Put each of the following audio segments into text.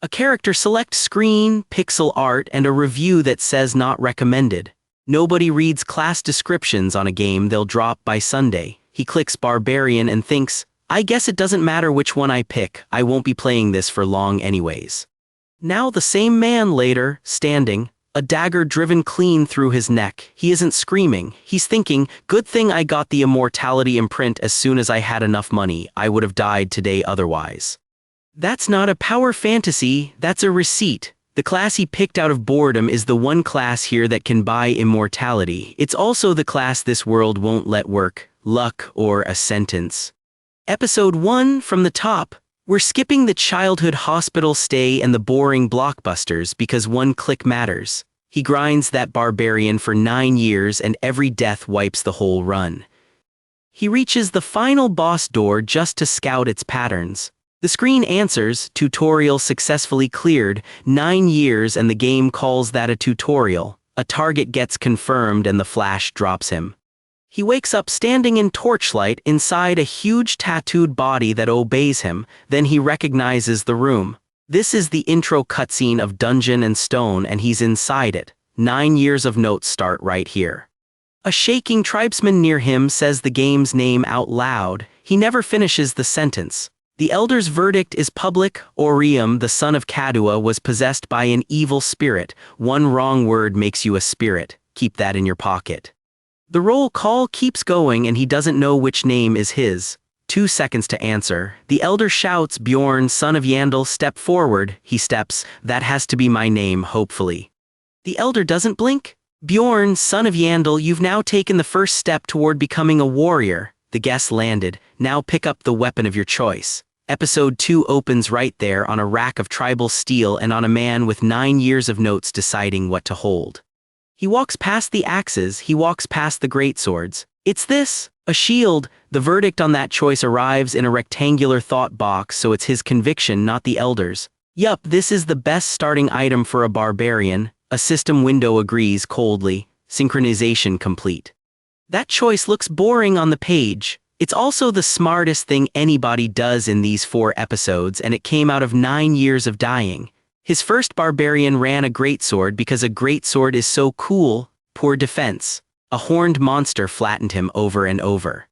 A character select screen, pixel art, and a review that says not recommended. Nobody reads class descriptions on a game they'll drop by Sunday. He clicks Barbarian and thinks, I guess it doesn't matter which one I pick, I won't be playing this for long anyways. Now the same man later, standing, a dagger driven clean through his neck. He isn't screaming, he's thinking, good thing I got the Immortality imprint as soon as I had enough money, I would have died today otherwise. That's not a power fantasy, that's a receipt. The class he picked out of boredom is the one class here that can buy immortality. It's also the class this world won't let work, luck, or a sentence. Episode 1 from the top. We're skipping the childhood hospital stay and the boring blockbusters because one click matters. He grinds that barbarian for 9 years and every death wipes the whole run. He reaches the final boss door just to scout its patterns. The screen answers, tutorial successfully cleared, 9 years, and the game calls that a tutorial. A target gets confirmed and the flash drops him. He wakes up standing in torchlight inside a huge tattooed body that obeys him, then he recognizes the room. This is the intro cutscene of Dungeon and Stone and he's inside it. 9 years of notes start right here. A shaking tribesman near him says the game's name out loud. He never finishes the sentence. The elder's verdict is public. Orium, the son of Kadua, was possessed by an evil spirit. One wrong word makes you a spirit. Keep that in your pocket. The roll call keeps going and he doesn't know which name is his. 2 seconds to answer. The elder shouts, Bjorn, son of Yandel, step forward. He steps. That has to be my name, hopefully. The elder doesn't blink. Bjorn, son of Yandel, you've now taken the first step toward becoming a warrior. The guess landed. Now pick up the weapon of your choice. Episode 2 opens right there on a rack of tribal steel and on a man with 9 years of notes deciding what to hold. He walks past the axes, he walks past the greatswords. It's this, a shield. The verdict on that choice arrives in a rectangular thought box, so it's his conviction, not the elder's. Yup, this is the best starting item for a barbarian. A system window agrees coldly. Synchronization complete. That choice looks boring on the page. It's also the smartest thing anybody does in these 4 episodes, and it came out of 9 years of dying. His first barbarian ran a greatsword because a greatsword is so cool. Poor defense. A horned monster flattened him over and over.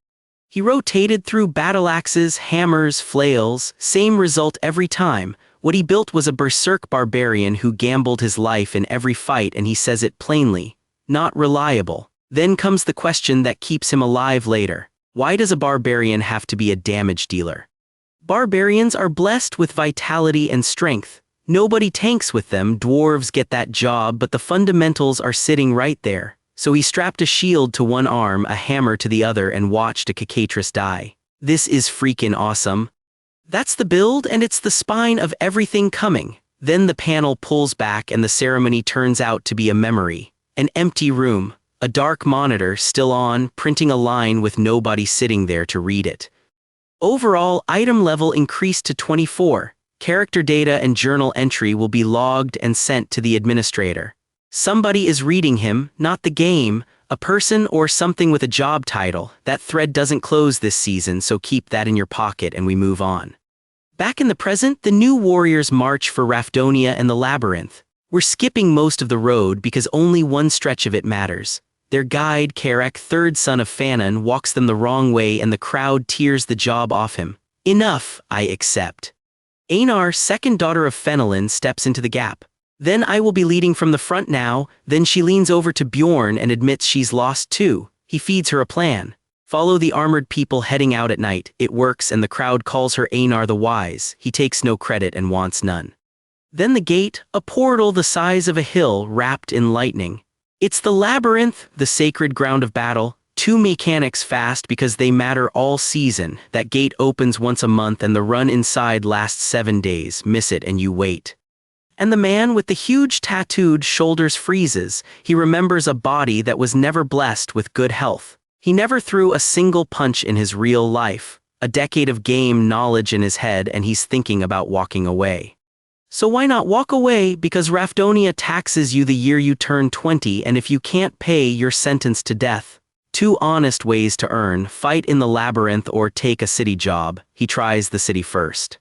He rotated through battle axes, hammers, flails, same result every time. What he built was a berserk barbarian who gambled his life in every fight, and he says it plainly. Not reliable. Then comes the question that keeps him alive later. Why does a barbarian have to be a damage dealer? Barbarians are blessed with vitality and strength. Nobody tanks with them, dwarves get that job, but the fundamentals are sitting right there. So he strapped a shield to one arm, a hammer to the other, and watched a cicatrice die. This is freaking awesome. That's the build, and it's the spine of everything coming. Then the panel pulls back and the ceremony turns out to be a memory. An empty room. A dark monitor still on, printing a line with nobody sitting there to read it. Overall, item level increased to 24. Character data and journal entry will be logged and sent to the administrator. Somebody is reading him, not the game, a person or something with a job title. That thread doesn't close this season, so keep that in your pocket and we move on. Back in the present, the new warriors march for Rafdonia and the Labyrinth. We're skipping most of the road because only one stretch of it matters. Their guide, Karek, third son of Fanon, walks them the wrong way and the crowd tears the job off him. Enough, I accept. Einar, second daughter of Fenelin, steps into the gap. Then I will be leading from the front now. Then she leans over to Bjorn and admits she's lost too. He feeds her a plan. Follow the armored people heading out at night. It works and the crowd calls her Einar the Wise. He takes no credit and wants none. Then the gate, a portal the size of a hill wrapped in lightning. It's the labyrinth, the sacred ground of battle. 2 mechanics fast because they matter all season. That gate opens once a month and the run inside lasts 7 days. Miss it and you wait. And the man with the huge tattooed shoulders freezes. He remembers a body that was never blessed with good health. He never threw a single punch in his real life. A decade of game knowledge in his head and he's thinking about walking away. So why not walk away? Because Rafdonia taxes you the year you turn 20, and if you can't pay, you're sentenced to death. 2 honest ways to earn: fight in the labyrinth or take a city job. He tries the city first.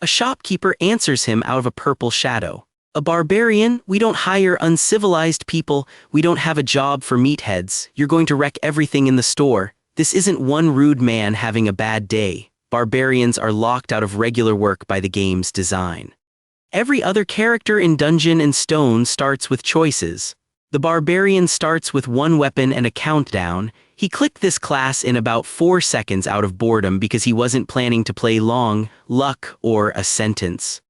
A shopkeeper answers him out of a purple shadow. A barbarian? We don't hire uncivilized people, we don't have a job for meatheads, you're going to wreck everything in the store. This isn't one rude man having a bad day. Barbarians are locked out of regular work by the game's design. Every other character in Dungeon & Stone starts with choices. The barbarian starts with one weapon and a countdown. He clicked this class in about 4 seconds out of boredom because he wasn't planning to play long, luck, or a sentence.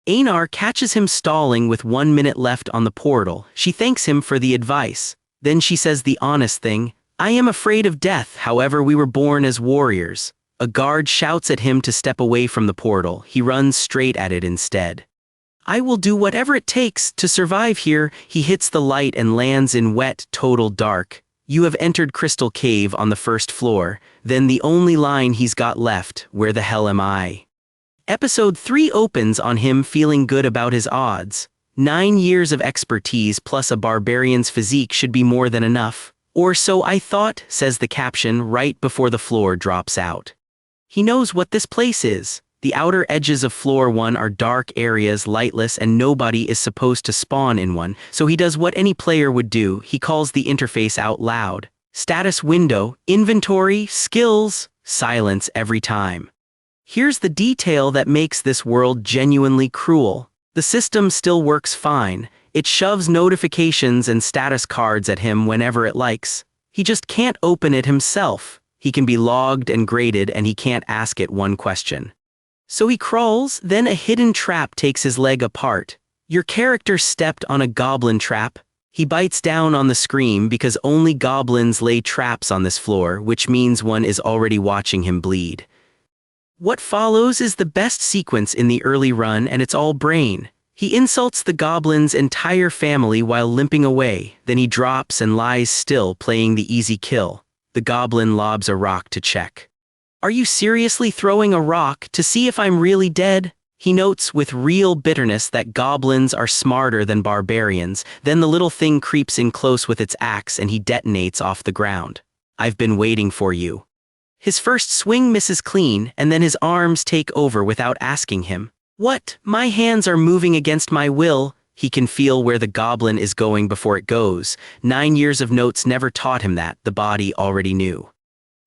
Einar catches him stalling with 1 minute left on the portal. She thanks him for the advice. Then she says the honest thing, I am afraid of death, however we were born as warriors. A guard shouts at him to step away from the portal. He runs straight at it instead. I will do whatever it takes to survive here. He hits the light and lands in wet, total dark. You have entered Crystal Cave on the 1st floor. Then the only line he's got left, where the hell am I? Episode 3 opens on him feeling good about his odds. 9 years of expertise plus a barbarian's physique should be more than enough. Or so I thought, says the caption right before the floor drops out. He knows what this place is. The outer edges of floor 1 are dark areas, lightless, and nobody is supposed to spawn in one, so he does what any player would do. He calls the interface out loud. Status window, inventory, skills, silence every time. Here's the detail that makes this world genuinely cruel. The system still works fine. It shoves notifications and status cards at him whenever it likes. He just can't open it himself. He can be logged and graded and he can't ask it one question. So he crawls, then a hidden trap takes his leg apart. Your character stepped on a goblin trap. He bites down on the scream because only goblins lay traps on this floor, which means one is already watching him bleed. What follows is the best sequence in the early run, and it's all brain. He insults the goblin's entire family while limping away, then he drops and lies still, playing the easy kill. The goblin lobs a rock to check. Are you seriously throwing a rock to see if I'm really dead? He notes with real bitterness that goblins are smarter than barbarians. Then the little thing creeps in close with its axe and he detonates off the ground. I've been waiting for you. His first swing misses clean, and then his arms take over without asking him. What? My hands are moving against my will. He can feel where the goblin is going before it goes. 9 years of notes never taught him that. The body already knew.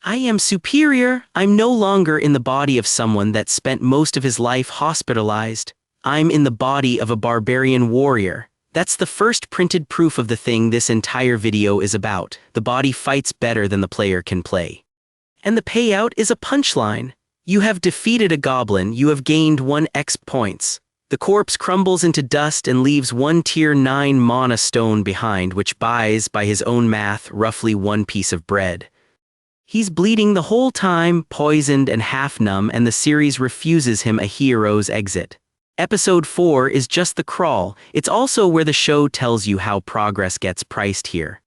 I am superior. I'm no longer in the body of someone that spent most of his life hospitalized. I'm in the body of a barbarian warrior. That's the first printed proof of the thing this entire video is about. The body fights better than the player can play. And the payout is a punchline. You have defeated a goblin, you have gained 1 XP points. The corpse crumbles into dust and leaves 1 tier 9 mana stone behind, which buys, by his own math, roughly 1 piece of bread. He's bleeding the whole time, poisoned and half-numb, and the series refuses him a hero's exit. Episode 4 is just the crawl. It's also where the show tells you how progress gets priced here.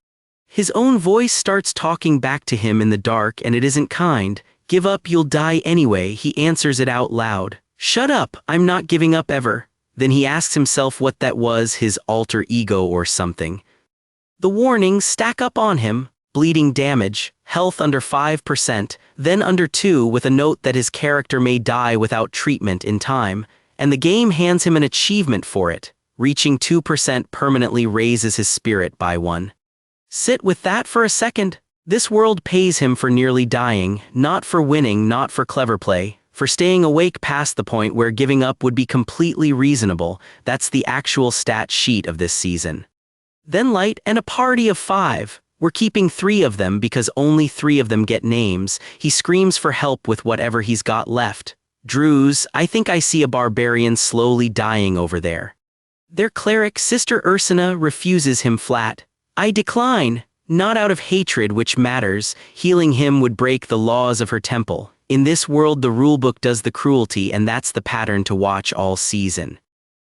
His own voice starts talking back to him in the dark, and it isn't kind. Give up, you'll die anyway. He answers it out loud. Shut up, I'm not giving up ever. Then he asks himself what that was, his alter ego or something. The warnings stack up on him. Bleeding damage, health under 5%, then under 2 with a note that his character may die without treatment in time, and the game hands him an achievement for it. Reaching 2% permanently raises his spirit by 1. Sit with that for a second. This world pays him for nearly dying, not for winning, not for clever play, for staying awake past the point where giving up would be completely reasonable. That's the actual stat sheet of this season. Then light and a party of 5. We're keeping 3 of them because only 3 of them get names. He screams for help with whatever he's got left. Drews, I think I see a barbarian slowly dying over there. Their cleric, Sister Ursina, refuses him flat. I decline, not out of hatred, which matters. Healing him would break the laws of her temple. In this world, the rulebook does the cruelty, and that's the pattern to watch all season.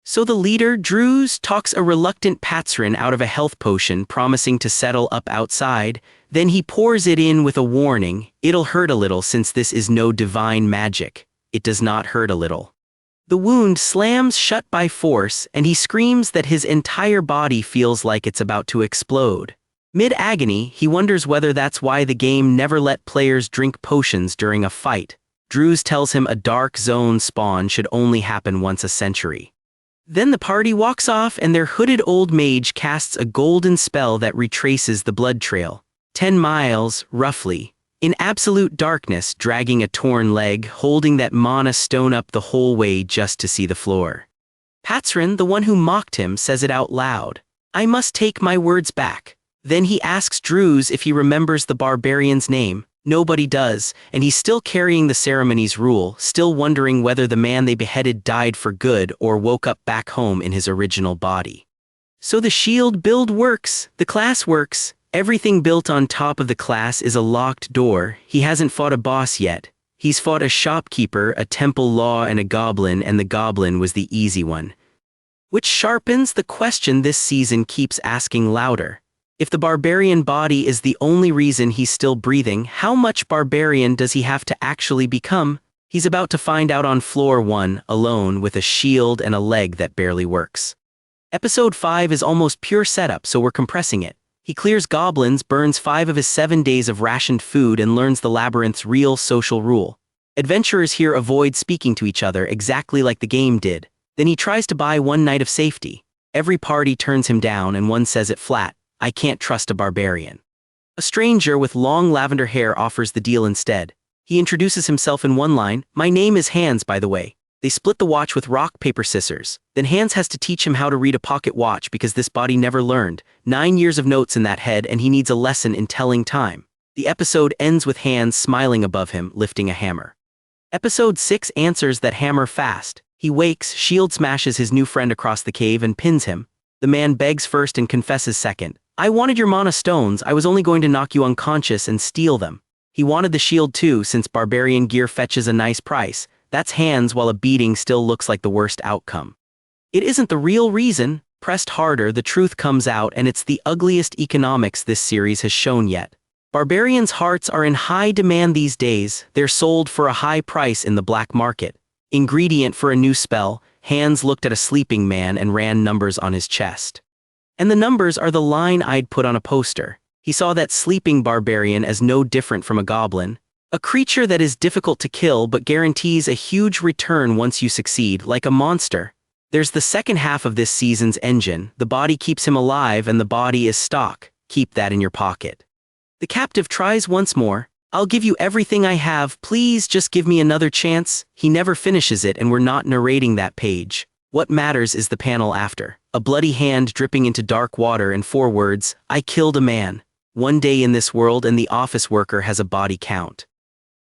So the leader, Drews, talks a reluctant Patsrin out of a health potion, promising to settle up outside. Then he pours it in with a warning. It'll hurt a little since this is no divine magic. It does not hurt a little. The wound slams shut by force, and he screams that his entire body feels like it's about to explode. Mid-agony, he wonders whether that's why the game never let players drink potions during a fight. Drews tells him a dark zone spawn should only happen once a century. Then the party walks off and their hooded old mage casts a golden spell that retraces the blood trail. 10 miles, roughly, in absolute darkness, dragging a torn leg, holding that mana stone up the whole way just to see the floor. Patsrin, the one who mocked him, says it out loud. I must take my words back. Then he asks Drews if he remembers the barbarian's name. Nobody does, and he's still carrying the ceremony's rule, still wondering whether the man they beheaded died for good or woke up back home in his original body. So the shield build works, the class works, everything built on top of the class is a locked door. He hasn't fought a boss yet. He's fought a shopkeeper, a temple law, and a goblin, and the goblin was the easy one. Which sharpens the question this season keeps asking louder. If the barbarian body is the only reason he's still breathing, how much barbarian does he have to actually become? He's about to find out on floor 1, alone, with a shield and a leg that barely works. Episode 5 is almost pure setup, so we're compressing it. He clears goblins, burns 5 of his 7 days of rationed food, and learns the labyrinth's real social rule. Adventurers here avoid speaking to each other exactly like the game did. Then he tries to buy 1 night of safety. Every party turns him down and one says it flat. I can't trust a barbarian. A stranger with long lavender hair offers the deal instead. He introduces himself in one line, my name is Hans, by the way. They split the watch with rock, paper, scissors. Then Hans has to teach him how to read a pocket watch because this body never learned. 9 years of notes in that head and he needs a lesson in telling time. The episode ends with Hans smiling above him, lifting a hammer. Episode 6 answers that hammer fast. He wakes, shield smashes his new friend across the cave and pins him. The man begs first and confesses second. I wanted your mana stones, I was only going to knock you unconscious and steal them. He wanted the shield too, since barbarian gear fetches a nice price. That's Hans, while a beating still looks like the worst outcome. It isn't the real reason. Pressed harder, the truth comes out, and it's the ugliest economics this series has shown yet. Barbarians' hearts are in high demand these days. They're sold for a high price in the black market. Ingredient for a new spell, Hans looked at a sleeping man and ran numbers on his chest. And the numbers are the line I'd put on a poster. He saw that sleeping barbarian as no different from a goblin. A creature that is difficult to kill but guarantees a huge return once you succeed, like a monster. There's the second half of this season's engine. The body keeps him alive and the body is stock. Keep that in your pocket. The captive tries once more. I'll give you everything I have, please just give me another chance. He never finishes it and we're not narrating that page. What matters is the panel after. A bloody hand dripping into dark water and 4 words, I killed a man. 1 day in this world and the office worker has a body count.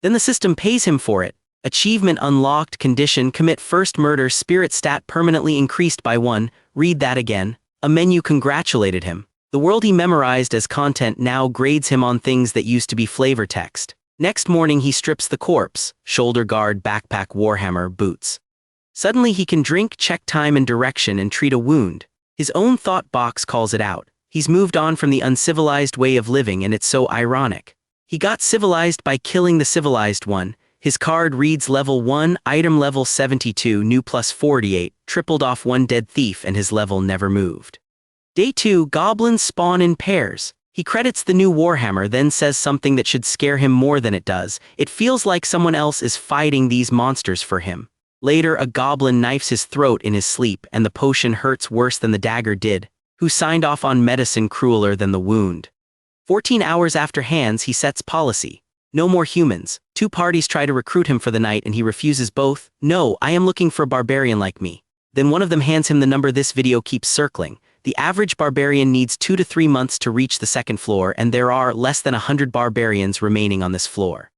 Then the system pays him for it. Achievement unlocked, condition, commit first murder, spirit stat permanently increased by 1, read that again. A menu congratulated him. The world he memorized as content now grades him on things that used to be flavor text. Next morning he strips the corpse, shoulder guard, backpack, warhammer, boots. Suddenly he can drink, check time and direction, and treat a wound. His own thought box calls it out. He's moved on from the uncivilized way of living, and it's so ironic. He got civilized by killing the civilized one. His card reads level 1, item level 72, new plus 48, tripled off 1 dead thief, and his level never moved. Day 2, goblins spawn in pairs. He credits the new warhammer, then says something that should scare him more than it does. It feels like someone else is fighting these monsters for him. Later, a goblin knifes his throat in his sleep, and the potion hurts worse than the dagger did. Who signed off on medicine crueler than the wound? 14 hours after Hans, he sets policy. No more humans. 2 parties try to recruit him for the night and he refuses both. No, I am looking for a barbarian like me. Then one of them hands him the number this video keeps circling. The average barbarian needs 2 to 3 months to reach the 2nd floor, and there are less than 100 barbarians remaining on this floor.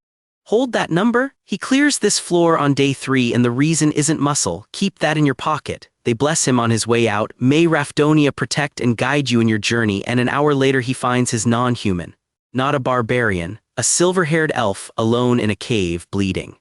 Hold that number? He clears this floor on day 3 and the reason isn't muscle. Keep that in your pocket. They bless him on his way out. May Rafdonia protect and guide you in your journey, and an hour later he finds his non-human. Not a barbarian, a silver-haired elf, alone in a cave, bleeding.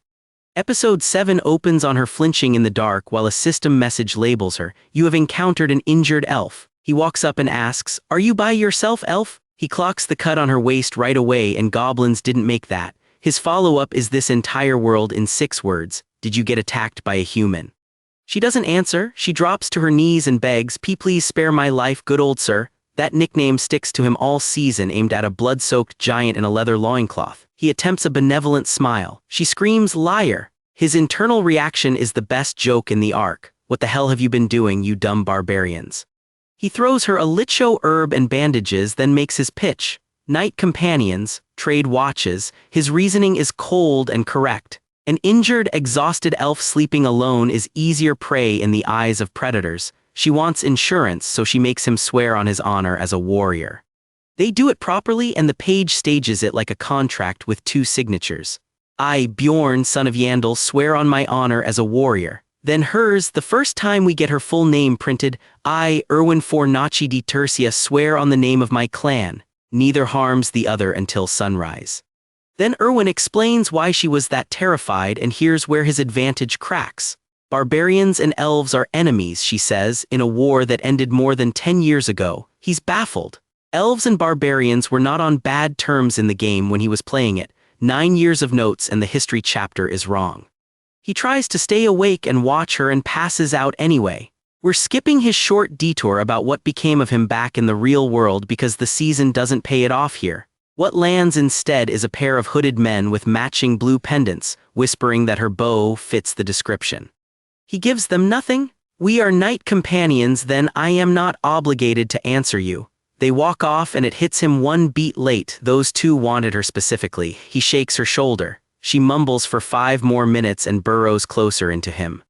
Episode 7 opens on her flinching in the dark while a system message labels her, you have encountered an injured elf. He walks up and asks, are you by yourself, elf? He clocks the cut on her waist right away, and goblins didn't make that. His follow-up is this entire world in 6 words, did you get attacked by a human? She doesn't answer, she drops to her knees and begs, please spare my life, good old sir. That nickname sticks to him all season, aimed at a blood-soaked giant in a leather loincloth. He attempts a benevolent smile. She screams, "Liar!" His internal reaction is the best joke in the arc. "What the hell have you been doing, you dumb barbarians?" He throws her a licho herb and bandages, then makes his pitch. Knight companions, trade watches. His reasoning is cold and correct. An injured, exhausted elf sleeping alone is easier prey in the eyes of predators. She wants insurance, so she makes him swear on his honor as a warrior. They do it properly, and the page stages it like a contract with 2 signatures. "I, Bjorn, son of Yandel, swear on my honor as a warrior." Then hers, the first time we get her full name printed. "I, Erwin Fornaci di Tercia, swear on the name of my clan. Neither harms the other until sunrise." Then Erwin explains why she was that terrified, and here's where his advantage cracks. "Barbarians and elves are enemies," she says, "in a war that ended more than 10 years ago." He's baffled. Elves and barbarians were not on bad terms in the game when he was playing it. 9 years of notes and the history chapter is wrong. He tries to stay awake and watch her and passes out anyway. We're skipping his short detour about what became of him back in the real world because the season doesn't pay it off here. What lands instead is a pair of hooded men with matching blue pendants, whispering that her bow fits the description. He gives them nothing. "We are knight companions, then I am not obligated to answer you." They walk off and it hits him 1 beat late. Those 2 wanted her specifically. He shakes her shoulder. She mumbles for 5 more minutes and burrows closer into him.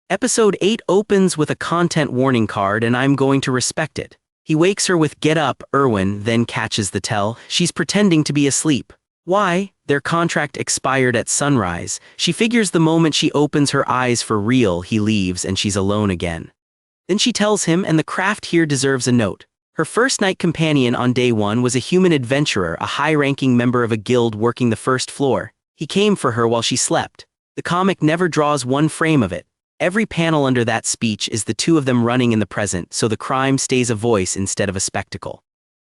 Episode 8 opens with a content warning card, and I'm going to respect it. He wakes her with "Get up, Erwin," then catches the tell. She's pretending to be asleep. Why? Their contract expired at sunrise. She figures the moment she opens her eyes for real, he leaves and she's alone again. Then she tells him, and the craft here deserves a note. Her first night companion on day 1 was a human adventurer, a high-ranking member of a guild working the first floor. He came for her while she slept. The comic never draws 1 frame of it. Every panel under that speech is the 2 of them running in the present, so the crime stays a voice instead of a spectacle.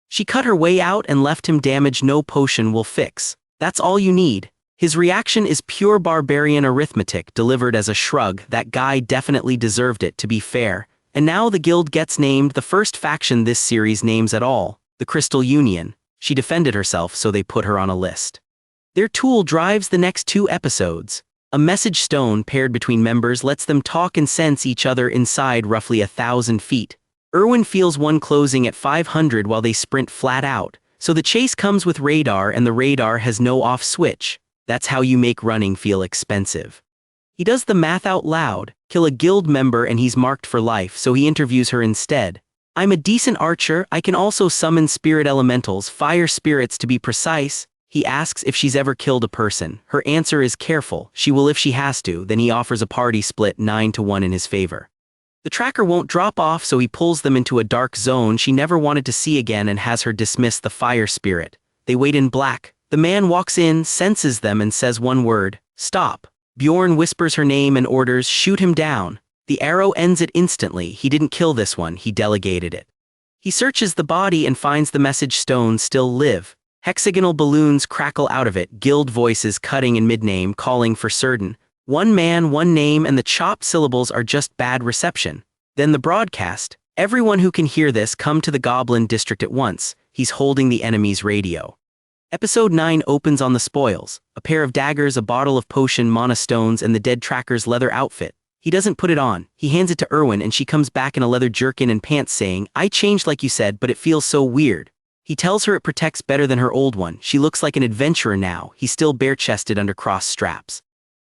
She cut her way out and left him damage no potion will fix. That's all you need. His reaction is pure barbarian arithmetic delivered as a shrug. That guy definitely deserved it, to be fair. And now the guild gets named, the first faction this series names at all, the Crystal Union. She defended herself, so they put her on a list. Their tool drives the next 2 episodes. A message stone paired between members lets them talk and sense each other inside roughly 1,000 feet. Erwin feels one closing at 500 while they sprint flat out. So the chase comes with radar, and the radar has no off switch. That's how you make running feel expensive. He does the math out loud. Kill a guild member and he's marked for life, so he interviews her instead. "I'm a decent archer. I can also summon spirit elementals, fire spirits to be precise." He asks if she's ever killed a person. Her answer is careful. She will if she has to. Then he offers a party split 9-1 in his favor. The tracker won't drop off, so he pulls them into a dark zone she never wanted to see again and has her dismiss the fire spirit. They wait in black. The man walks in, senses them, and says 1 word: "Stop." Bjorn whispers her name and orders, "Shoot him down." The arrow ends it instantly. He didn't kill this one, he delegated it. He searches the body and finds the message stone still live. Hexagonal balloons crackle out of it, guild voices cutting in mid-name, calling for certain. 1 man, 1 name, and the chopped syllables are just bad reception. Then the broadcast. "Everyone who can hear this, come to the Goblin District at once." He's holding the enemy's radio. Episode 9 opens on the spoils. A pair of daggers, a bottle of potion, mana stones, and the dead tracker's leather outfit. He doesn't put it on. He hands it to Erwin, and she comes back in a leather jerkin and pants saying, "I changed like you said, but it feels so weird." He tells her it protects better than her old one. She looks like an adventurer now. He's still bare-chested under crossed straps.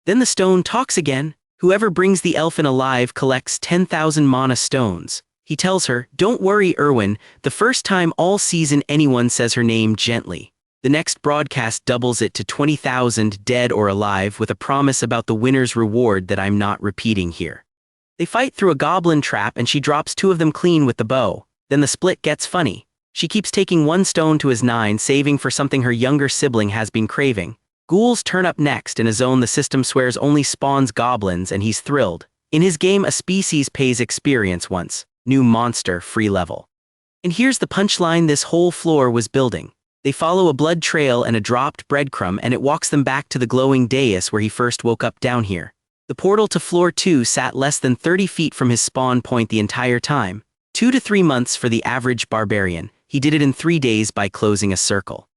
Then the stone talks again. Whoever brings the elfin alive collects 10,000 mana stones. He tells her, "Don't worry, Erwin, the first time all season anyone says her name gently." The next broadcast doubles it to 20,000 dead or alive with a promise about the winner's reward that I'm not repeating here. They fight through a goblin trap and she drops 2 of them clean with the bow. Then the split gets funny. She keeps taking 1 stone to his 9, saving for something her younger sibling has been craving. Ghouls turn up next in a zone the system swears only spawns goblins, and he's thrilled. In his game, a species pays experience once. New monster, free level. And here's the punchline this whole floor was building. They follow a blood trail and a dropped breadcrumb, and it walks them back to the glowing dais where he first woke up down here. The portal to floor 2 sat less than 30 feet from his spawn point the entire time. 2 to 3 months for the average barbarian. He did it in 3 days by closing a circle.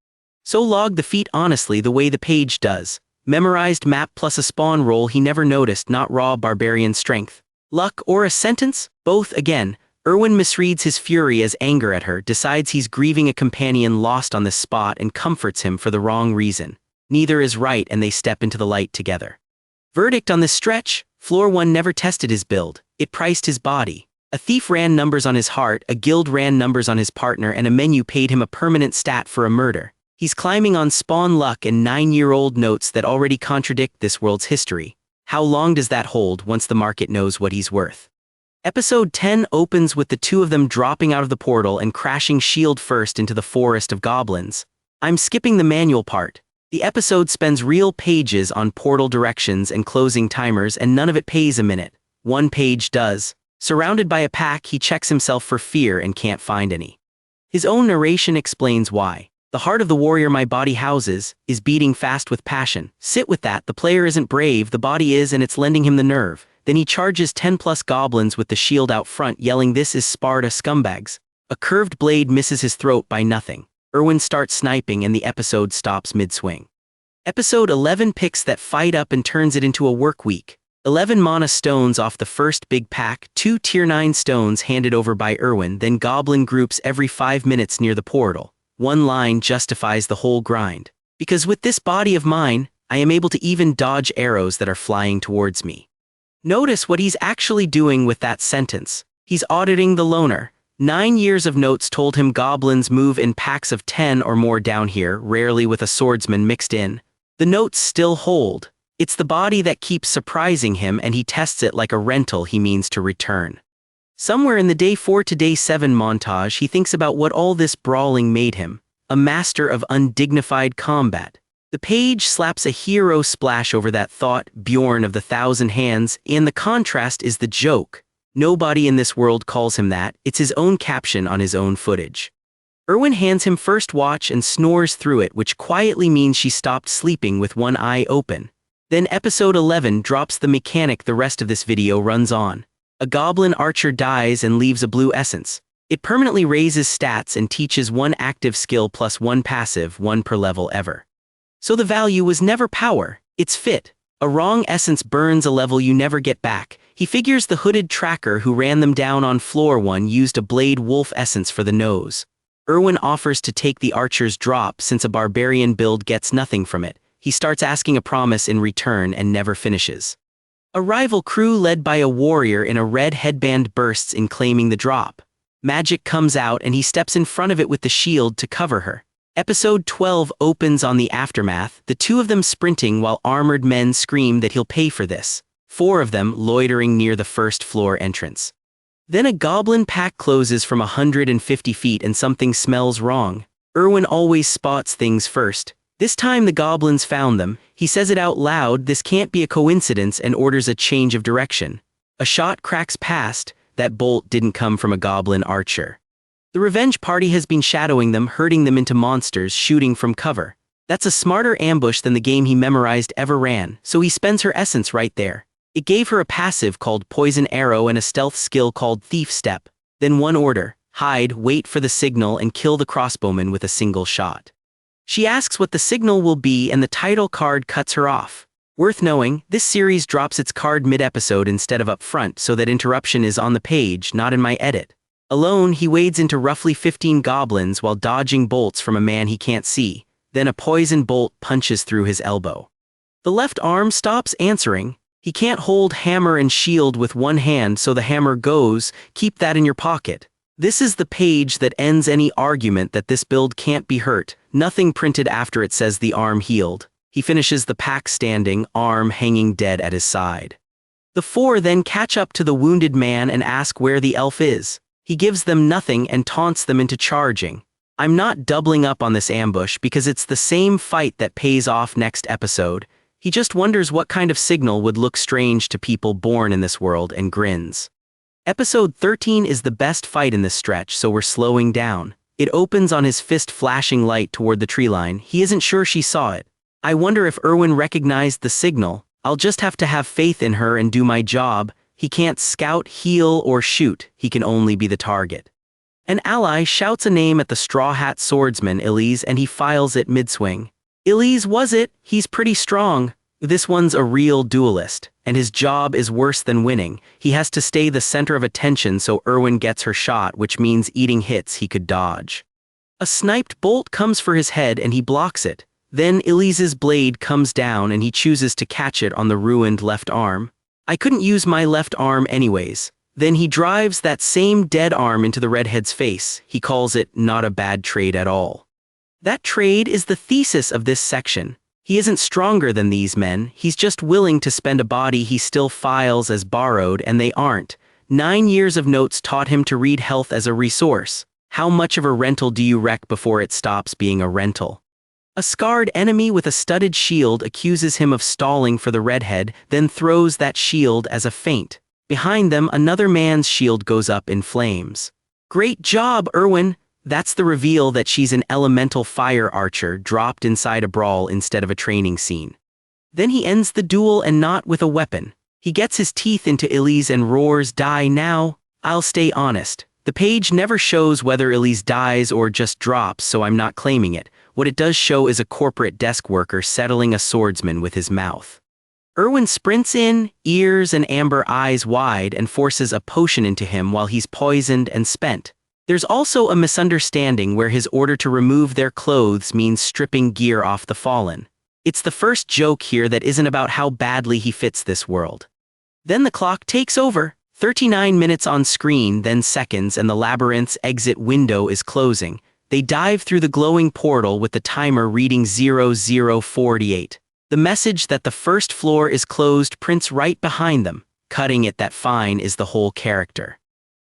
So log the feat honestly the way the page does. Memorized map plus a spawn roll he never noticed, not raw barbarian strength. Luck or a sentence? Both again. Erwin misreads his fury as anger at her, decides he's grieving a companion lost on this spot and comforts him for the wrong reason. Neither is right and they step into the light together. Verdict on this stretch? Floor 1 never tested his build. It priced his body. A thief ran numbers on his heart, a guild ran numbers on his partner, and a menu paid him a permanent stat for a murder. He's climbing on spawn luck and 9-year-old notes that already contradict this world's history. How long does that hold once the market knows what he's worth? Episode 10 opens with the two of them dropping out of the portal and crashing shield first into the forest of goblins. I'm skipping the manual part. The episode spends real pages on portal directions and closing timers, and none of it pays a minute. One page does. Surrounded by a pack, he checks himself for fear and can't find any. His own narration explains why. The heart of the warrior my body houses is beating fast with passion. Sit with that, the player isn't brave, the body is, and it's lending him the nerve. Then he charges 10+ goblins with the shield out front, yelling, "This is Sparta, scumbags." A curved blade misses his throat by nothing. Erwin starts sniping and the episode stops mid-swing. Episode 11 picks that fight up and turns it into a work week. 11 mana stones off the first big pack, 2 tier 9 stones handed over by Erwin, then goblin groups every 5 minutes near the portal. One line justifies the whole grind. Because with this body of mine, I am able to even dodge arrows that are flying towards me. Notice what he's actually doing with that sentence. He's auditing the loner. 9 years of notes told him goblins move in packs of 10 or more down here, rarely with a swordsman mixed in. The notes still hold. It's the body that keeps surprising him, and he tests it like a rental he means to return. Somewhere in the day 4 to day 7 montage, he thinks about what all this brawling made him. A master of undignified combat. The page slaps a hero splash over that thought, Bjorn of the 1,000 Hands, and the contrast is the joke. Nobody in this world calls him that, it's his own caption on his own footage. Erwin hands him first watch and snores through it, which quietly means she stopped sleeping with one eye open. Then episode 11 drops the mechanic the rest of this video runs on. A goblin archer dies and leaves a blue essence. It permanently raises stats and teaches 1 active skill plus 1 passive, 1 per level ever. So the value was never power, it's fit. A wrong essence burns a level you never get back. He figures the hooded tracker who ran them down on floor 1 used a blade wolf essence for the nose. Erwin offers to take the archer's drop since a barbarian build gets nothing from it. He starts asking a promise in return and never finishes. A rival crew led by a warrior in a red headband bursts in claiming the drop. Magic comes out and he steps in front of it with the shield to cover her. Episode 12 opens on the aftermath, the two of them sprinting while armored men scream that he'll pay for this. 4 of them loitering near the first floor entrance. Then a goblin pack closes from 150 feet and something smells wrong. Erwin always spots things first. This time the goblins found them. He says it out loud, this can't be a coincidence, and orders a change of direction. A shot cracks past. That bolt didn't come from a goblin archer. The revenge party has been shadowing them, herding them into monsters, shooting from cover. That's a smarter ambush than the game he memorized ever ran, so he spends her essence right there. It gave her a passive called Poison Arrow and a stealth skill called Thief Step. Then one order: hide, wait for the signal, and kill the crossbowman with a single shot. She asks what the signal will be and the title card cuts her off. Worth knowing, this series drops its card mid-episode instead of up front, so that interruption is on the page, not in my edit. Alone, he wades into roughly 15 goblins while dodging bolts from a man he can't see. Then a poison bolt punches through his elbow. The left arm stops answering. He can't hold hammer and shield with one hand, so the hammer goes, keep that in your pocket. This is the page that ends any argument that this build can't be hurt. Nothing printed after it says the arm healed. He finishes the pack standing, arm hanging dead at his side. The 4 then catch up to the wounded man and ask where the elf is. He gives them nothing and taunts them into charging. I'm not doubling up on this ambush because it's the same fight that pays off next episode. He just wonders what kind of signal would look strange to people born in this world and grins. Episode 13 is the best fight in this stretch, so we're slowing down. It opens on his fist flashing light toward the tree line. He isn't sure she saw it. I wonder if Erwin recognized the signal. I'll just have to have faith in her and do my job. He can't scout, heal, or shoot. He can only be the target. An ally shouts a name at the straw hat swordsman Elise and he files it mid-swing. Elise was it, he's pretty strong. This one's a real duelist, and his job is worse than winning. He has to stay the center of attention so Erwin gets her shot, which means eating hits he could dodge. A sniped bolt comes for his head and he blocks it. Then Elise's blade comes down and he chooses to catch it on the ruined left arm. I couldn't use my left arm anyways. Then he drives that same dead arm into the redhead's face. He calls it not a bad trade at all. That trade is the thesis of this section. He isn't stronger than these men, he's just willing to spend a body he still files as borrowed and they aren't. 9 years of notes taught him to read health as a resource. How much of a rental do you wreck before it stops being a rental? A scarred enemy with a studded shield accuses him of stalling for the redhead, then throws that shield as a feint. Behind them, another man's shield goes up in flames. Great job, Erwin! That's the reveal that she's an elemental fire archer dropped inside a brawl instead of a training scene. Then he ends the duel and not with a weapon. He gets his teeth into Elise and roars, "Die now!" I'll stay honest. The page never shows whether Elise dies or just drops, so I'm not claiming it. What it does show is a corporate desk worker settling a swordsman with his mouth. Erwin sprints in, ears and amber eyes wide, and forces a potion into him while he's poisoned and spent. There's also a misunderstanding where his order to remove their clothes means stripping gear off the fallen. It's the first joke here that isn't about how badly he fits this world. Then the clock takes over, 39 minutes on screen, then seconds, and the labyrinth's exit window is closing. They dive through the glowing portal with the timer reading 0048. The message that the first floor is closed prints right behind them. Cutting it that fine is the whole character.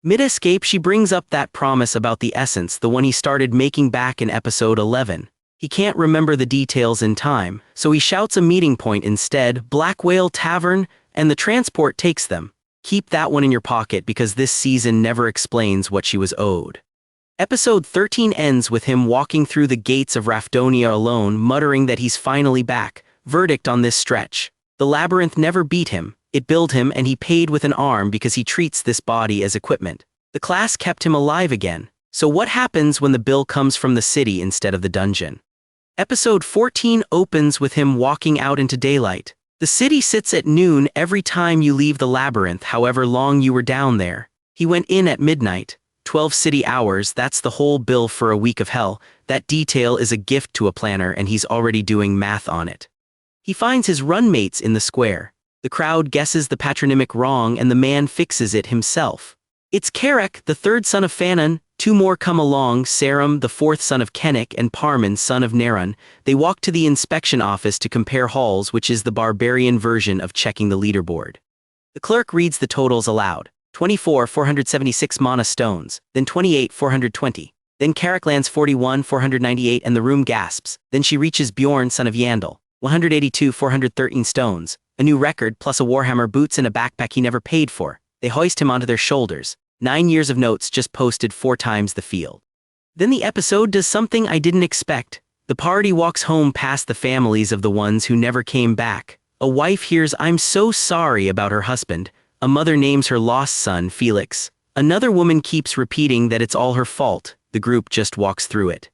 Mid-escape, she brings up that promise about the essence, the one he started making back in episode 11. He can't remember the details in time, so he shouts a meeting point instead, Black Whale Tavern, and the transport takes them. Keep that one in your pocket because this season never explains what she was owed. Episode 13 ends with him walking through the gates of Rafdonia alone, muttering that he's finally back. Verdict on this stretch: the labyrinth never beat him. It billed him and he paid with an arm because he treats this body as equipment. The class kept him alive again. So what happens when the bill comes from the city instead of the dungeon? Episode 14 opens with him walking out into daylight. The city sits at noon every time you leave the labyrinth, however long you were down there. He went in at midnight. 12 city hours, that's the whole bill for a week of hell. That detail is a gift to a planner and he's already doing math on it. He finds his runmates in the square. The crowd guesses the patronymic wrong and the man fixes it himself. It's Carrick, the third son of Fanon. 2 more come along, Sarum, the fourth son of Kennick, and Parman, son of Nerun. They walk to the inspection office to compare hauls, which is the barbarian version of checking the leaderboard. The clerk reads the totals aloud. 24,476 mana stones, then 28,420. Then Carrick lands 41,498 and the room gasps. Then she reaches Bjorn, son of Yandel. 182,413 stones. A new record plus a Warhammer boots and a backpack he never paid for. They hoist him onto their shoulders. 9 years of notes just posted 4 times the field. Then the episode does something I didn't expect. The party walks home past the families of the ones who never came back. A wife hears "I'm so sorry" about her husband. A mother names her lost son Felix. Another woman keeps repeating that it's all her fault. The group just walks through it.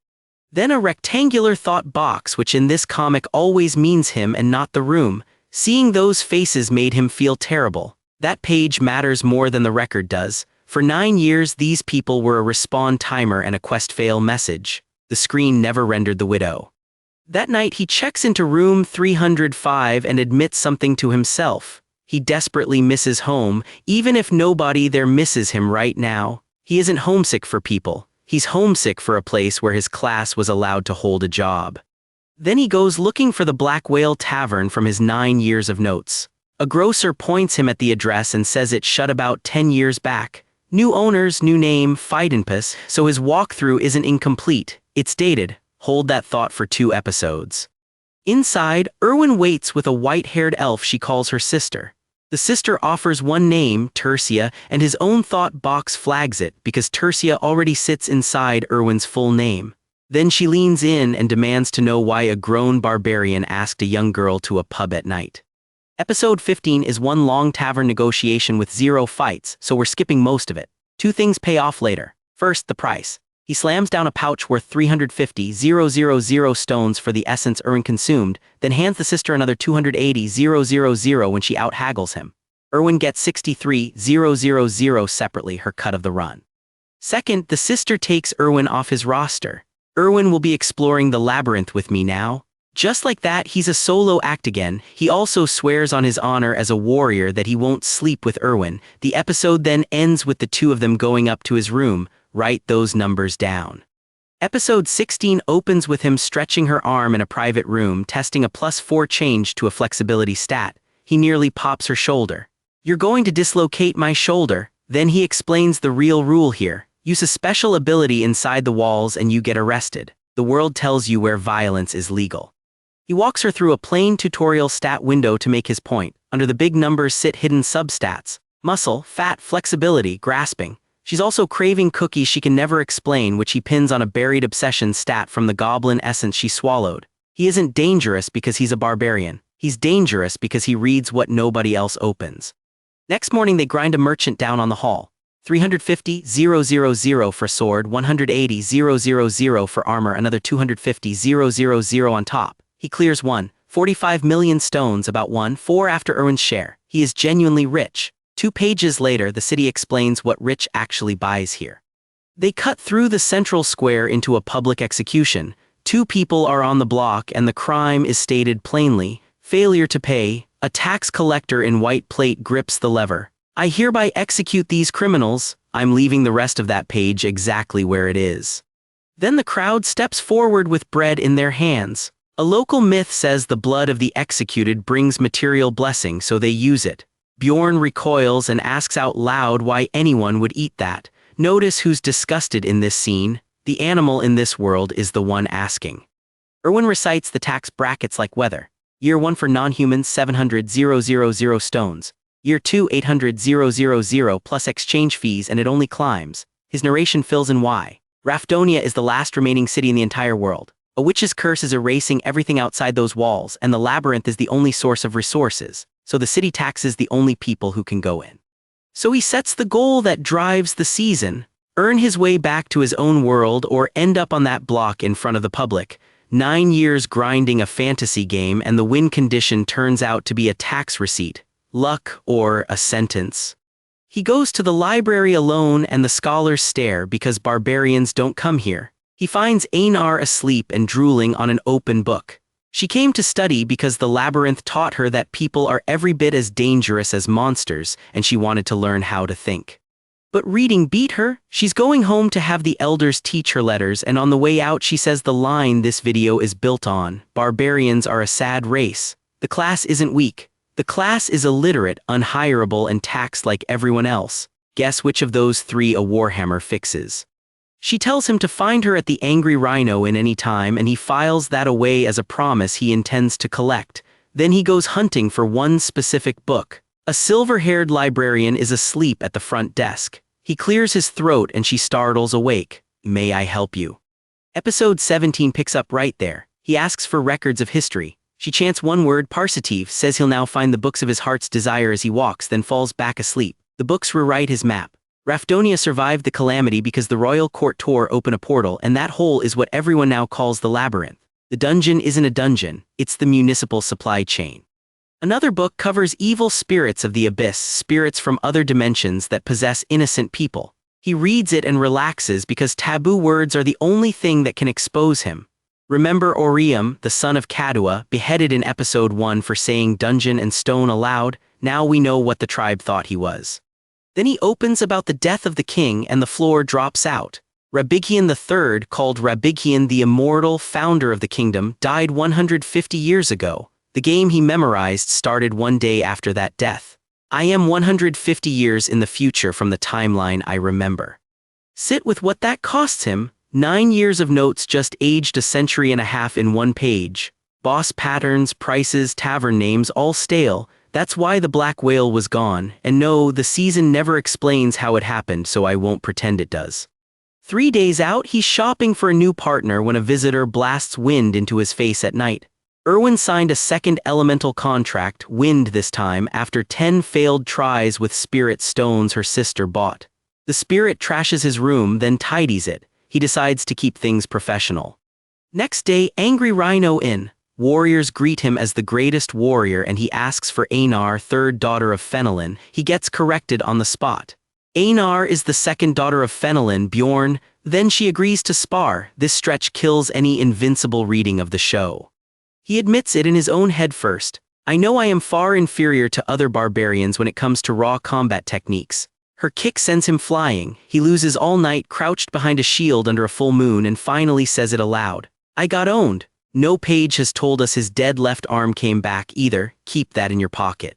Then a rectangular thought box, which in this comic always means him and not the room. Seeing those faces made him feel terrible. That page matters more than the record does. For 9 years, these people were a respawn timer and a quest fail message. The screen never rendered the widow. That night, he checks into room 305 and admits something to himself. He desperately misses home, even if nobody there misses him right now. He isn't homesick for people. He's homesick for a place where his class was allowed to hold a job. Then he goes looking for the Black Whale Tavern from his 9 years of notes. A grocer points him at the address and says it shut about 10 years back. New owners, new name, Fidenpus, so his walkthrough isn't incomplete. It's dated. Hold that thought for 2 episodes. Inside, Erwin waits with a white-haired elf she calls her sister. The sister offers one name, Tercia, and his own thought box flags it because Tercia already sits inside Erwin's full name. Then she leans in and demands to know why a grown barbarian asked a young girl to a pub at night. Episode 15 is one long tavern negotiation with 0 fights, so we're skipping most of it. 2 things pay off later. First, the price. He slams down a pouch worth 350,000 stones for the essence Erwin consumed, then hands the sister another 280,000 when she out-haggles him. Erwin gets 63,000 separately, her cut of the run. Second, the sister takes Erwin off his roster. Erwin will be exploring the labyrinth with me now. Just like that, he's a solo act again. He also swears on his honor as a warrior that he won't sleep with Erwin. The episode then ends with the two of them going up to his room. Write those numbers down. Episode 16 opens with him stretching her arm in a private room, testing a +4 change to a flexibility stat. He nearly pops her shoulder. You're going to dislocate my shoulder. Then he explains the real rule here. Use a special ability inside the walls and you get arrested. The world tells you where violence is legal. He walks her through a plain tutorial stat window to make his point. Under the big numbers sit hidden substats: muscle, fat, flexibility, grasping. She's also craving cookies she can never explain, which he pins on a buried obsession stat from the goblin essence she swallowed. He isn't dangerous because he's a barbarian. He's dangerous because he reads what nobody else opens. Next morning they grind a merchant down on the hall. 350,000 for sword, 180,000 for armor, another 250,000 on top. He clears 1.45 million stones, about 1.4 after Erwin's share. He is genuinely rich. 2 pages later, the city explains what rich actually buys here. They cut through the central square into a public execution. 2 people are on the block and the crime is stated plainly: failure to pay. A tax collector in white plate grips the lever. I hereby execute these criminals. I'm leaving the rest of that page exactly where it is. Then the crowd steps forward with bread in their hands. A local myth says the blood of the executed brings material blessing, so they use it. Bjorn recoils and asks out loud why anyone would eat that. Notice who's disgusted in this scene. The animal in this world is the one asking. Erwin recites the tax brackets like weather. Year 1 for non-humans, 700,000 stones. Year 2, 800,000 plus exchange fees, and it only climbs. His narration fills in why. Rafdonia is the last remaining city in the entire world. A witch's curse is erasing everything outside those walls, and the labyrinth is the only source of resources, so the city taxes the only people who can go in. So he sets the goal that drives the season: earn his way back to his own world or end up on that block in front of the public. 9 years grinding a fantasy game, and the win condition turns out to be a tax receipt, luck, or a sentence. He goes to the library alone and the scholars stare because barbarians don't come here. He finds Einar asleep and drooling on an open book. She came to study because the labyrinth taught her that people are every bit as dangerous as monsters, and she wanted to learn how to think. But reading beat her. She's going home to have the elders teach her letters, and on the way out she says the line this video is built on: barbarians are a sad race. The class isn't weak. The class is illiterate, unhireable, and taxed like everyone else. Guess which of those 3 a Warhammer fixes? She tells him to find her at the Angry Rhino in any time, and he files that away as a promise he intends to collect. Then he goes hunting for one specific book. A silver-haired librarian is asleep at the front desk. He clears his throat and she startles awake. May I help you? Episode 17 picks up right there. He asks for records of history. She chants one word, Parsitive, says he'll now find the books of his heart's desire as he walks, then falls back asleep. The books rewrite his map. Rafdonia survived the calamity because the royal court tore open a portal, and that hole is what everyone now calls the labyrinth. The dungeon isn't a dungeon, it's the municipal supply chain. Another book covers evil spirits of the abyss, spirits from other dimensions that possess innocent people. He reads it and relaxes because taboo words are the only thing that can expose him. Remember Orium, the son of Kadua, beheaded in episode 1 for saying dungeon and stone aloud? Now we know what the tribe thought he was. Then he opens about the death of the king and the floor drops out. Rabigian III, called Rabigian the Immortal, founder of the kingdom, died 150 years ago. The game he memorized started one day after that death. I am 150 years in the future from the timeline I remember. Sit with what that costs him. 9 years of notes just aged a century and a half in one page. Boss patterns, prices, tavern names, all stale. That's why the black whale was gone, and no, the season never explains how it happened, so I won't pretend it does. 3 days out, he's shopping for a new partner when a visitor blasts wind into his face at night. Erwin signed a second elemental contract, wind this time, after 10 failed tries with spirit stones her sister bought. The spirit trashes his room, then tidies it. He decides to keep things professional. Next day, angry Rhino in. Warriors greet him as the greatest warrior and he asks for Einar, third daughter of Fenelin. He gets corrected on the spot. Einar is the second daughter of Fenelin, Bjorn. Then she agrees to spar. This stretch kills any invincible reading of the show. He admits it in his own head first. I know I am far inferior to other barbarians when it comes to raw combat techniques. Her kick sends him flying. He loses all night crouched behind a shield under a full moon and finally says it aloud. I got owned. No page has told us his dead left arm came back either. Keep that in your pocket.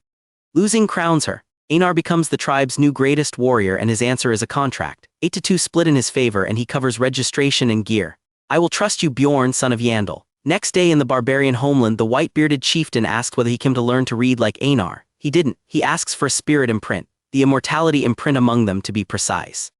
Losing crowns her. Einar becomes the tribe's new greatest warrior and his answer is a contract. 8-2 split in his favor and he covers registration and gear. I will trust you, Bjorn, son of Yandel. Next day in the barbarian homeland, the white-bearded chieftain asks whether he came to learn to read like Einar. He didn't. He asks for a spirit imprint. The immortality imprint among them, to be precise.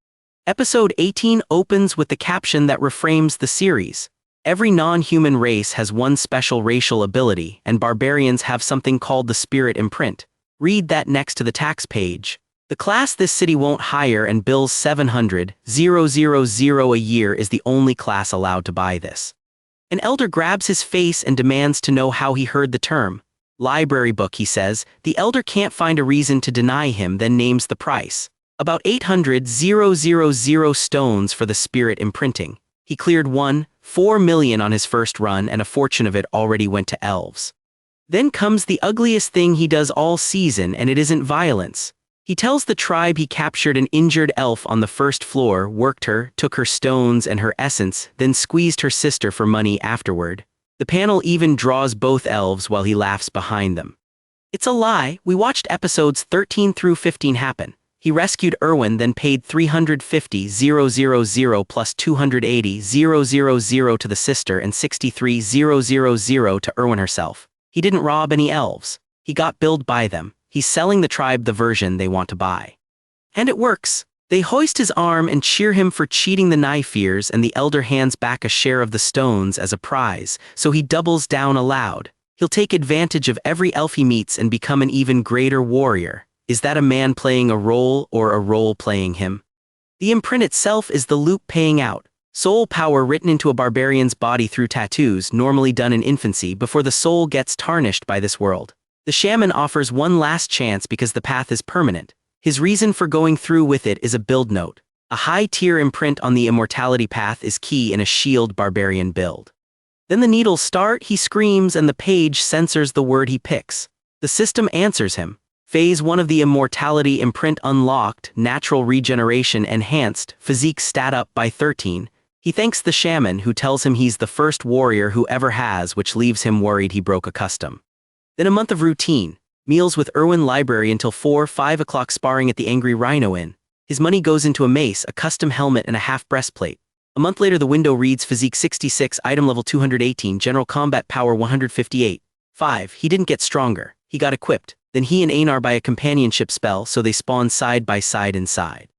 Episode 18 opens with the caption that reframes the series. Every non-human race has one special racial ability, and barbarians have something called the spirit imprint. Read that next to the tax page. The class this city won't hire and bills 700,000 a year is the only class allowed to buy this. An elder grabs his face and demands to know how he heard the term. Library book, he says. The elder can't find a reason to deny him, then names the price. About 800,000 stones for the spirit imprinting. He cleared 4 million on his first run and a fortune of it already went to elves. Then comes the ugliest thing he does all season, and it isn't violence. He tells the tribe he captured an injured elf on the first floor, worked her, took her stones and her essence, then squeezed her sister for money afterward. The panel even draws both elves while he laughs behind them. It's a lie. We watched episodes 13 through 15 happen. He rescued Erwin, then paid 350,000 plus 280,000 to the sister and 63,000 to Erwin herself. He didn't rob any elves. He got billed by them. He's selling the tribe the version they want to buy. And it works. They hoist his arm and cheer him for cheating the Knife-ears, and the elder hands back a share of the stones as a prize, so he doubles down aloud. He'll take advantage of every elf he meets and become an even greater warrior. Is that a man playing a role or a role playing him? The imprint itself is the loop paying out. Soul power written into a barbarian's body through tattoos, normally done in infancy before the soul gets tarnished by this world. The shaman offers one last chance because the path is permanent. His reason for going through with it is a build note. A high-tier imprint on the immortality path is key in a shield barbarian build. Then the needles start, he screams, and the page censors the word he picks. The system answers him. Phase 1 of the immortality imprint unlocked, natural regeneration enhanced, physique stat up by 13. He thanks the shaman, who tells him he's the first warrior who ever has, which leaves him worried he broke a custom. Then a month of routine. Meals with Erwin library until 4-5 o'clock sparring at the Angry Rhino Inn. His money goes into a mace, a custom helmet and a half breastplate. A month later the window reads physique 66, item level 218, general combat power 158. 5. He didn't get stronger. He got equipped. Then he and Einar buy a companionship spell, so they spawn side by side inside.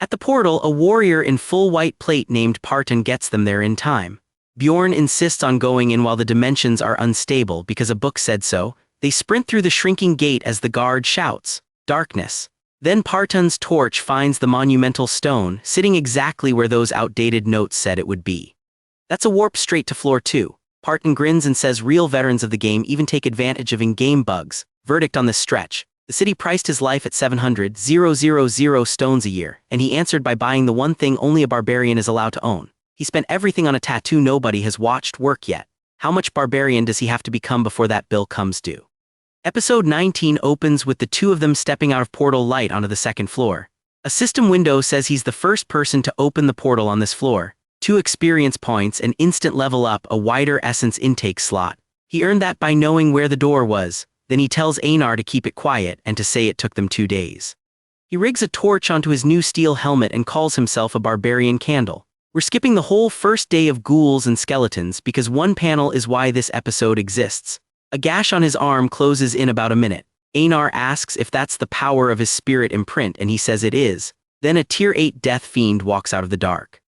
At the portal, a warrior in full white plate named Parton gets them there in time. Bjorn insists on going in while the dimensions are unstable because a book said so. They sprint through the shrinking gate as the guard shouts, "Darkness." Then Parton's torch finds the monumental stone, sitting exactly where those outdated notes said it would be. That's a warp straight to floor 2. Parton grins and says real veterans of the game even take advantage of in-game bugs. Verdict on this stretch. The city priced his life at 700,000 stones a year, and he answered by buying the one thing only a barbarian is allowed to own. He spent everything on a tattoo nobody has watched work yet. How much barbarian does he have to become before that bill comes due? Episode 19 opens with the two of them stepping out of portal light onto the second floor. A system window says he's the first person to open the portal on this floor. 2 experience points and instant level up, a wider essence intake slot. He earned that by knowing where the door was. Then he tells Einar to keep it quiet and to say it took them 2 days. He rigs a torch onto his new steel helmet and calls himself a barbarian candle. We're skipping the whole first day of ghouls and skeletons because one panel is why this episode exists. A gash on his arm closes in about a minute. Einar asks if that's the power of his spirit imprint and he says it is. Then a tier 8 death fiend walks out of the dark.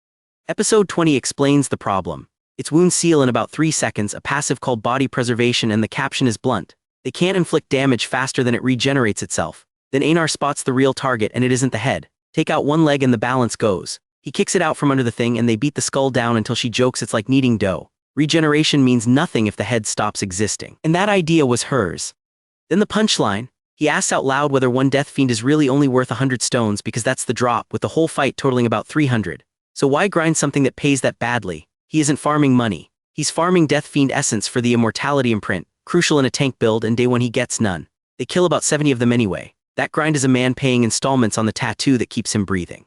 Episode 20 explains the problem. Its wounds seal in about 3 seconds, a passive called body preservation, and the caption is blunt. They can't inflict damage faster than it regenerates itself. Then Einar spots the real target and it isn't the head. Take out one leg and the balance goes. He kicks it out from under the thing and they beat the skull down until she jokes it's like kneading dough. Regeneration means nothing if the head stops existing. And that idea was hers. Then the punchline. He asks out loud whether one death fiend is really only worth 100 stones because that's the drop, with the whole fight totaling about 300. So why grind something that pays that badly? He isn't farming money. He's farming death fiend essence for the immortality imprint, crucial in a tank build, and day one he gets none. They kill about 70 of them anyway. That grind is a man paying installments on the tattoo that keeps him breathing.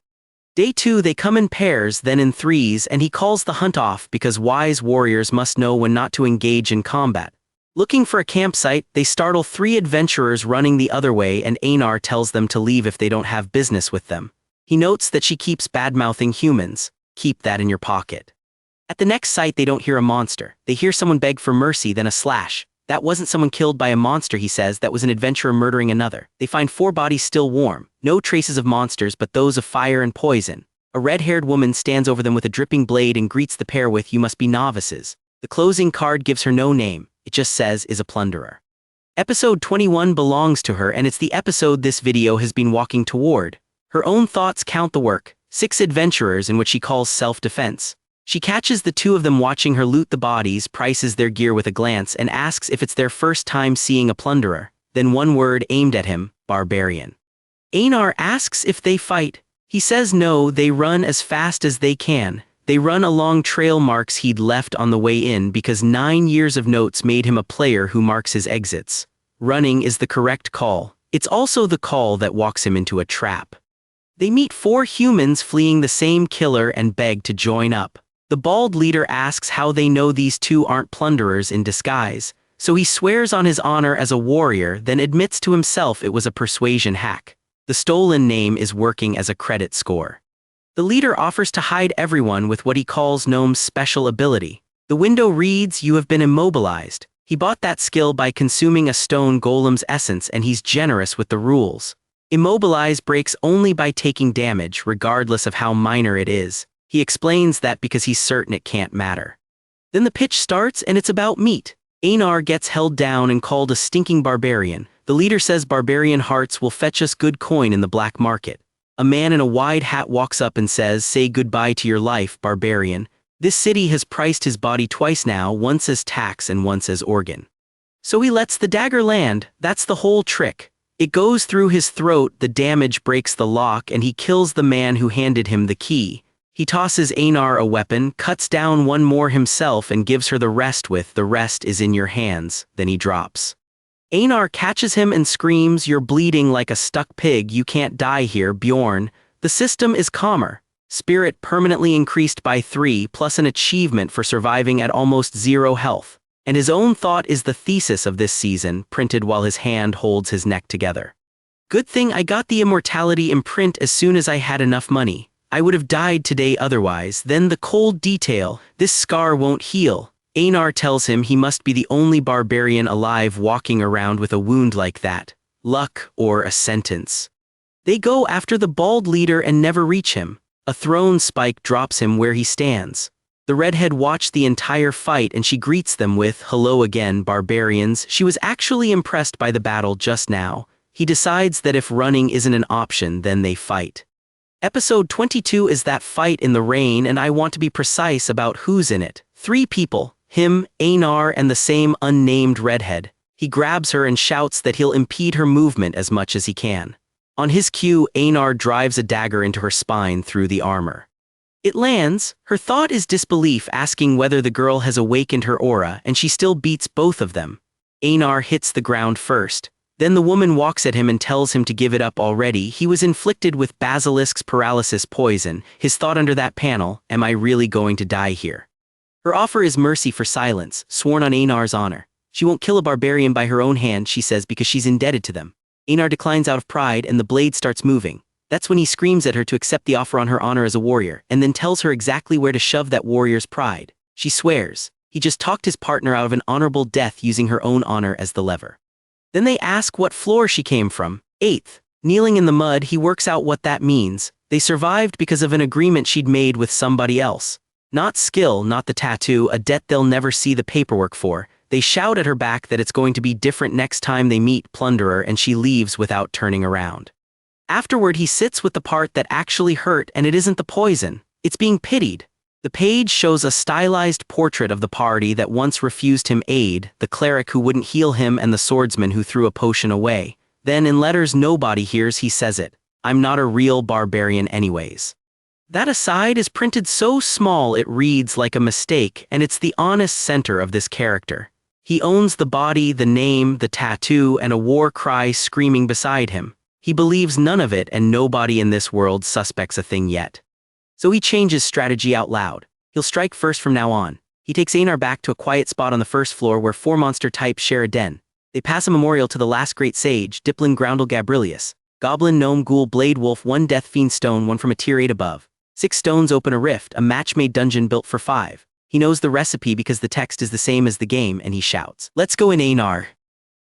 Day 2 they come in pairs, then in threes, and he calls the hunt off because wise warriors must know when not to engage in combat. Looking for a campsite, they startle 3 adventurers running the other way, and Einar tells them to leave if they don't have business with them. He notes that she keeps bad-mouthing humans. Keep that in your pocket. At the next site they don't hear a monster. They hear someone beg for mercy, then a slash. That wasn't someone killed by a monster, he says, that was an adventurer murdering another. They find 4 bodies still warm. No traces of monsters but those of fire and poison. A red-haired woman stands over them with a dripping blade and greets the pair with, "You must be novices." The closing card gives her no name. It just says, "is a plunderer." Episode 21 belongs to her, and it's the episode this video has been walking toward. Her own thoughts count the work. 6 adventurers in what she calls self-defense. She catches the 2 of them watching her loot the bodies, prices their gear with a glance, and asks if it's their first time seeing a plunderer. Then one word aimed at him, barbarian. Einar asks if they fight. He says no, they run as fast as they can. They run along trail marks he'd left on the way in because 9 years of notes made him a player who marks his exits. Running is the correct call. It's also the call that walks him into a trap. They meet 4 humans fleeing the same killer and beg to join up. The bald leader asks how they know these 2 aren't plunderers in disguise, so he swears on his honor as a warrior, then admits to himself it was a persuasion hack. The stolen name is working as a credit score. The leader offers to hide everyone with what he calls Gnome's special ability. The window reads, "You have been immobilized." He bought that skill by consuming a stone golem's essence, and he's generous with the rules. Immobilize breaks only by taking damage, regardless of how minor it is. He explains that because he's certain it can't matter. Then the pitch starts and it's about meat. Einar gets held down and called a stinking barbarian. The leader says barbarian hearts will fetch us good coin in the black market. A man in a wide hat walks up and says, "Say goodbye to your life, barbarian. This city has priced his body twice now, once as tax and once as organ." So he lets the dagger land. That's the whole trick. It goes through his throat, the damage breaks the lock, and he kills the man who handed him the key. He tosses Einar a weapon, cuts down one more himself, and gives her the rest with, "The rest is in your hands." Then he drops. Einar catches him and screams, "You're bleeding like a stuck pig, you can't die here, Bjorn." The system is calmer. Spirit permanently increased by 3, plus an achievement for surviving at almost 0 health. And his own thought is the thesis of this season, printed while his hand holds his neck together. "Good thing I got the Immortality imprint as soon as I had enough money. I would have died today otherwise." Then the cold detail, "This scar won't heal." Einar tells him he must be the only barbarian alive walking around with a wound like that. Luck or a sentence. They go after the bald leader and never reach him. A thrown spike drops him where he stands. The redhead watched the entire fight and she greets them with, "Hello again, barbarians." She was actually impressed by the battle just now. He decides that if running isn't an option, then they fight. Episode 22 is that fight in the rain, and I want to be precise about who's in it. 3 people, him, Einar, and the same unnamed redhead. He grabs her and shouts that he'll impede her movement as much as he can. On his cue, Einar drives a dagger into her spine through the armor. It lands. Her thought is disbelief, asking whether the girl has awakened her aura, and she still beats both of them. Einar hits the ground first. Then the woman walks at him and tells him to give it up already. He was inflicted with basilisk's paralysis poison. His thought under that panel, "Am I really going to die here?" Her offer is mercy for silence, sworn on Einar's honor. She won't kill a barbarian by her own hand, she says, because she's indebted to them. Einar declines out of pride and the blade starts moving. That's when he screams at her to accept the offer on her honor as a warrior, and then tells her exactly where to shove that warrior's pride. She swears. He just talked his partner out of an honorable death using her own honor as the lever. Then they ask what floor she came from. 8th. Kneeling in the mud, he works out what that means. They survived because of an agreement she'd made with somebody else. Not skill, not the tattoo, a debt they'll never see the paperwork for. They shout at her back that it's going to be different next time they meet Plunderer, and she leaves without turning around. Afterward, he sits with the part that actually hurt, and it isn't the poison. It's being pitied. The page shows a stylized portrait of the party that once refused him aid, the cleric who wouldn't heal him and the swordsman who threw a potion away. Then, in letters nobody hears, he says it. I'm not a real barbarian anyways. That aside is printed so small it reads like a mistake, and it's the honest center of this character. He owns the body, the name, the tattoo, and a war cry screaming beside him. He believes none of it, and nobody in this world suspects a thing yet. So he changes strategy out loud. He'll strike first from now on. He takes Einar back to a quiet spot on the first floor where 4 monster types share a den. They pass a memorial to the last great sage, Diplin Groundle Gabrilius. Goblin, gnome, ghoul, blade, wolf, 1 death fiend stone, 1 from a tier 8 above. 6 stones open a rift, a match-made dungeon built for 5. He knows the recipe because the text is the same as the game, and he shouts, "Let's go in, Einar."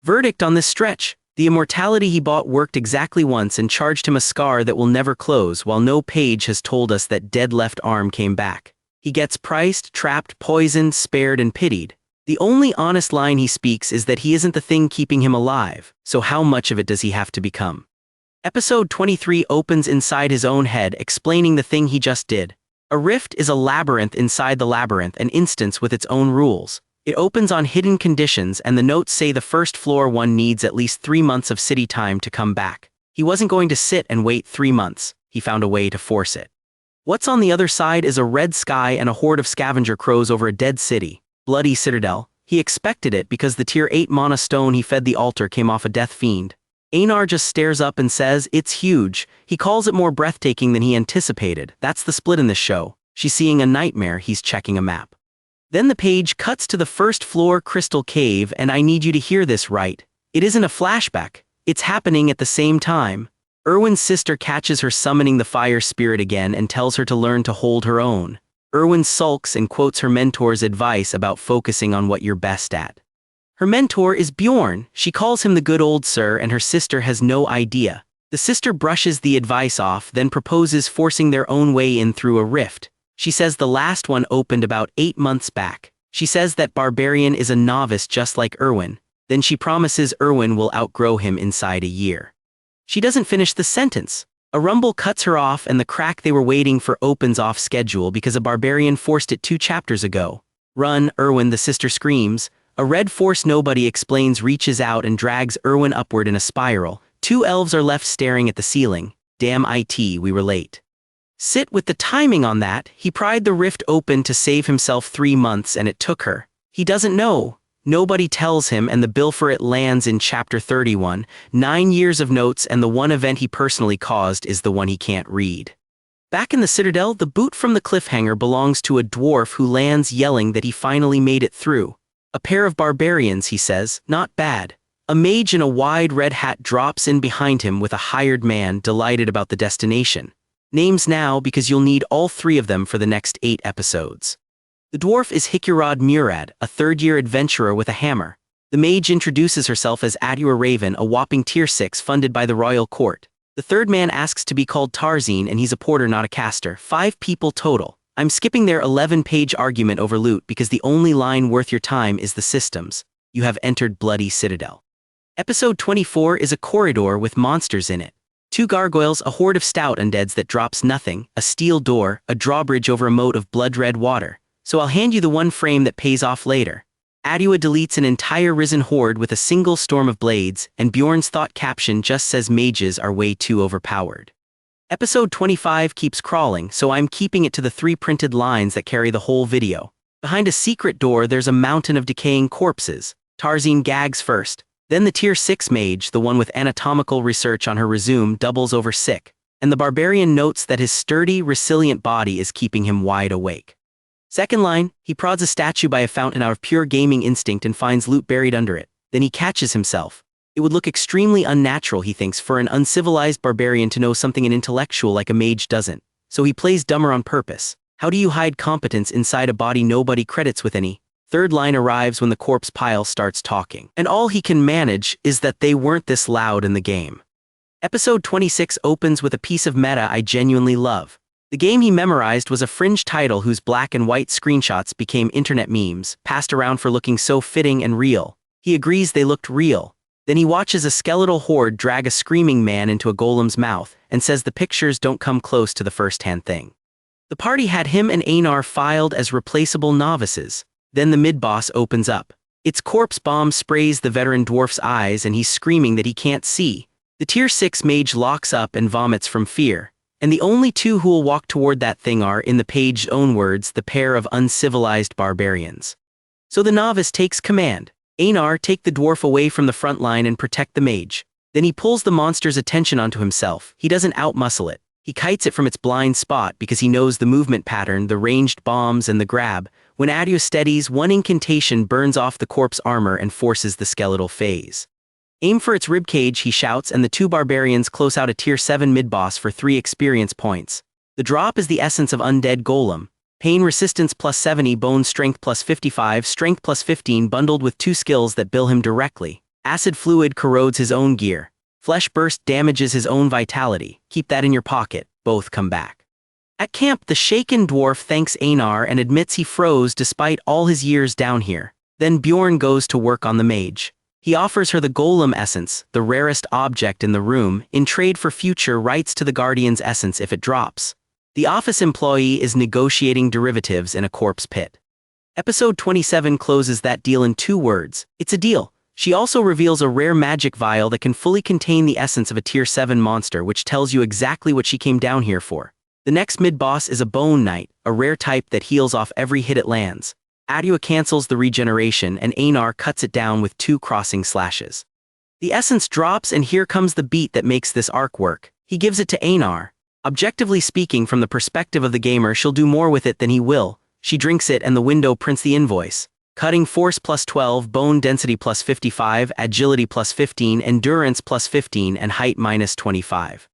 Verdict on this stretch. The immortality he bought worked exactly once and charged him a scar that will never close, while no page has told us that dead left arm came back. He gets priced, trapped, poisoned, spared, and pitied. The only honest line he speaks is that he isn't the thing keeping him alive, so how much of it does he have to become? Episode 23 opens inside his own head, explaining the thing he just did. A rift is a labyrinth inside the labyrinth, an instance with its own rules. It opens on hidden conditions, and the notes say the first floor one needs at least 3 months of city time to come back. He wasn't going to sit and wait 3 months. He found a way to force it. What's on the other side is a red sky and a horde of scavenger crows over a dead city. Bloody Citadel. He expected it because the tier 8 mana stone he fed the altar came off a death fiend. Einar just stares up and says, "It's huge." He calls it more breathtaking than he anticipated. That's the split in this show. She's seeing a nightmare, he's checking a map. Then the page cuts to the first floor crystal cave, and I need you to hear this right. It isn't a flashback. It's happening at the same time. Erwin's sister catches her summoning the fire spirit again and tells her to learn to hold her own. Erwin sulks and quotes her mentor's advice about focusing on what you're best at. Her mentor is Bjorn. She calls him the good old sir, and her sister has no idea. The sister brushes the advice off, then proposes forcing their own way in through a rift. She says the last one opened about 8 months back. She says that Barbarian is a novice just like Erwin. Then she promises Erwin will outgrow him inside a year. She doesn't finish the sentence. A rumble cuts her off, and the crack they were waiting for opens off schedule because a barbarian forced it 2 chapters ago. "Run, Erwin," the sister screams. A red force nobody explains reaches out and drags Erwin upward in a spiral. 2 elves are left staring at the ceiling. Damn it, we were late. Sit with the timing on that. He pried the rift open to save himself 3 months, and it took her. He doesn't know. Nobody tells him, and the bill for it lands in chapter 31. 9 years of notes, and the one event he personally caused is the one he can't read. Back in the Citadel, the boot from the cliffhanger belongs to a dwarf who lands yelling that he finally made it through. "A pair of barbarians," he says, "not bad." A mage in a wide red hat drops in behind him with a hired man, delighted about the destination. Names now, because you'll need all 3 of them for the next 8 episodes. The dwarf is Hikurad Murad, a 3rd-year adventurer with a hammer. The mage introduces herself as Adua Raven, a whopping tier 6 funded by the royal court. The 3rd man asks to be called Tarzine, and he's a porter, not a caster. 5 people total. I'm skipping their 11-page argument over loot because the only line worth your time is the systems. You have entered Bloody Citadel. Episode 24 is a corridor with monsters in it. 2 gargoyles, a horde of stout undeads that drops nothing, a steel door, a drawbridge over a moat of blood-red water. So I'll hand you the one frame that pays off later. Adua deletes an entire risen horde with a single storm of blades, and Bjorn's thought caption just says mages are way too overpowered. Episode 25 keeps crawling, so I'm keeping it to the 3 printed lines that carry the whole video. Behind a secret door there's a mountain of decaying corpses. Tarzine gags first. Then the tier 6 mage, the one with anatomical research on her resume, doubles over sick. And the barbarian notes that his sturdy, resilient body is keeping him wide awake. Second line, he prods a statue by a fountain out of pure gaming instinct and finds loot buried under it. Then he catches himself. It would look extremely unnatural, he thinks, for an uncivilized barbarian to know something an intellectual like a mage doesn't. So he plays dumber on purpose. How do you hide competence inside a body nobody credits with any? Third line arrives when the corpse pile starts talking. And all he can manage is that they weren't this loud in the game. Episode 26 opens with a piece of meta I genuinely love. The game he memorized was a fringe title whose black and white screenshots became internet memes, passed around for looking so fitting and real. He agrees they looked real. Then he watches a skeletal horde drag a screaming man into a golem's mouth and says the pictures don't come close to the first-hand thing. The party had him and Einar filed as replaceable novices. Then the mid-boss opens up. Its corpse bomb sprays the veteran dwarf's eyes and he's screaming that he can't see. The tier 6 mage locks up and vomits from fear. And the only two who will walk toward that thing are, in the page's own words, the pair of uncivilized barbarians. So the novice takes command. Einar, take the dwarf away from the front line and protect the mage. Then he pulls the monster's attention onto himself. He doesn't outmuscle it. He kites it from its blind spot because he knows the movement pattern, the ranged bombs, and the grab. When Adyu steadies, one incantation burns off the corpse armor and forces the skeletal phase. Aim for its ribcage, he shouts, and the two barbarians close out a tier 7 mid-boss for 3 experience points. The drop is the essence of Undead Golem. Pain resistance plus 70, bone strength plus 55, strength plus 15 bundled with 2 skills that bill him directly. Acid fluid corrodes his own gear. Flesh burst damages his own vitality. Keep that in your pocket. Both come back. At camp, the shaken dwarf thanks Einar and admits he froze despite all his years down here. Then Bjorn goes to work on the mage. He offers her the golem essence, the rarest object in the room, in trade for future rights to the guardian's essence if it drops. The office employee is negotiating derivatives in a corpse pit. Episode 27 closes that deal in 2 words. It's a deal. She also reveals a rare magic vial that can fully contain the essence of a tier 7 monster, which tells you exactly what she came down here for. The next mid-boss is a Bone Knight, a rare type that heals off every hit it lands. Adyu cancels the regeneration and Einar cuts it down with 2 crossing slashes. The essence drops and here comes the beat that makes this arc work. He gives it to Einar. Objectively speaking, from the perspective of the gamer, she'll do more with it than he will. She drinks it and the window prints the invoice. Cutting force plus 12, bone density plus 55, agility plus 15, endurance plus 15, and height minus 25.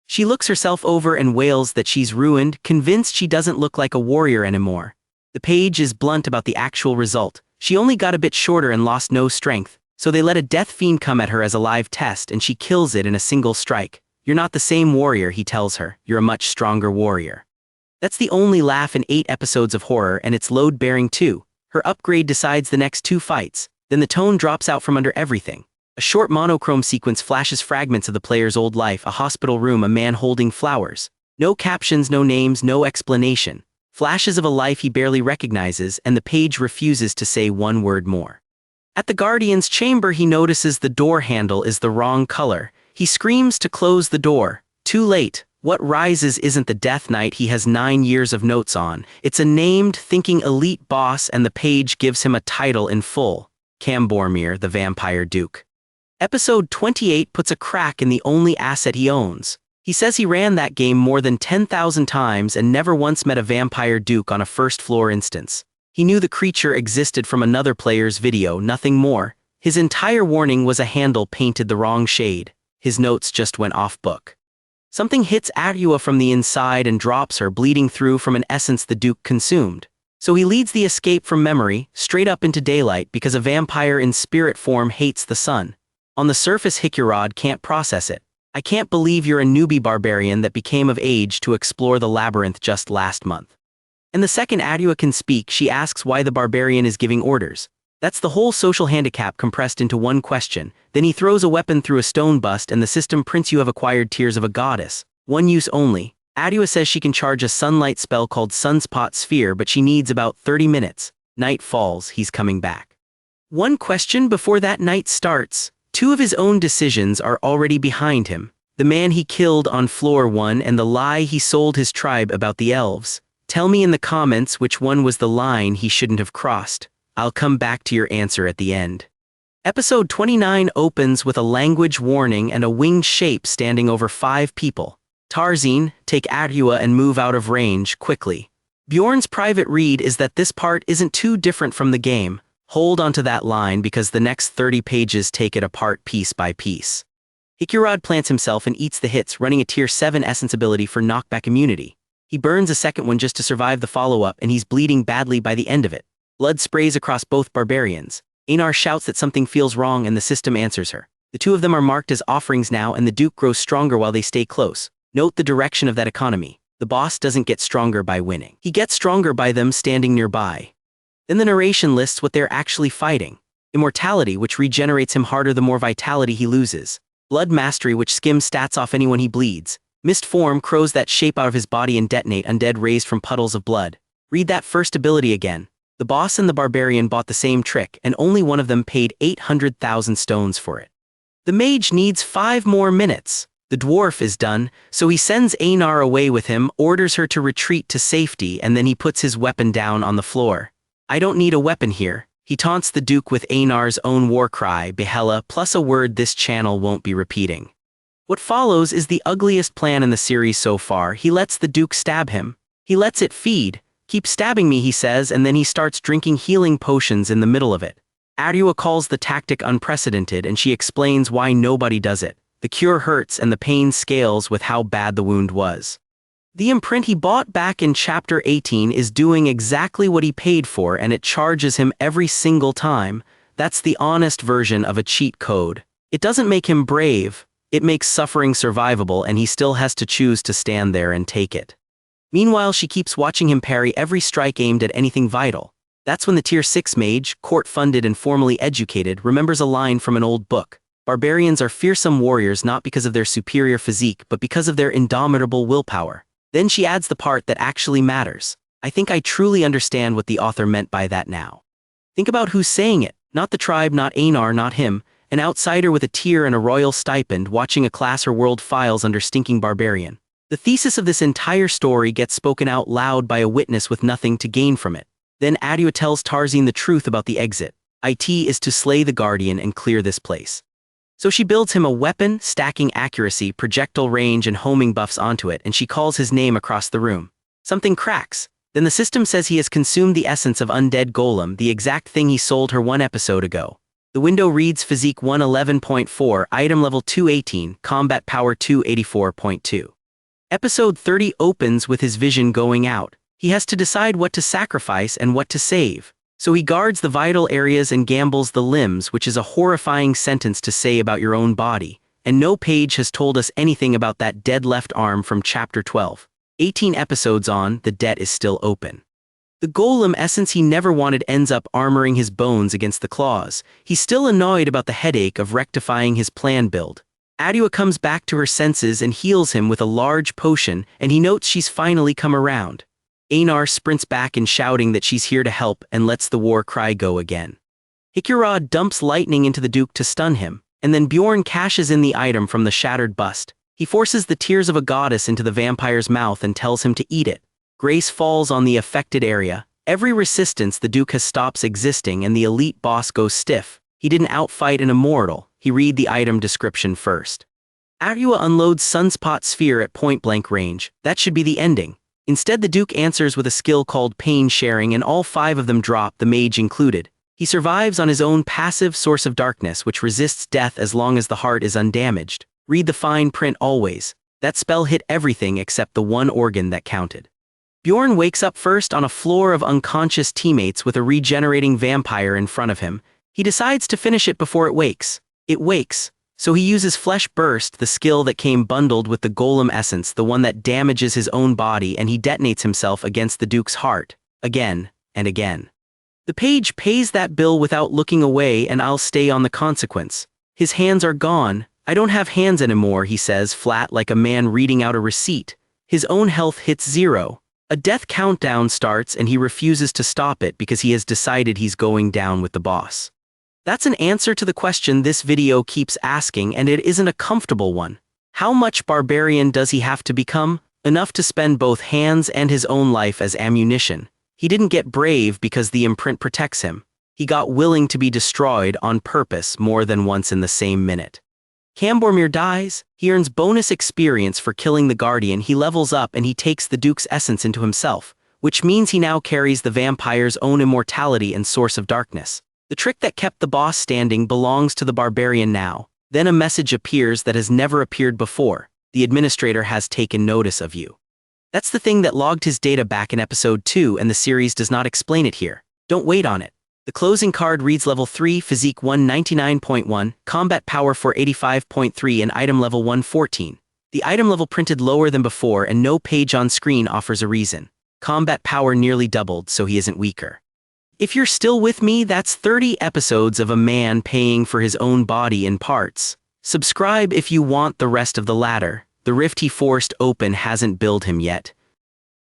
She looks herself over and wails that she's ruined, convinced she doesn't look like a warrior anymore. The page is blunt about the actual result. She only got a bit shorter and lost no strength, so they let a death fiend come at her as a live test and she kills it in a single strike. You're not the same warrior, he tells her. You're a much stronger warrior. That's the only laugh in 8 episodes of horror, and it's load-bearing too. Her upgrade decides the next 2 fights, then the tone drops out from under everything. A short monochrome sequence flashes fragments of the player's old life, a hospital room, a man holding flowers. No captions, no names, no explanation. Flashes of a life he barely recognizes, and the page refuses to say 1 word more. At the Guardian's chamber, he notices the door handle is the wrong color. He screams to close the door. Too late. What rises isn't the Death Knight he has 9 years of notes on. It's a named, thinking elite boss, and the page gives him a title in full. Cambormir, the Vampire Duke. Episode 28 puts a crack in the only asset he owns. He says he ran that game more than 10,000 times and never once met a Vampire Duke on a first-floor instance. He knew the creature existed from another player's video, nothing more. His entire warning was a handle painted the wrong shade. His notes just went off-book. Something hits Adyu from the inside and drops her, bleeding through from an essence the Duke consumed. So he leads the escape from memory, straight up into daylight because a vampire in spirit form hates the sun. On the surface, Hikurod can't process it. I can't believe you're a newbie barbarian that became of age to explore the labyrinth just last month. And the second Adyu can speak, she asks why the barbarian is giving orders. That's the whole social handicap compressed into 1 question. Then he throws a weapon through a stone bust and the system prints you have acquired Tears of a Goddess. 1 use only. Adyu says she can charge a sunlight spell called Sunspot Sphere, but she needs about 30 minutes. Night falls, he's coming back. 1 question before that night starts. 2 of his own decisions are already behind him. The man he killed on floor 1 and the lie he sold his tribe about the elves. Tell me in the comments which one was the line he shouldn't have crossed. I'll come back to your answer at the end. Episode 29 opens with a language warning and a winged shape standing over 5 people. Tarzine, take Adyu and move out of range, quickly. Bjorn's private read is that this part isn't too different from the game. Hold onto that line because the next 30 pages take it apart piece by piece. Hikurod plants himself and eats the hits, running a tier 7 essence ability for knockback immunity. He burns a second one just to survive the follow-up, and he's bleeding badly by the end of it. Blood sprays across both barbarians. Einar shouts that something feels wrong and the system answers her. The 2 of them are marked as offerings now, and the Duke grows stronger while they stay close. Note the direction of that economy. The boss doesn't get stronger by winning. He gets stronger by them standing nearby. Then the narration lists what they're actually fighting. Immortality, which regenerates him harder the more vitality he loses. Blood Mastery, which skims stats off anyone he bleeds. Mist Form crows that shape out of his body and detonate undead raised from puddles of blood. Read that first ability again. The boss and the Barbarian bought the same trick, and only one of them paid 800,000 stones for it. The mage needs 5 more minutes. The dwarf is done, so he sends Einar away with him, orders her to retreat to safety, and then he puts his weapon down on the floor. I don't need a weapon here. He taunts the Duke with Einar's own war cry, Behela, plus a word this channel won't be repeating. What follows is the ugliest plan in the series so far. He lets the Duke stab him. He lets it feed. Keep stabbing me, he says, and then he starts drinking healing potions in the middle of it. Arua calls the tactic unprecedented, and she explains why nobody does it. The cure hurts and the pain scales with how bad the wound was. The imprint he bought back in Chapter 18 is doing exactly what he paid for, and it charges him every single time. That's the honest version of a cheat code. It doesn't make him brave, it makes suffering survivable, and he still has to choose to stand there and take it. Meanwhile, she keeps watching him parry every strike aimed at anything vital. That's when the Tier 6 mage, court-funded and formally educated, remembers a line from an old book. Barbarians are fearsome warriors not because of their superior physique but because of their indomitable willpower. Then she adds the part that actually matters. I think I truly understand what the author meant by that now. Think about who's saying it. Not the tribe, not Einar, not him. An outsider with a tier and a royal stipend watching a class or world files under stinking barbarian. The thesis of this entire story gets spoken out loud by a witness with nothing to gain from it. Then Adua tells Tarzine the truth about the exit. It is to slay the Guardian and clear this place. So she builds him a weapon, stacking accuracy, projectile range, and homing buffs onto it, and she calls his name across the room. Something cracks. Then the system says he has consumed the essence of Undead Golem, the exact thing he sold her 1 episode ago. The window reads Physique 111.4, Item Level 218, Combat Power 284.2. Episode 30 opens with his vision going out. He has to decide what to sacrifice and what to save. So he guards the vital areas and gambles the limbs, which is a horrifying sentence to say about your own body, and no page has told us anything about that dead left arm from Chapter 12. 18 episodes on, the debt is still open. The golem essence he never wanted ends up armoring his bones against the claws. He's still annoyed about the headache of rectifying his plan build. Adua comes back to her senses and heals him with a large potion, and he notes she's finally come around. Einar sprints back in shouting that she's here to help and lets the war cry go again. Hikura dumps lightning into the Duke to stun him, and then Bjorn cashes in the item from the shattered bust. He forces the tears of a goddess into the vampire's mouth and tells him to eat it. Grace falls on the affected area. Every resistance the Duke has stops existing and the elite boss goes stiff. He didn't outfight an immortal. He read the item description first. Adua unloads Sunspot Sphere at point-blank range. That should be the ending. Instead, the Duke answers with a skill called Pain Sharing, and all 5 of them drop, the mage included. He survives on his own passive Source of Darkness, which resists death as long as the heart is undamaged. Read the fine print always. That spell hit everything except the one organ that counted. Bjorn wakes up first on a floor of unconscious teammates with a regenerating vampire in front of him. He decides to finish it before it wakes. It wakes. So he uses Flesh Burst, the skill that came bundled with the Golem essence, the one that damages his own body, and he detonates himself against the Duke's heart, again and again. The page pays that bill without looking away, and I'll stay on the consequence. His hands are gone. I don't have hands anymore, he says, flat like a man reading out a receipt. His own health hits 0. A death countdown starts, and he refuses to stop it because he has decided he's going down with the boss. That's an answer to the question this video keeps asking, and it isn't a comfortable one. How much barbarian does he have to become? Enough to spend both hands and his own life as ammunition. He didn't get brave because the imprint protects him. He got willing to be destroyed on purpose more than once in the same minute. Cambormir dies. He earns bonus experience for killing the Guardian. He levels up and he takes the Duke's essence into himself, which means he now carries the vampire's own immortality and Source of Darkness. The trick that kept the boss standing belongs to the Barbarian now. Then a message appears that has never appeared before. The administrator has taken notice of you. That's the thing that logged his data back in episode 2, and the series does not explain it here. Don't wait on it. The closing card reads Level 3, Physique 199.1, Combat Power 485.3, and Item Level 114. The item level printed lower than before, and no page on screen offers a reason. Combat Power nearly doubled, so he isn't weaker. If you're still with me, that's 30 episodes of a man paying for his own body in parts. Subscribe if you want the rest of the ladder. The rift he forced open hasn't billed him yet.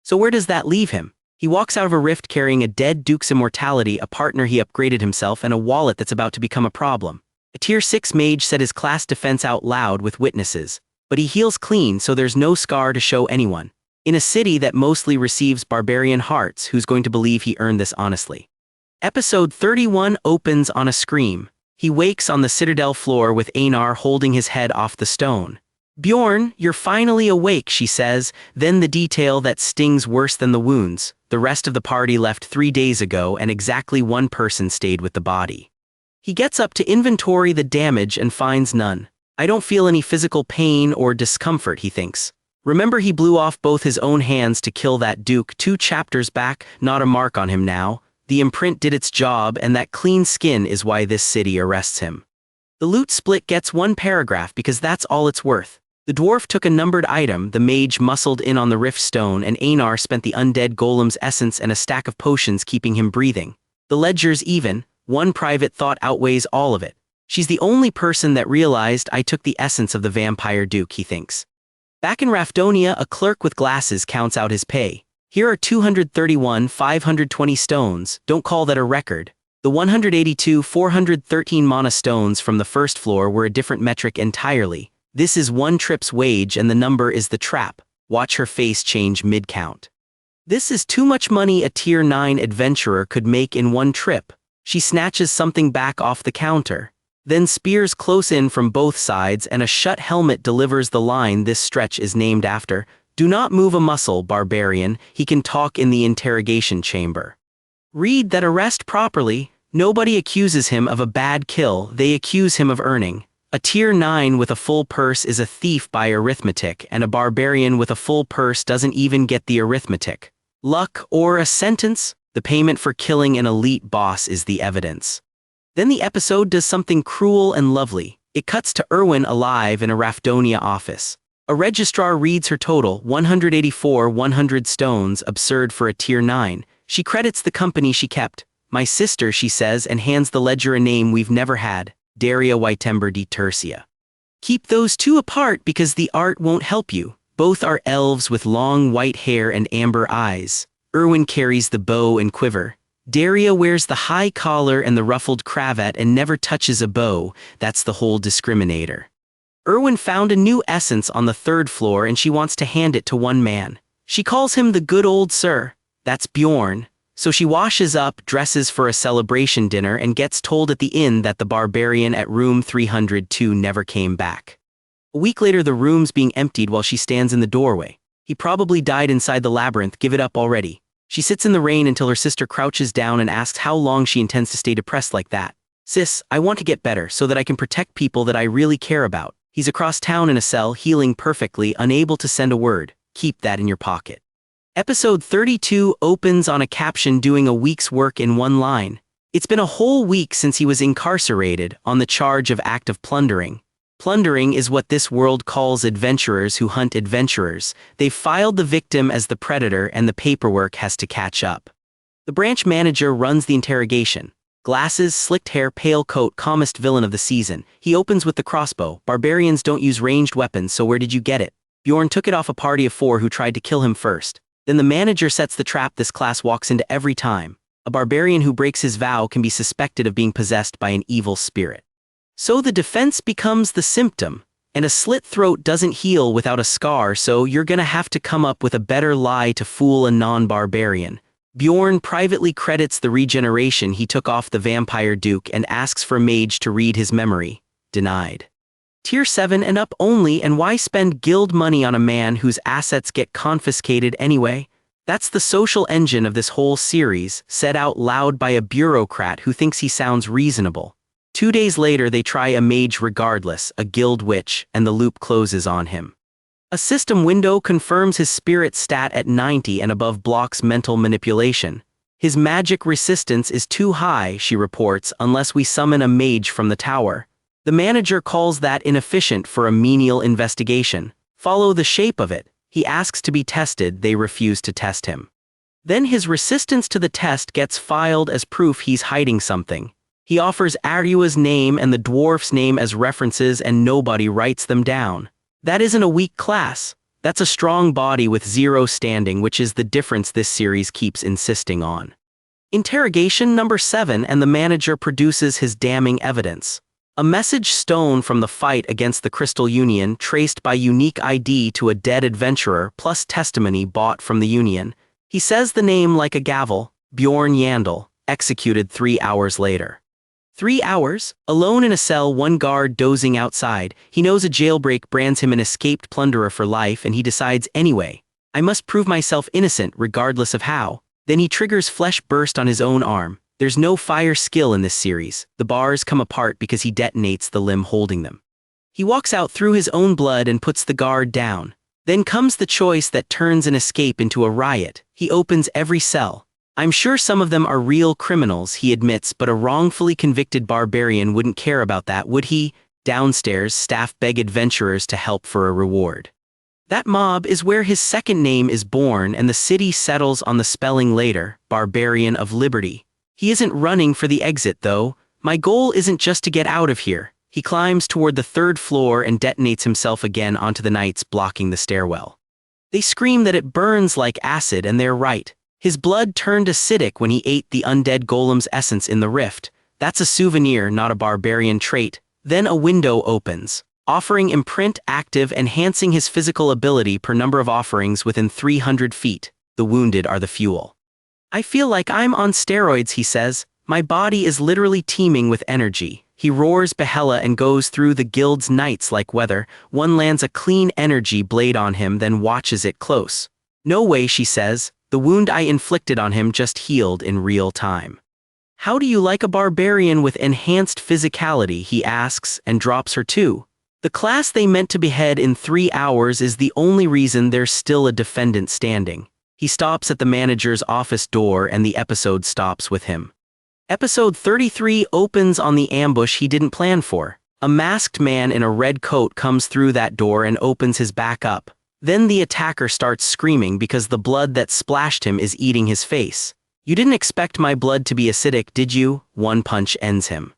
So where does that leave him? He walks out of a rift carrying a dead Duke's Immortality, a partner he upgraded himself, and a wallet that's about to become a problem. A tier 6 mage said his class defense out loud with witnesses, but he heals clean, so there's no scar to show anyone. In a city that mostly receives barbarian hearts, who's going to believe he earned this honestly? Episode 31 opens on a scream. He wakes on the Citadel floor with Einar holding his head off the stone. "Bjorn, you're finally awake," she says, then the detail that stings worse than the wounds. The rest of the party left 3 days ago and exactly one person stayed with the body. He gets up to inventory the damage and finds none. "I don't feel any physical pain or discomfort," he thinks. Remember, he blew off both his own hands to kill that Duke 2 chapters back, not a mark on him now. The imprint did its job, and that clean skin is why this city arrests him. The loot split gets 1 paragraph because that's all it's worth. The dwarf took a numbered item, the mage muscled in on the rift stone, and Einar spent the undead golem's essence and a stack of potions keeping him breathing. The ledger's even, 1 private thought outweighs all of it. "She's the only person that realized I took the essence of the vampire Duke," he thinks. Back in Rafdonia, a clerk with glasses counts out his pay. "Here are 231,520 stones, don't call that a record. The 182,413 mana stones from the first floor were a different metric entirely. This is 1 trip's wage and the number is the trap. Watch her face change mid-count. This is too much money a tier 9 adventurer could make in 1 trip. She snatches something back off the counter. Then spears close in from both sides and a shut helmet delivers the line this stretch is named after. "Do not move a muscle, barbarian. He can talk in the interrogation chamber. Read that arrest properly. Nobody accuses him of a bad kill, they accuse him of earning. A tier 9 with a full purse is a thief by arithmetic, and a barbarian with a full purse doesn't even get the arithmetic. Luck or a sentence? The payment for killing an elite boss is the evidence." Then the episode does something cruel and lovely. It cuts to Erwin alive in a Rafdonia office. A registrar reads her total, 184,100 stones, absurd for a tier 9. She credits the company she kept. "My sister," she says, and hands the ledger a name we've never had. Daria Whitember de Tercia. "Keep those 2 apart because the art won't help you. Both are elves with long white hair and amber eyes." Erwin carries the bow and quiver. Daria wears the high collar and the ruffled cravat and never touches a bow. That's the whole discriminator. Erwin found a new essence on the 3rd floor and she wants to hand it to 1 man. She calls him the good old sir. That's Bjorn. So she washes up, dresses for a celebration dinner, and gets told at the inn that the barbarian at room 302 never came back. A week later, the room's being emptied while she stands in the doorway. "He probably died inside the labyrinth, give it up already." She sits in the rain until her sister crouches down and asks how long she intends to stay depressed like that. "Sis, I want to get better so that I can protect people that I really care about." He's across town in a cell, healing perfectly, unable to send a word. Keep that in your pocket. Episode 32 opens on a caption doing a week's work in 1 line. It's been a whole week since he was incarcerated on the charge of active plundering. Plundering is what this world calls adventurers who hunt adventurers. They've filed the victim as the predator and the paperwork has to catch up. The branch manager runs the interrogation. Glasses, slicked hair, pale coat, calmest villain of the season. He opens with the crossbow. "Barbarians don't use ranged weapons, so where did you get it?" Bjorn took it off a party of 4 who tried to kill him first. Then the manager sets the trap this class walks into every time. A barbarian who breaks his vow can be suspected of being possessed by an evil spirit. So the defense becomes the symptom, and a slit throat doesn't heal without a scar, so you're gonna have to come up with a better lie to fool a non-barbarian. Bjorn privately credits the regeneration he took off the vampire Duke and asks for a mage to read his memory. Denied. Tier 7 and up only, and why spend guild money on a man whose assets get confiscated anyway? That's the social engine of this whole series, said out loud by a bureaucrat who thinks he sounds reasonable. 2 days later they try a mage regardless, a guild witch, and the loop closes on him. A system window confirms his spirit stat at 90 and above blocks mental manipulation. His magic resistance is too high, she reports, unless we summon a mage from the tower. The manager calls that inefficient for a menial investigation. Follow the shape of it. He asks to be tested, they refuse to test him. Then his resistance to the test gets filed as proof he's hiding something. He offers Aryua's name and the dwarf's name as references and nobody writes them down. That isn't a weak class. That's a strong body with zero standing, which is the difference this series keeps insisting on. Interrogation number 7, and the manager produces his damning evidence. A message stone from the fight against the Crystal Union traced by unique ID to a dead adventurer plus testimony bought from the Union. He says the name like a gavel, Bjorn Yandel, executed 3 hours later. 3 hours? Alone in a cell, one guard dozing outside. He knows a jailbreak brands him an escaped plunderer for life, and he decides anyway, I must prove myself innocent regardless of how. Then he triggers flesh burst on his own arm. There's no fire skill in this series. The bars come apart because he detonates the limb holding them. He walks out through his own blood and puts the guard down. Then comes the choice that turns an escape into a riot. He opens every cell. I'm sure some of them are real criminals, he admits, but a wrongfully convicted barbarian wouldn't care about that, would he? Downstairs, staff beg adventurers to help for a reward. That mob is where his second name is born, and the city settles on the spelling later, Barbarian of Liberty. He isn't running for the exit, though. My goal isn't just to get out of here. He climbs toward the 3rd floor and detonates himself again onto the knights blocking the stairwell. They scream that it burns like acid, and they're right. His blood turned acidic when he ate the undead golem's essence in the rift. That's a souvenir, not a barbarian trait. Then a window opens, offering imprint active, enhancing his physical ability per number of offerings within 300 feet. The wounded are the fuel. I feel like I'm on steroids, he says. My body is literally teeming with energy. He roars Behella and goes through the guild's knights like weather. One lands a clean energy blade on him, then watches it close. No way, she says. The wound I inflicted on him just healed in real time. How do you like a barbarian with enhanced physicality, he asks, and drops her too. The class they meant to behead in 3 hours is the only reason there's still a defendant standing. He stops at the manager's office door and the episode stops with him. Episode 33 opens on the ambush he didn't plan for. A masked man in a red coat comes through that door and opens his back up. Then the attacker starts screaming because the blood that splashed him is eating his face. You didn't expect my blood to be acidic, did you? One punch ends him.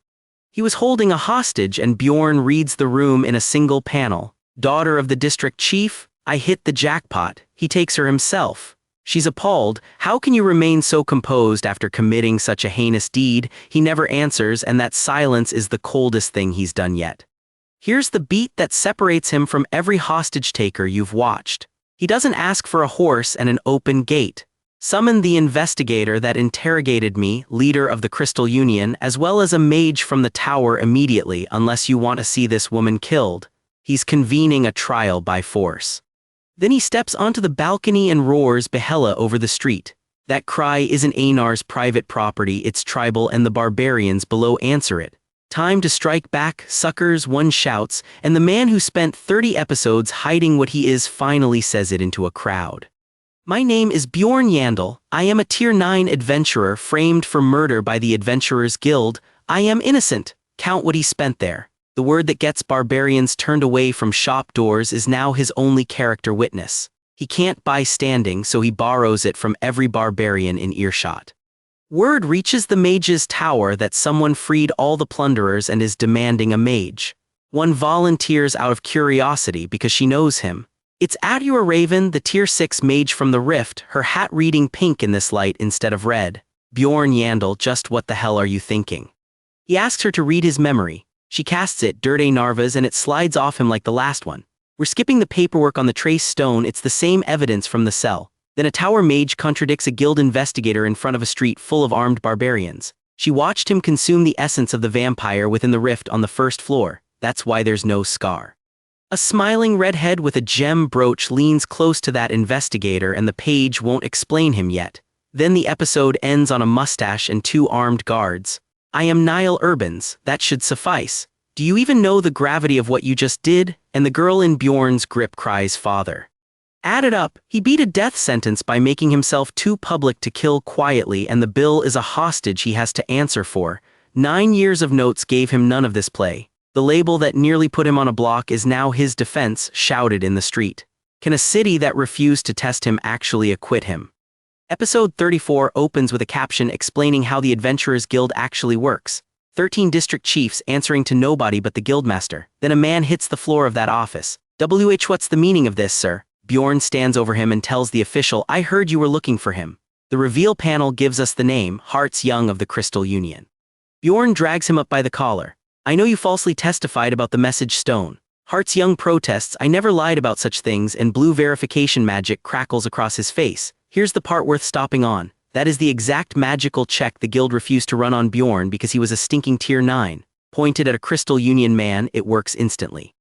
He was holding a hostage, and Bjorn reads the room in a single panel. Daughter of the district chief? I hit the jackpot. He takes her himself. She's appalled. How can you remain so composed after committing such a heinous deed? He never answers, and that silence is the coldest thing he's done yet. Here's the beat that separates him from every hostage-taker you've watched. He doesn't ask for a horse and an open gate. Summon the investigator that interrogated me, leader of the Crystal Union, as well as a mage from the tower immediately, unless you want to see this woman killed. He's convening a trial by force. Then he steps onto the balcony and roars Behella over the street. That cry isn't Einar's private property, it's tribal, and the barbarians below answer it. Time to strike back, suckers, one shouts, and the man who spent 30 episodes hiding what he is finally says it into a crowd. My name is Bjorn Yandel. I am a Tier 9 adventurer framed for murder by the Adventurers Guild. I am innocent. Count what he spent there. The word that gets barbarians turned away from shop doors is now his only character witness. He can't buy standing, so he borrows it from every barbarian in earshot. Word reaches the mage's tower that someone freed all the plunderers and is demanding a mage. One volunteers out of curiosity because she knows him. It's Adua Raven, the Tier 6 mage from the Rift, her hat reading pink in this light instead of red. Bjorn Yandel, just what the hell are you thinking? He asks her to read his memory. She casts it, Dirte Narvas, and it slides off him like the last one. We're skipping the paperwork on the trace stone, it's the same evidence from the cell. Then a tower mage contradicts a guild investigator in front of a street full of armed barbarians. She watched him consume the essence of the vampire within the rift on the 1st floor. That's why there's no scar. A smiling redhead with a gem brooch leans close to that investigator, and the page won't explain him yet. Then the episode ends on a mustache and 2 armed guards. I am Niall Urbans, that should suffice. Do you even know the gravity of what you just did? And the girl in Bjorn's grip cries father. Added up, he beat a death sentence by making himself too public to kill quietly, and the bill is a hostage he has to answer for. 9 years of notes gave him none of this play. The label that nearly put him on a block is now his defense, shouted in the street. Can a city that refused to test him actually acquit him? Episode 34 opens with a caption explaining how the Adventurers Guild actually works. 13 district chiefs answering to nobody but the guildmaster. Then a man hits the floor of that office. What's the meaning of this, sir? Bjorn stands over him and tells the official, I heard you were looking for him. The reveal panel gives us the name, Hearts Young of the Crystal Union. Bjorn drags him up by the collar. I know you falsely testified about the message stone. Hearts Young protests, I never lied about such things, and blue verification magic crackles across his face. Here's the part worth stopping on. That is the exact magical check the guild refused to run on Bjorn because he was a stinking tier 9. Pointed at a Crystal Union man, it works instantly.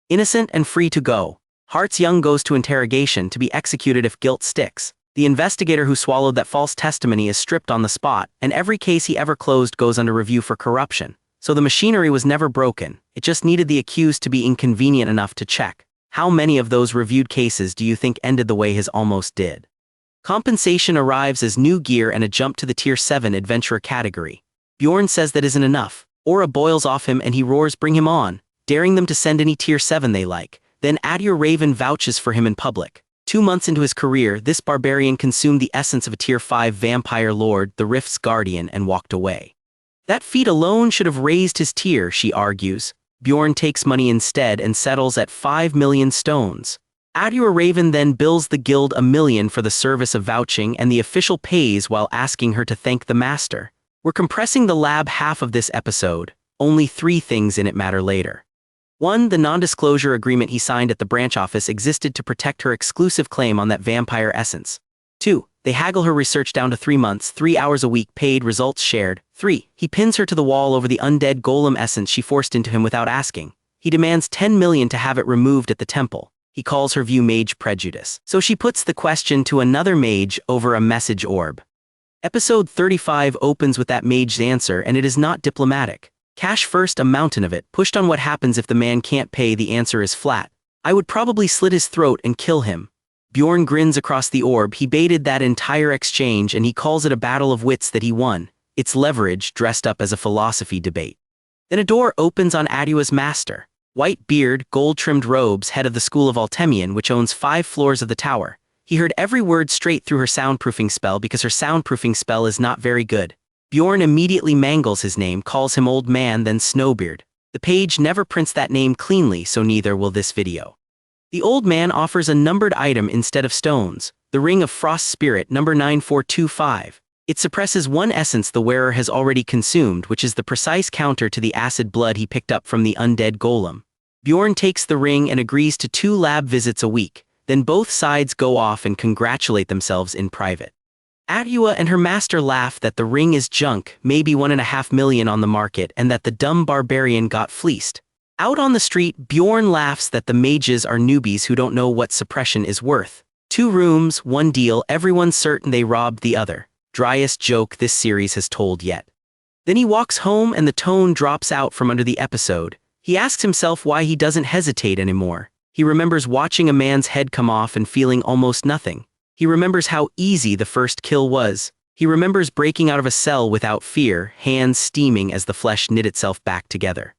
Innocent and free to go. Hearts Young goes to interrogation to be executed if guilt sticks. The investigator who swallowed that false testimony is stripped on the spot, and every case he ever closed goes under review for corruption. So the machinery was never broken, it just needed the accused to be inconvenient enough to check. How many of those reviewed cases do you think ended the way his almost did? Compensation arrives as new gear and a jump to the Tier 7 Adventurer category. Bjorn says that isn't enough. Aura boils off him and he roars bring him on, daring them to send any Tier 7 they like. Then Adir Raven vouches for him in public. 2 months into his career, this barbarian consumed the essence of a Tier 5 vampire lord, the Rift's guardian, and walked away. That feat alone should have raised his tier, she argues. Bjorn takes money instead and settles at 5 million stones. Adir Raven then bills the guild $1 million for the service of vouching, and the official pays while asking her to thank the master. We're compressing the lab half of this episode. Only 3 things in it matter later. 1. The non-disclosure agreement he signed at the branch office existed to protect her exclusive claim on that vampire essence. 2. They haggle her research down to 3 months, 3 hours a week paid, results shared. 3. He pins her to the wall over the undead golem essence she forced into him without asking. He demands 10 million to have it removed at the temple. He calls her view mage prejudice. So she puts the question to another mage over a message orb. Episode 35 opens with that mage's answer, and it is not diplomatic. Cash first, a mountain of it. Pushed on what happens if the man can't pay, the answer is flat. I would probably slit his throat and kill him. Bjorn grins across the orb. He baited that entire exchange and he calls it a battle of wits that he won. It's leverage dressed up as a philosophy debate. Then a door opens on Adua's master. White beard, gold-trimmed robes, head of the School of Altemian, which owns 5 floors of the tower. He heard every word straight through her soundproofing spell because her soundproofing spell is not very good. Bjorn immediately mangles his name, calls him old man, then Snowbeard. The page never prints that name cleanly, so neither will this video. The old man offers a numbered item instead of stones, the Ring of Frost Spirit, number 9425. It suppresses 1 essence the wearer has already consumed, which is the precise counter to the acid blood he picked up from the undead golem. Bjorn takes the ring and agrees to 2 lab visits a week, then both sides go off and congratulate themselves in private. Adua and her master laugh that the ring is junk, maybe 1.5 million on the market, and that the dumb barbarian got fleeced. Out on the street, Bjorn laughs that the mages are newbies who don't know what suppression is worth. 2 rooms, 1 deal, everyone's certain they robbed the other. Driest joke this series has told yet. Then he walks home and the tone drops out from under the episode. He asks himself why he doesn't hesitate anymore. He remembers watching a man's head come off and feeling almost nothing. He remembers how easy the first kill was. He remembers breaking out of a cell without fear, hands steaming as the flesh knit itself back together.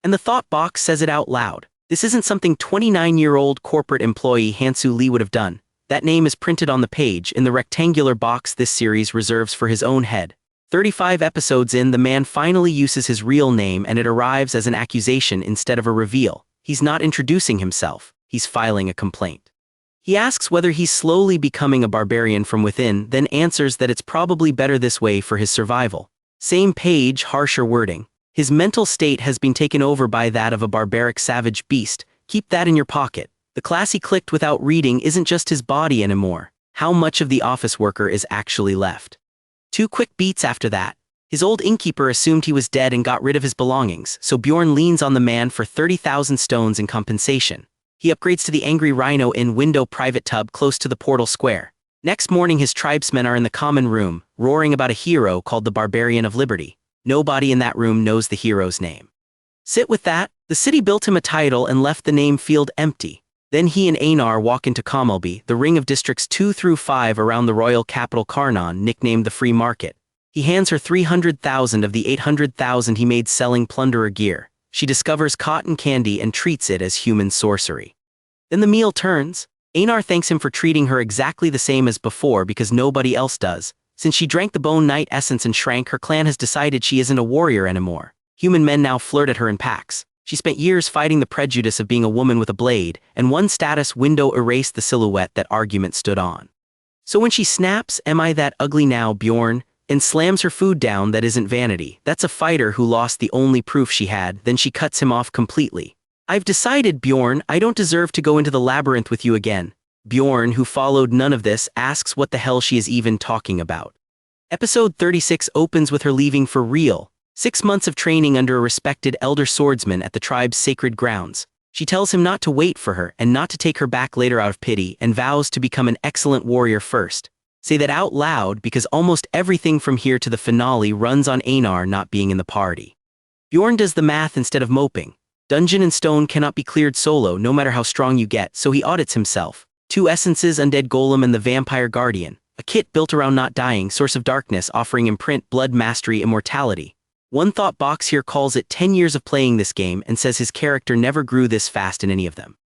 And the thought box says it out loud. This isn't something 29-year-old corporate employee Hansu Lee would have done. That name is printed on the page in the rectangular box this series reserves for his own head. 35 episodes in, the man finally uses his real name and it arrives as an accusation instead of a reveal. He's not introducing himself, he's filing a complaint. He asks whether he's slowly becoming a barbarian from within, then answers that it's probably better this way for his survival. Same page, harsher wording. His mental state has been taken over by that of a barbaric savage beast. Keep that in your pocket. The class he clicked without reading isn't just his body anymore. How much of the office worker is actually left? 2 quick beats after that. His old innkeeper assumed he was dead and got rid of his belongings, so Bjorn leans on the man for 30,000 stones in compensation. He upgrades to the Angry Rhino in window private tub close to the portal square. Next morning his tribesmen are in the common room, roaring about a hero called the Barbarian of Liberty. Nobody in that room knows the hero's name. Sit with that. The city built him a title and left the name field empty. Then he and Einar walk into Kamalby, the ring of districts 2 through 5 around the royal capital Karnan, nicknamed the Free Market. He hands her 300,000 of the 800,000 he made selling plunderer gear. She discovers cotton candy and treats it as human sorcery. Then the meal turns. Einar thanks him for treating her exactly the same as before because nobody else does. Since she drank the Bone Knight essence and shrank, her clan has decided she isn't a warrior anymore. Human men now flirt at her in packs. She spent years fighting the prejudice of being a woman with a blade, and one status window erased the silhouette that argument stood on. So when she snaps, "Am I that ugly now, Bjorn?" and slams her food down, that isn't vanity. That's a fighter who lost the only proof she had, then she cuts him off completely. "I've decided, Bjorn, I don't deserve to go into the labyrinth with you again." Bjorn, who followed none of this, asks what the hell she is even talking about. Episode 36 opens with her leaving for real. 6 months of training under a respected elder swordsman at the tribe's sacred grounds. She tells him not to wait for her and not to take her back later out of pity, and vows to become an excellent warrior first. Say that out loud because almost everything from here to the finale runs on Einar not being in the party. Bjorn does the math instead of moping. Dungeon and stone cannot be cleared solo no matter how strong you get, so he audits himself. 2 essences, Undead Golem and the Vampire Guardian. A kit built around not dying, Source of Darkness offering imprint, Blood Mastery, Immortality. One thought box here calls it 10 years of playing this game and says his character never grew this fast in any of them.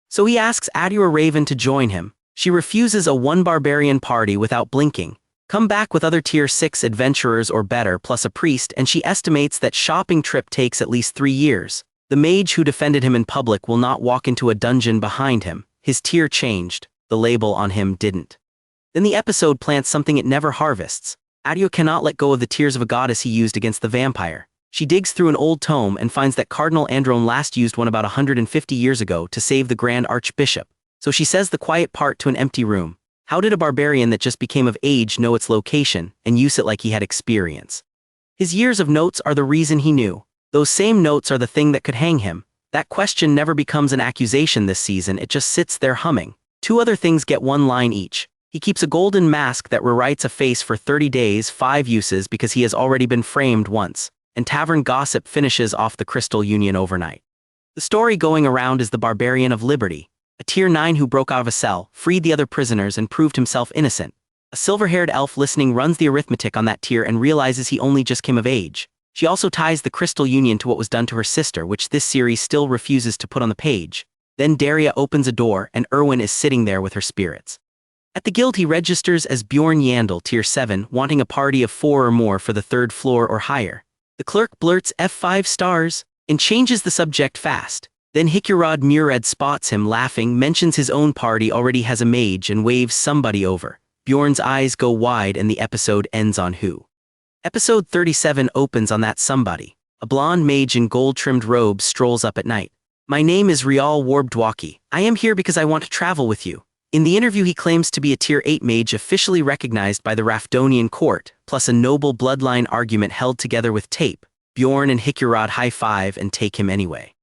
So he asks Adura Raven to join him. She refuses a 1 barbarian party without blinking. Come back with other tier 6 adventurers or better plus a priest, and she estimates that shopping trip takes at least 3 years. The mage who defended him in public will not walk into a dungeon behind him. His tier changed, the label on him didn't. Then the episode plants something it never harvests. Adura cannot let go of the tears of a goddess he used against the vampire. She digs through an old tome and finds that Cardinal Androne last used one about 150 years ago to save the Grand Archbishop. So she says the quiet part to an empty room. How did a barbarian that just became of age know its location and use it like he had experience? His years of notes are the reason he knew. Those same notes are the thing that could hang him. That question never becomes an accusation this season, it just sits there humming. 2 other things get 1 line each. He keeps a golden mask that rewrites a face for 30 days, 5 uses because he has already been framed once. And Tavern Gossip finishes off the Crystal Union overnight. The story going around is the Barbarian of Liberty. A tier 9 who broke out of a cell, freed the other prisoners and proved himself innocent. A silver-haired elf listening runs the arithmetic on that tier and realizes he only just came of age. She also ties the Crystal Union to what was done to her sister, which this series still refuses to put on the page. Then Daria opens a door and Erwin is sitting there with her spirits. At the guild he registers as Bjorn Yandel, tier 7, wanting a party of 4 or more for the 3rd floor or higher. The clerk blurts F5 stars and changes the subject fast. Then Hikurad Mured spots him laughing, mentions his own party already has a mage and waves somebody over. Bjorn's eyes go wide and the episode ends on who. Episode 37 opens on that somebody. A blonde mage in gold-trimmed robes strolls up at night. "My name is Rial Warbdwaki. I am here because I want to travel with you." In the interview he claims to be a tier 8 mage officially recognized by the Rafdonian court, plus a noble bloodline argument held together with tape. Bjorn and Hikurad high-five and take him anyway.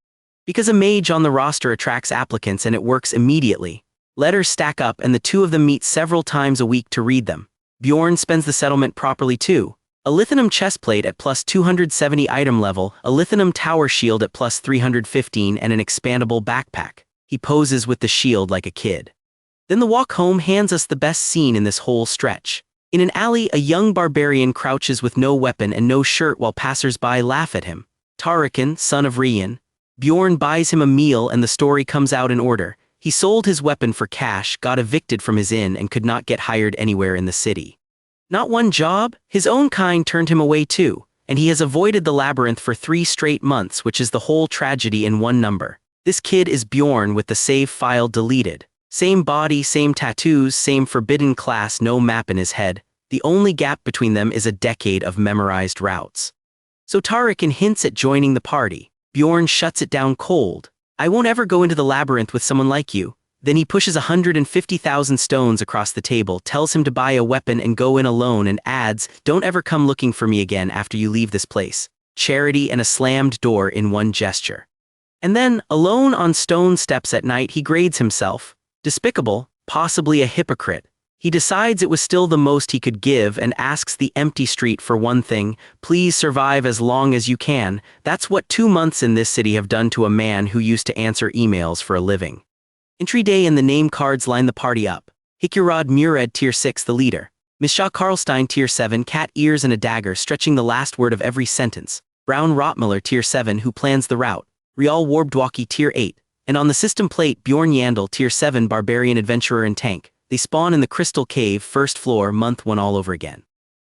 Because a mage on the roster attracts applicants and it works immediately. Letters stack up and the 2 of them meet several times a week to read them. Bjorn spends the settlement properly too. A lithium chestplate at plus 270 item level, a lithium tower shield at plus 315 and an expandable backpack. He poses with the shield like a kid. Then the walk home hands us the best scene in this whole stretch. In an alley, a young barbarian crouches with no weapon and no shirt while passers-by laugh at him. Tarikan, son of Rian. Bjorn buys him a meal and the story comes out in order. He sold his weapon for cash, got evicted from his inn and could not get hired anywhere in the city. Not one job, his own kind turned him away too, and he has avoided the labyrinth for 3 straight months, which is the whole tragedy in one number. This kid is Bjorn with the save file deleted. Same body, same tattoos, same forbidden class, no map in his head. The only gap between them is a decade of memorized routes. So Tarikan hints at joining the party. Bjorn shuts it down cold. "I won't ever go into the labyrinth with someone like you." Then he pushes 150,000 stones across the table, tells him to buy a weapon and go in alone, and adds, "Don't ever come looking for me again after you leave this place." Charity and a slammed door in one gesture. And then, alone on stone steps at night, he grades himself. Despicable, possibly a hypocrite. He decides it was still the most he could give and asks the empty street for one thing: please survive as long as you can. That's what 2 months in this city have done to a man who used to answer emails for a living. Entry day and the name cards line the party up. Hikurad Mured, tier 6, the leader. Misha Karlstein, tier 7, cat ears and a dagger stretching the last word of every sentence. Brown Rottmiller, tier 7, who plans the route. Rial Warbdwaki, tier 8. And on the system plate, Bjorn Yandel, Tier 7 Barbarian Adventurer and Tank. They spawn in the Crystal Cave, first floor, month 1 all over again.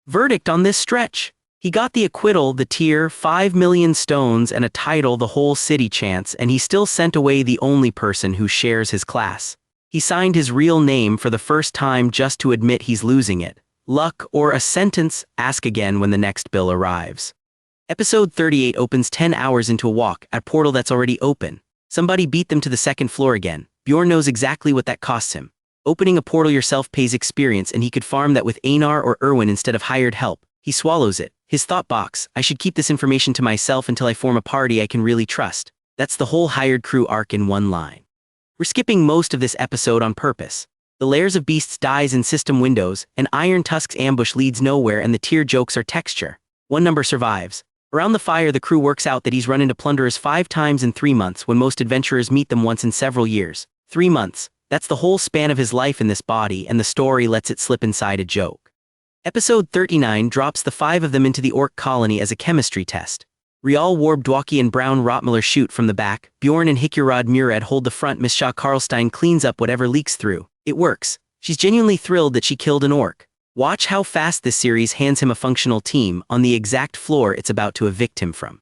Verdict on this stretch. He got the acquittal, the tier, 5 million stones and a title, the whole city chants, and he still sent away the only person who shares his class. He signed his real name for the first time just to admit he's losing it. Luck or a sentence? Ask again when the next bill arrives. Episode 38 opens 10 hours into a walk, at portal that's already open. Somebody beat them to the second floor again. Bjorn knows exactly what that costs him. Opening a portal yourself pays experience, and he could farm that with Einar or Erwin instead of hired help. He swallows it. His thought box, I should keep this information to myself until I form a party I can really trust. That's the whole hired crew arc in one line. We're skipping most of this episode on purpose. The layers of beasts dies in system windows, and Iron Tusk's ambush leads nowhere, and the tier jokes are texture. One number survives. Around the fire, the crew works out that he's run into plunderers 5 times in 3 months when most adventurers meet them once in several years. 3 months. That's the whole span of his life in this body, and the story lets it slip inside a joke. Episode 39 drops the 5 of them into the orc colony as a chemistry test. Rial, Warb, Dwaki and Brown Rotmiller shoot from the back. Bjorn and Hikurad Murad hold the front. Miss Shaw Karlstein cleans up whatever leaks through. It works. She's genuinely thrilled that she killed an orc. Watch how fast this series hands him a functional team on the exact floor it's about to evict him from.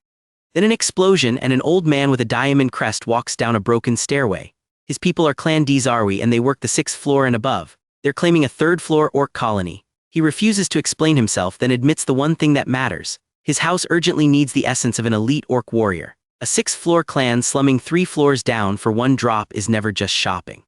Then an explosion, and an old man with a diamond crest walks down a broken stairway. His people are Clan Dizarwi, and they work the 6th floor and above. They're claiming a 3rd floor orc colony. He refuses to explain himself, then admits the one thing that matters. His house urgently needs the essence of an elite orc warrior. A 6th floor clan slumming 3 floors down for 1 drop is never just shopping.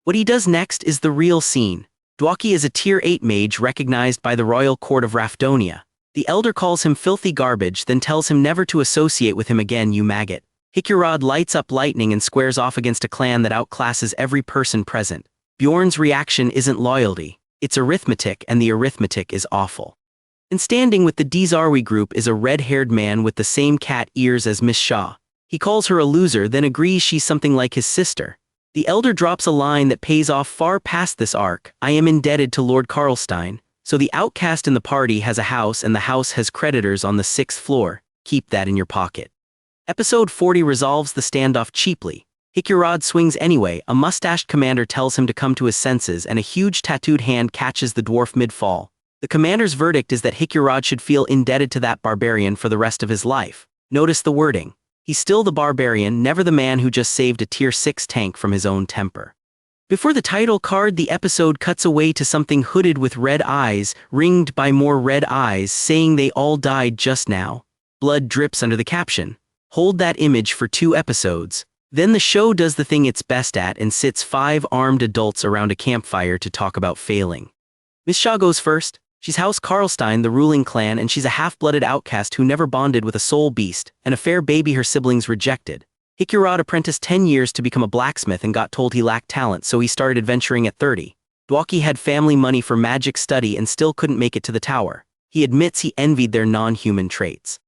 What he does next is the real scene. Dwaki is a tier 8 mage recognized by the royal court of Rafdonia. The elder calls him filthy garbage, then tells him never to associate with him again, you maggot. Hikurad lights up lightning and squares off against a clan that outclasses every person present. Bjorn's reaction isn't loyalty. It's arithmetic, and the arithmetic is awful. And standing with the Dizarwi group is a red-haired man with the same cat ears as Miss Shaw. He calls her a loser, then agrees she's something like his sister. The elder drops a line that pays off far past this arc. I am indebted to Lord Karlstein, so the outcast in the party has a house, and the house has creditors on the 6th floor. Keep that in your pocket. Episode 40 resolves the standoff cheaply. Hikurad swings anyway. A mustached commander tells him to come to his senses, and a huge tattooed hand catches the dwarf mid-fall. The commander's verdict is that Hikurad should feel indebted to that barbarian for the rest of his life. Notice the wording. He's still the barbarian, never the man who just saved a tier 6 tank from his own temper. Before the title card, the episode cuts away to something hooded with red eyes, ringed by more red eyes, saying they all died just now. Blood drips under the caption. Hold that image for 2 episodes. Then the show does the thing it's best at and sits 5 armed adults around a campfire to talk about failing. Miss Shaw goes first. She's House Karlstein, the ruling clan, and she's a half-blooded outcast who never bonded with a soul beast, and a fair baby her siblings rejected. Hikurad apprenticed 10 years to become a blacksmith and got told he lacked talent, so he started adventuring at 30. Dwaki had family money for magic study and still couldn't make it to the tower. He admits he envied their non-human traits.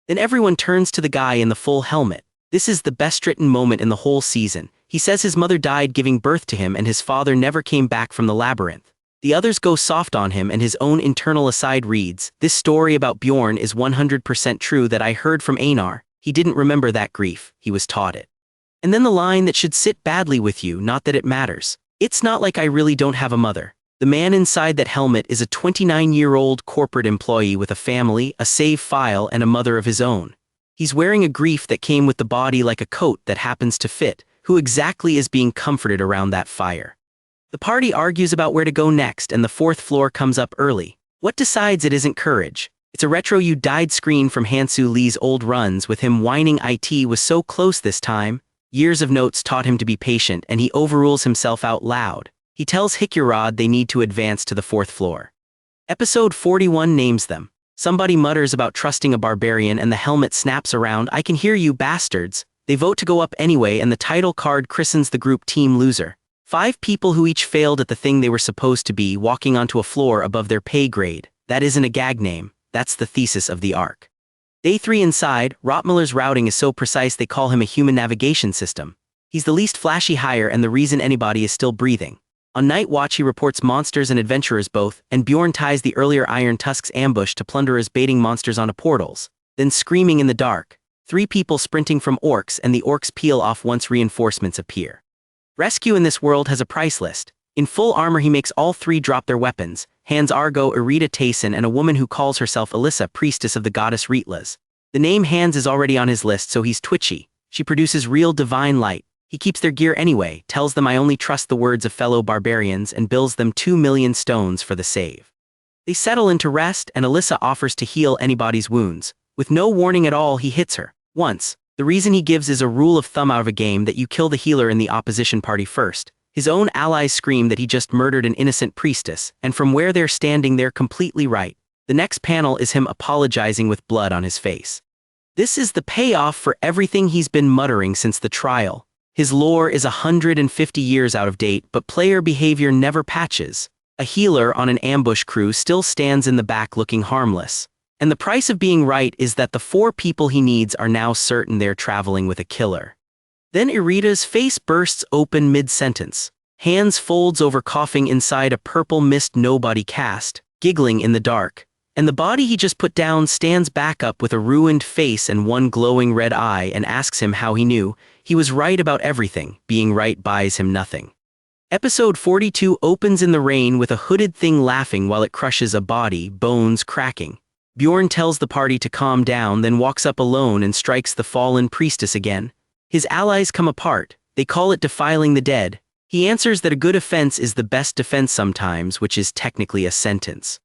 Then everyone turns to the guy in the full helmet. This is the best-written moment in the whole season. He says his mother died giving birth to him and his father never came back from the labyrinth. The others go soft on him, and his own internal aside reads, this story about Bjorn is 100% true that I heard from Einar. He didn't remember that grief, he was taught it. And then the line that should sit badly with you, not that it matters. It's not like I really don't have a mother. The man inside that helmet is a 29-year-old corporate employee with a family, a save file, and a mother of his own. He's wearing a grief that came with the body like a coat that happens to fit. Who exactly is being comforted around that fire? The party argues about where to go next, and the 4th floor comes up early. What decides it isn't courage? It's a retro you died screen from Hansu Lee's old runs, with him whining it was so close this time. Years of notes taught him to be patient, and he overrules himself out loud. He tells Hikurad they need to advance to the 4th floor. Episode 41 names them. Somebody mutters about trusting a barbarian, and the helmet snaps around, I can hear you bastards. They vote to go up anyway, and the title card christens the group Team Loser. 5 people who each failed at the thing they were supposed to be, walking onto a floor above their pay grade. That isn't a gag name, that's the thesis of the arc. Day 3 inside, Rotmiller's routing is so precise they call him a human navigation system. He's the least flashy hire and the reason anybody is still breathing. On night watch he reports monsters and adventurers both, and Bjorn ties the earlier Iron Tusk's ambush to plunderers baiting monsters onto portals. Then screaming in the dark. 3 people sprinting from orcs, and the orcs peel off once reinforcements appear. Rescue in this world has a price list. In full armor he makes all 3 drop their weapons, Hans Argo, Irita Tayson, and a woman who calls herself Alyssa, priestess of the goddess Ritlas. The name Hans is already on his list, so he's twitchy. She produces real divine light. He keeps their gear anyway, tells them I only trust the words of fellow barbarians, and bills them 2 million stones for the save. They settle into rest, and Alyssa offers to heal anybody's wounds. With no warning at all, he hits her. Once. The reason he gives is a rule of thumb out of a game that you kill the healer in the opposition party first. His own allies scream that he just murdered an innocent priestess, and from where they're standing they're completely right. The next panel is him apologizing with blood on his face. This is the payoff for everything he's been muttering since the trial. His lore is 150 years out of date, but player behavior never patches. A healer on an ambush crew still stands in the back looking harmless. And the price of being right is that the 4 people he needs are now certain they're traveling with a killer. Then Irita's face bursts open mid-sentence. Hans folds over, coughing inside a purple mist nobody cast, giggling in the dark. And the body he just put down stands back up with a ruined face and one glowing red eye and asks him how he knew. He was right about everything. Being right buys him nothing. Episode 42 opens in the rain with a hooded thing laughing while it crushes a body, bones cracking. Bjorn tells the party to calm down, then walks up alone and strikes the fallen priestess again. His allies come apart. They call it defiling the dead. He answers that a good offense is the best defense sometimes, which is technically a sentence.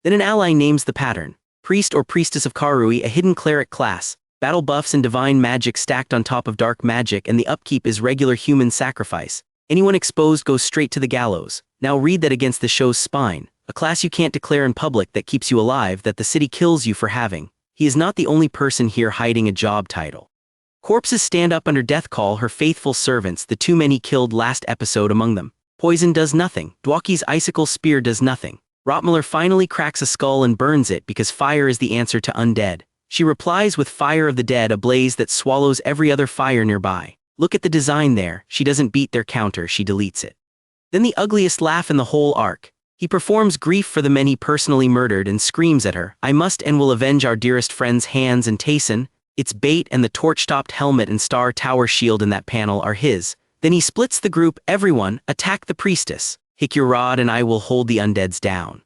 Then an ally names the pattern. Priest or Priestess of Karui, a hidden cleric class. Battle buffs and divine magic stacked on top of dark magic, and the upkeep is regular human sacrifice. Anyone exposed goes straight to the gallows. Now read that against the show's spine. A class you can't declare in public that keeps you alive, that the city kills you for having. He is not the only person here hiding a job title. Corpses stand up under death call, her faithful servants, the 2 men he killed last episode among them. Poison does nothing. Dwaki's icicle spear does nothing. Rotmiller finally cracks a skull and burns it because fire is the answer to undead. She replies with fire of the dead, a blaze that swallows every other fire nearby. Look at the design there. She doesn't beat their counter, she deletes it. Then the ugliest laugh in the whole arc. He performs grief for the men he personally murdered and screams at her, I must and will avenge our dearest friends Hans and Tayson. It's bait, and the torch-topped helmet and star tower shield in that panel are his. Then he splits the group. Everyone, attack the priestess. Hick your rod and I will hold the undeads down.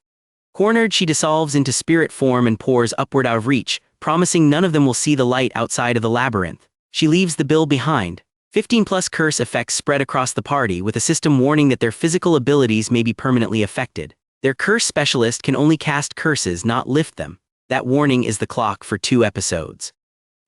Cornered, she dissolves into spirit form and pours upward out of reach, promising none of them will see the light outside of the labyrinth. She leaves the bill behind. 15+ curse effects spread across the party, with a system warning that their physical abilities may be permanently affected. Their curse specialist can only cast curses, not lift them. That warning is the clock for 2 episodes.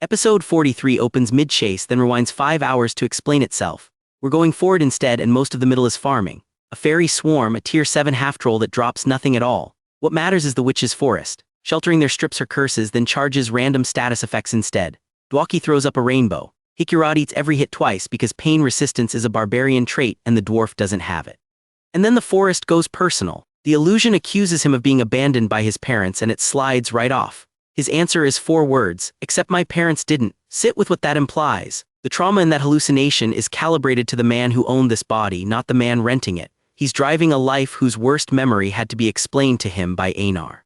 Episode 43 opens mid-chase, then rewinds 5 hours to explain itself. We're going forward instead, and most of the middle is farming. A fairy swarm, a tier 7 half-troll that drops nothing at all. What matters is the witch's forest. Sheltering their strips her curses, then charges random status effects instead. Dwaki throws up a rainbow. Hikirad eats every hit twice because pain resistance is a barbarian trait and the dwarf doesn't have it. And then the forest goes personal. The illusion accuses him of being abandoned by his parents, and it slides right off. His answer is 4 words, except my parents didn't. Sit with what that implies. The trauma in that hallucination is calibrated to the man who owned this body, not the man renting it. He's driving a life whose worst memory had to be explained to him by Einar.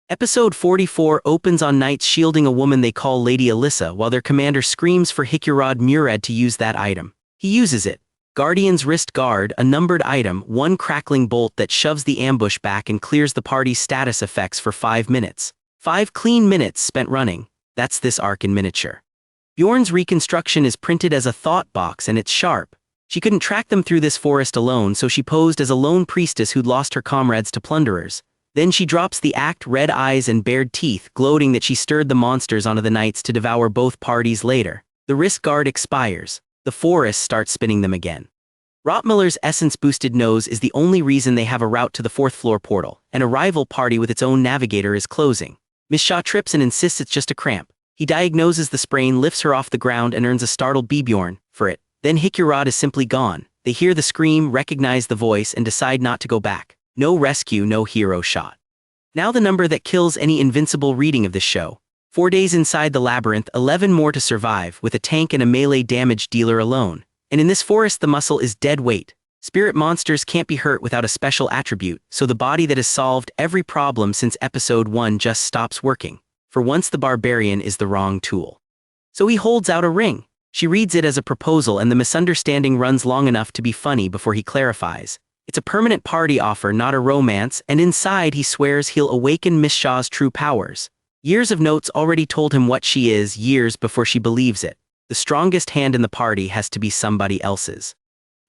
Episode 44 opens on knights shielding a woman they call Lady Alyssa, while their commander screams for Hikirad Murad to use that item. He uses it. Guardian's Wrist Guard, a numbered item, 1 crackling bolt that shoves the ambush back and clears the party's status effects for 5 minutes. 5 clean minutes spent running. That's this arc in miniature. Bjorn's reconstruction is printed as a thought box, and it's sharp. She couldn't track them through this forest alone, so she posed as a lone priestess who'd lost her comrades to plunderers. Then she drops the act, red eyes and bared teeth, gloating that she stirred the monsters onto the knights to devour both parties later. The wrist guard expires. The forest starts spinning them again. Rotmiller's essence-boosted nose is the only reason they have a route to the 4th floor portal, and a rival party with its own navigator is closing. Miss Shaw trips and insists it's just a cramp. He diagnoses the sprain, lifts her off the ground, and earns a startled Bjorn for it. Then Hikirad is simply gone. They hear the scream, recognize the voice, and decide not to go back. No rescue, no hero shot. Now the number that kills any invincible reading of this show. 4 days inside the labyrinth, 11 more to survive, with a tank and a melee damage dealer alone. And in this forest the muscle is dead weight. Spirit monsters can't be hurt without a special attribute, so the body that has solved every problem since episode 1 just stops working. For once the barbarian is the wrong tool. So he holds out a ring. She reads it as a proposal and the misunderstanding runs long enough to be funny before he clarifies. It's a permanent party offer, not a romance, and inside he swears he'll awaken Miss Shaw's true powers. Years of notes already told him what she is years before she believes it. The strongest hand in the party has to be somebody else's.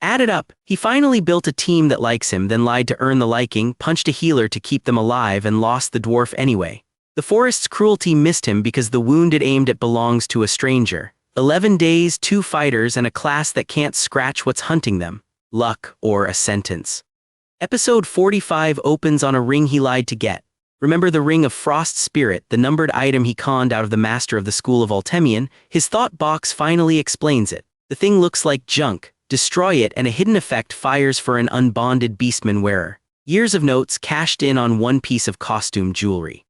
Added up, he finally built a team that likes him, then lied to earn the liking, punched a healer to keep them alive, and lost the dwarf anyway. The forest's cruelty missed him because the wound it aimed at belongs to a stranger. 11 days, 2 fighters, and a class that can't scratch what's hunting them. Luck or a sentence. Episode 45 opens on a ring he lied to get. Remember the Ring of Frost Spirit, the numbered item he conned out of the master of the School of Ultemian? His thought box finally explains it. The thing looks like junk. Destroy it and a hidden effect fires for an unbonded beastman wearer. Years of notes cashed in on one piece of costume jewelry.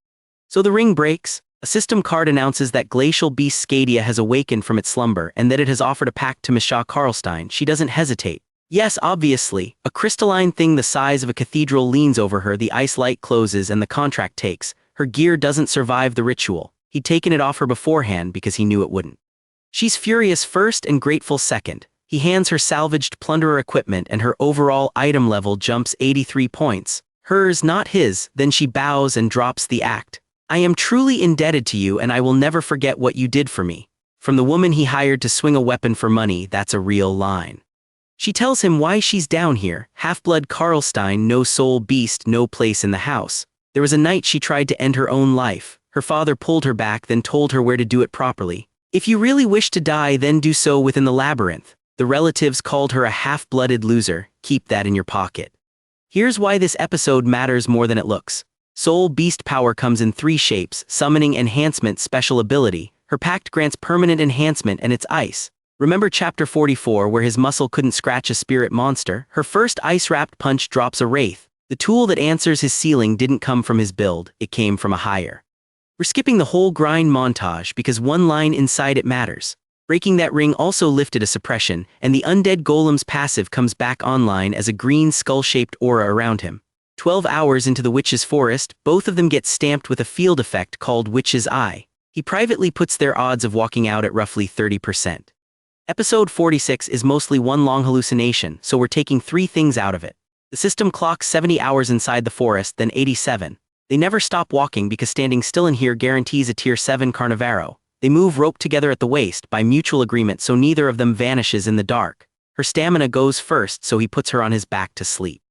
So the ring breaks. A system card announces that glacial beast Scadia has awakened from its slumber and that it has offered a pact to Miss Shaw Karlstein. She doesn't hesitate. Yes, obviously, a crystalline thing the size of a cathedral leans over her, the ice light closes and the contract takes. Her gear doesn't survive the ritual. He'd taken it off her beforehand because he knew it wouldn't. She's furious first and grateful second. He hands her salvaged plunderer equipment and her overall item level jumps 83 points. Hers, not his. Then she bows and drops the act. I am truly indebted to you and I will never forget what you did for me. From the woman he hired to swing a weapon for money, that's a real line. She tells him why she's down here. Half-blood Karlstein, no soul beast, no place in the house. There was a night she tried to end her own life. Her father pulled her back, then told her where to do it properly. If you really wish to die, then do so within the labyrinth. The relatives called her a half-blooded loser. Keep that in your pocket. Here's why this episode matters more than it looks. Soul beast power comes in 3 shapes: summoning, enhancement, special ability. Her pact grants permanent enhancement and it's ice. Remember chapter 44 where his muscle couldn't scratch a spirit monster? Her first ice-wrapped punch drops a wraith. The tool that answers his ceiling didn't come from his build, it came from a hire. We're skipping the whole grind montage because one line inside it matters. Breaking that ring also lifted a suppression, and the undead golem's passive comes back online as a green skull-shaped aura around him. 12 hours into the witch's forest, both of them get stamped with a field effect called Witch's Eye. He privately puts their odds of walking out at roughly 30%. Episode 46 is mostly one long hallucination, so we're taking 3 things out of it. The system clocks 70 hours inside the forest, then 87. They never stop walking because standing still in here guarantees a tier 7 Carnivaro. They move rope together at the waist by mutual agreement so neither of them vanishes in the dark. Her stamina goes first, so he puts her on his back to sleep.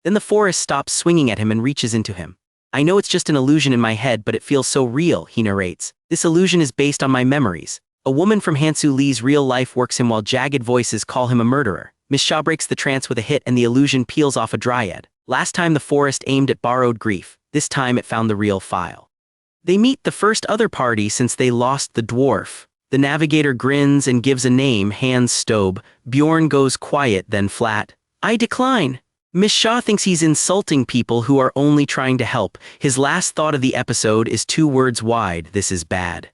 Then the forest stops swinging at him and reaches into him. I know it's just an illusion in my head, but it feels so real, he narrates. This illusion is based on my memories. A woman from Hansu Lee's real life works him while jagged voices call him a murderer. Miss Shaw breaks the trance with a hit and the illusion peels off a dryad. Last time the forest aimed at borrowed grief. This time it found the real file. They meet the first other party since they lost the dwarf. The navigator grins and gives a name, Hans Stobe. Bjorn goes quiet, then flat. I decline. Miss Shaw thinks he's insulting people who are only trying to help. His last thought of the episode is 2 words wide: this is bad.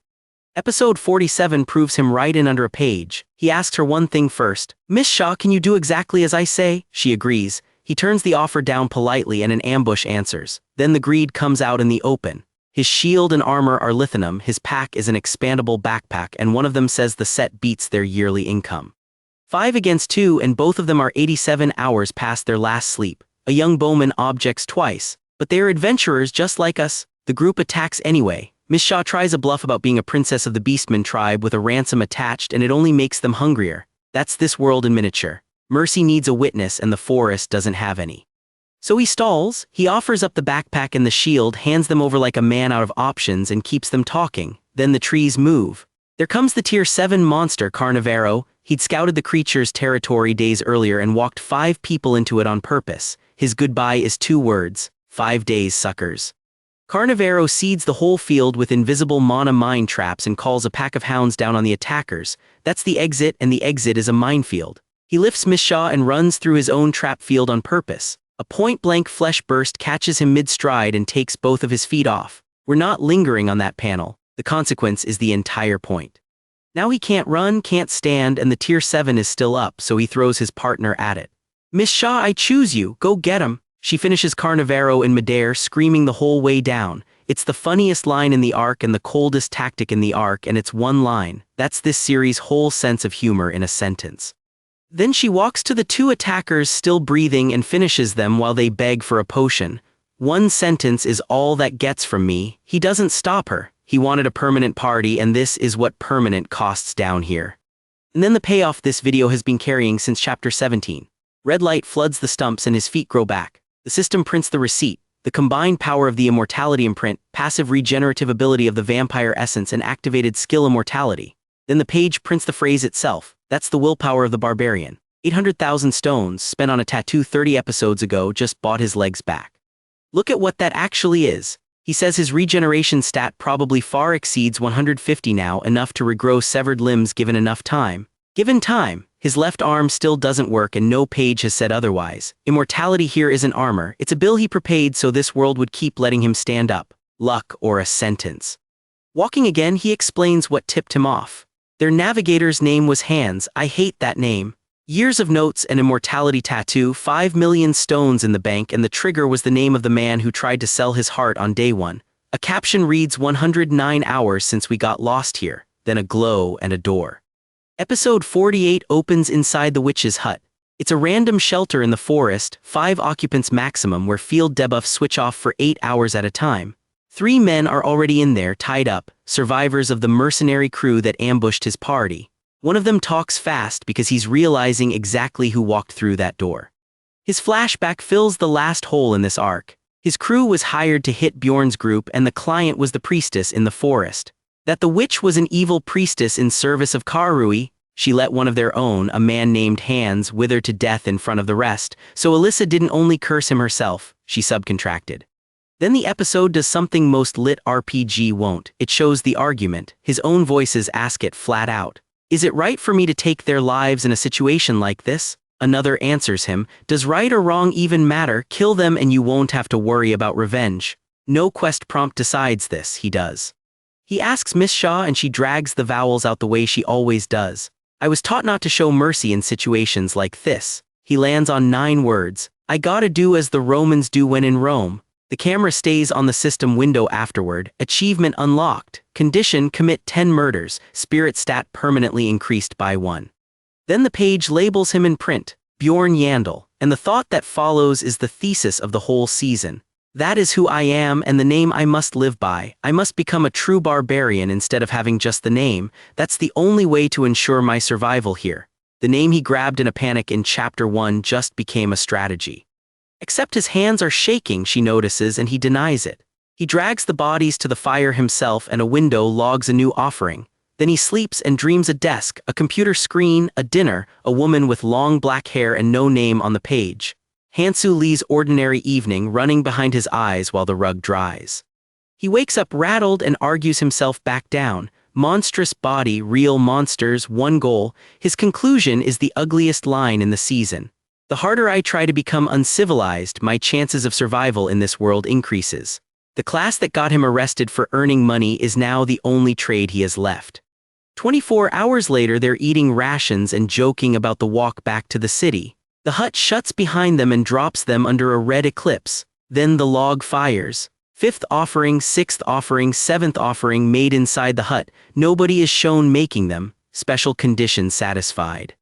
Episode 47 proves him right in under a page. He asks her one thing first. Miss Shaw, can you do exactly as I say? She agrees. He turns the offer down politely and an ambush answers. Then the greed comes out in the open. His shield and armor are lithium, his pack is an expandable backpack, and one of them says the set beats their yearly income. 5 against 2, and both of them are 87 hours past their last sleep. A young bowman objects twice. But they are adventurers just like us. The group attacks anyway. Miss Shaw tries a bluff about being a princess of the Beastman tribe with a ransom attached, and it only makes them hungrier. That's this world in miniature. Mercy needs a witness and the forest doesn't have any. So he stalls, he offers up the backpack and the shield, hands them over like a man out of options and keeps them talking. Then the trees move. There comes the tier 7 monster Carnivaro. He'd scouted the creature's territory days earlier and walked 5 people into it on purpose. His goodbye is 2 words: 5 days, suckers. Carnivaro seeds the whole field with invisible mana mine traps and calls a pack of hounds down on the attackers. That's the exit, and the exit is a minefield. He lifts Miss Shaw and runs through his own trap field on purpose. A point-blank flesh burst catches him mid-stride and takes both of his feet off. We're not lingering on that panel. The consequence is the entire point. Now he can't run, can't stand, and the tier 7 is still up, so he throws his partner at it. Miss Shaw, I choose you, go get him. She finishes Carnivaro in midair, screaming the whole way down. It's the funniest line in the arc and the coldest tactic in the arc, and it's one line. That's this series' whole sense of humor in a sentence. Then she walks to the two attackers still breathing and finishes them while they beg for a potion. One sentence is all that gets from me. He doesn't stop her. He wanted a permanent party, and this is what permanent costs down here. And then the payoff this video has been carrying since chapter 17. Red light floods the stumps and his feet grow back. The system prints the receipt. The combined power of the Immortality imprint, passive regenerative ability of the vampire essence, and activated skill Immortality. Then the page prints the phrase itself. That's the willpower of the barbarian. 800,000 stones spent on a tattoo 30 episodes ago just bought his legs back. Look at what that actually is. He says his regeneration stat probably far exceeds 150 now, enough to regrow severed limbs given enough time. Given time, his left arm still doesn't work and no page has said otherwise. Immortality here isn't armor, it's a bill he prepaid so this world would keep letting him stand up. Luck or a sentence. Walking again, he explains what tipped him off. Their navigator's name was Hans. I hate that name. Years of notes and Immortality tattoo, 5 million stones in the bank, and the trigger was the name of the man who tried to sell his heart on day one. A caption reads 109 hours since we got lost here, then a glow and a door. Episode 48 opens inside the witch's hut. It's a random shelter in the forest, 5 occupants maximum, where field debuffs switch off for 8 hours at a time. 3 men are already in there, tied up, survivors of the mercenary crew that ambushed his party. One of them talks fast because he's realizing exactly who walked through that door. His flashback fills the last hole in this arc. His crew was hired to hit Bjorn's group, and the client was the priestess in the forest. That the witch was an evil priestess in service of Karui. She let one of their own, a man named Hans, wither to death in front of the rest, so Alyssa didn't only curse him herself, she subcontracted. Then the episode does something most lit RPG won't. It shows the argument. His own voices ask it flat out. Is it right for me to take their lives in a situation like this? Another answers him, does right or wrong even matter? Kill them and you won't have to worry about revenge. No quest prompt decides this, he does. He asks Miss Shaw and she drags the vowels out the way she always does. I was taught not to show mercy in situations like this. He lands on 9 words. I gotta do as the Romans do when in Rome. The camera stays on the system window afterward. Achievement unlocked. Condition: commit 10 murders. Spirit stat permanently increased by 1. Then the page labels him in print, Bjorn Yandel, and the thought that follows is the thesis of the whole season. That is who I am and the name I must live by. I must become a true barbarian instead of having just the name. That's the only way to ensure my survival here. The name he grabbed in a panic in chapter 1 just became a strategy. Except his hands are shaking, she notices, and he denies it. He drags the bodies to the fire himself, and a window logs a new offering. Then he sleeps and dreams a desk, a computer screen, a dinner, a woman with long black hair and no name on the page. Hansu Lee's ordinary evening running behind his eyes while the rug dries. He wakes up rattled and argues himself back down. Monstrous body, real monsters, one goal. His conclusion is the ugliest line in the season. The harder I try to become uncivilized, my chances of survival in this world increases. The class that got him arrested for earning money is now the only trade he has left. 24 hours later, they're eating rations and joking about the walk back to the city. The hut shuts behind them and drops them under a red eclipse. Then the log fires. 5th offering, 6th offering, 7th offering made inside the hut. Nobody is shown making them. Special conditions satisfied.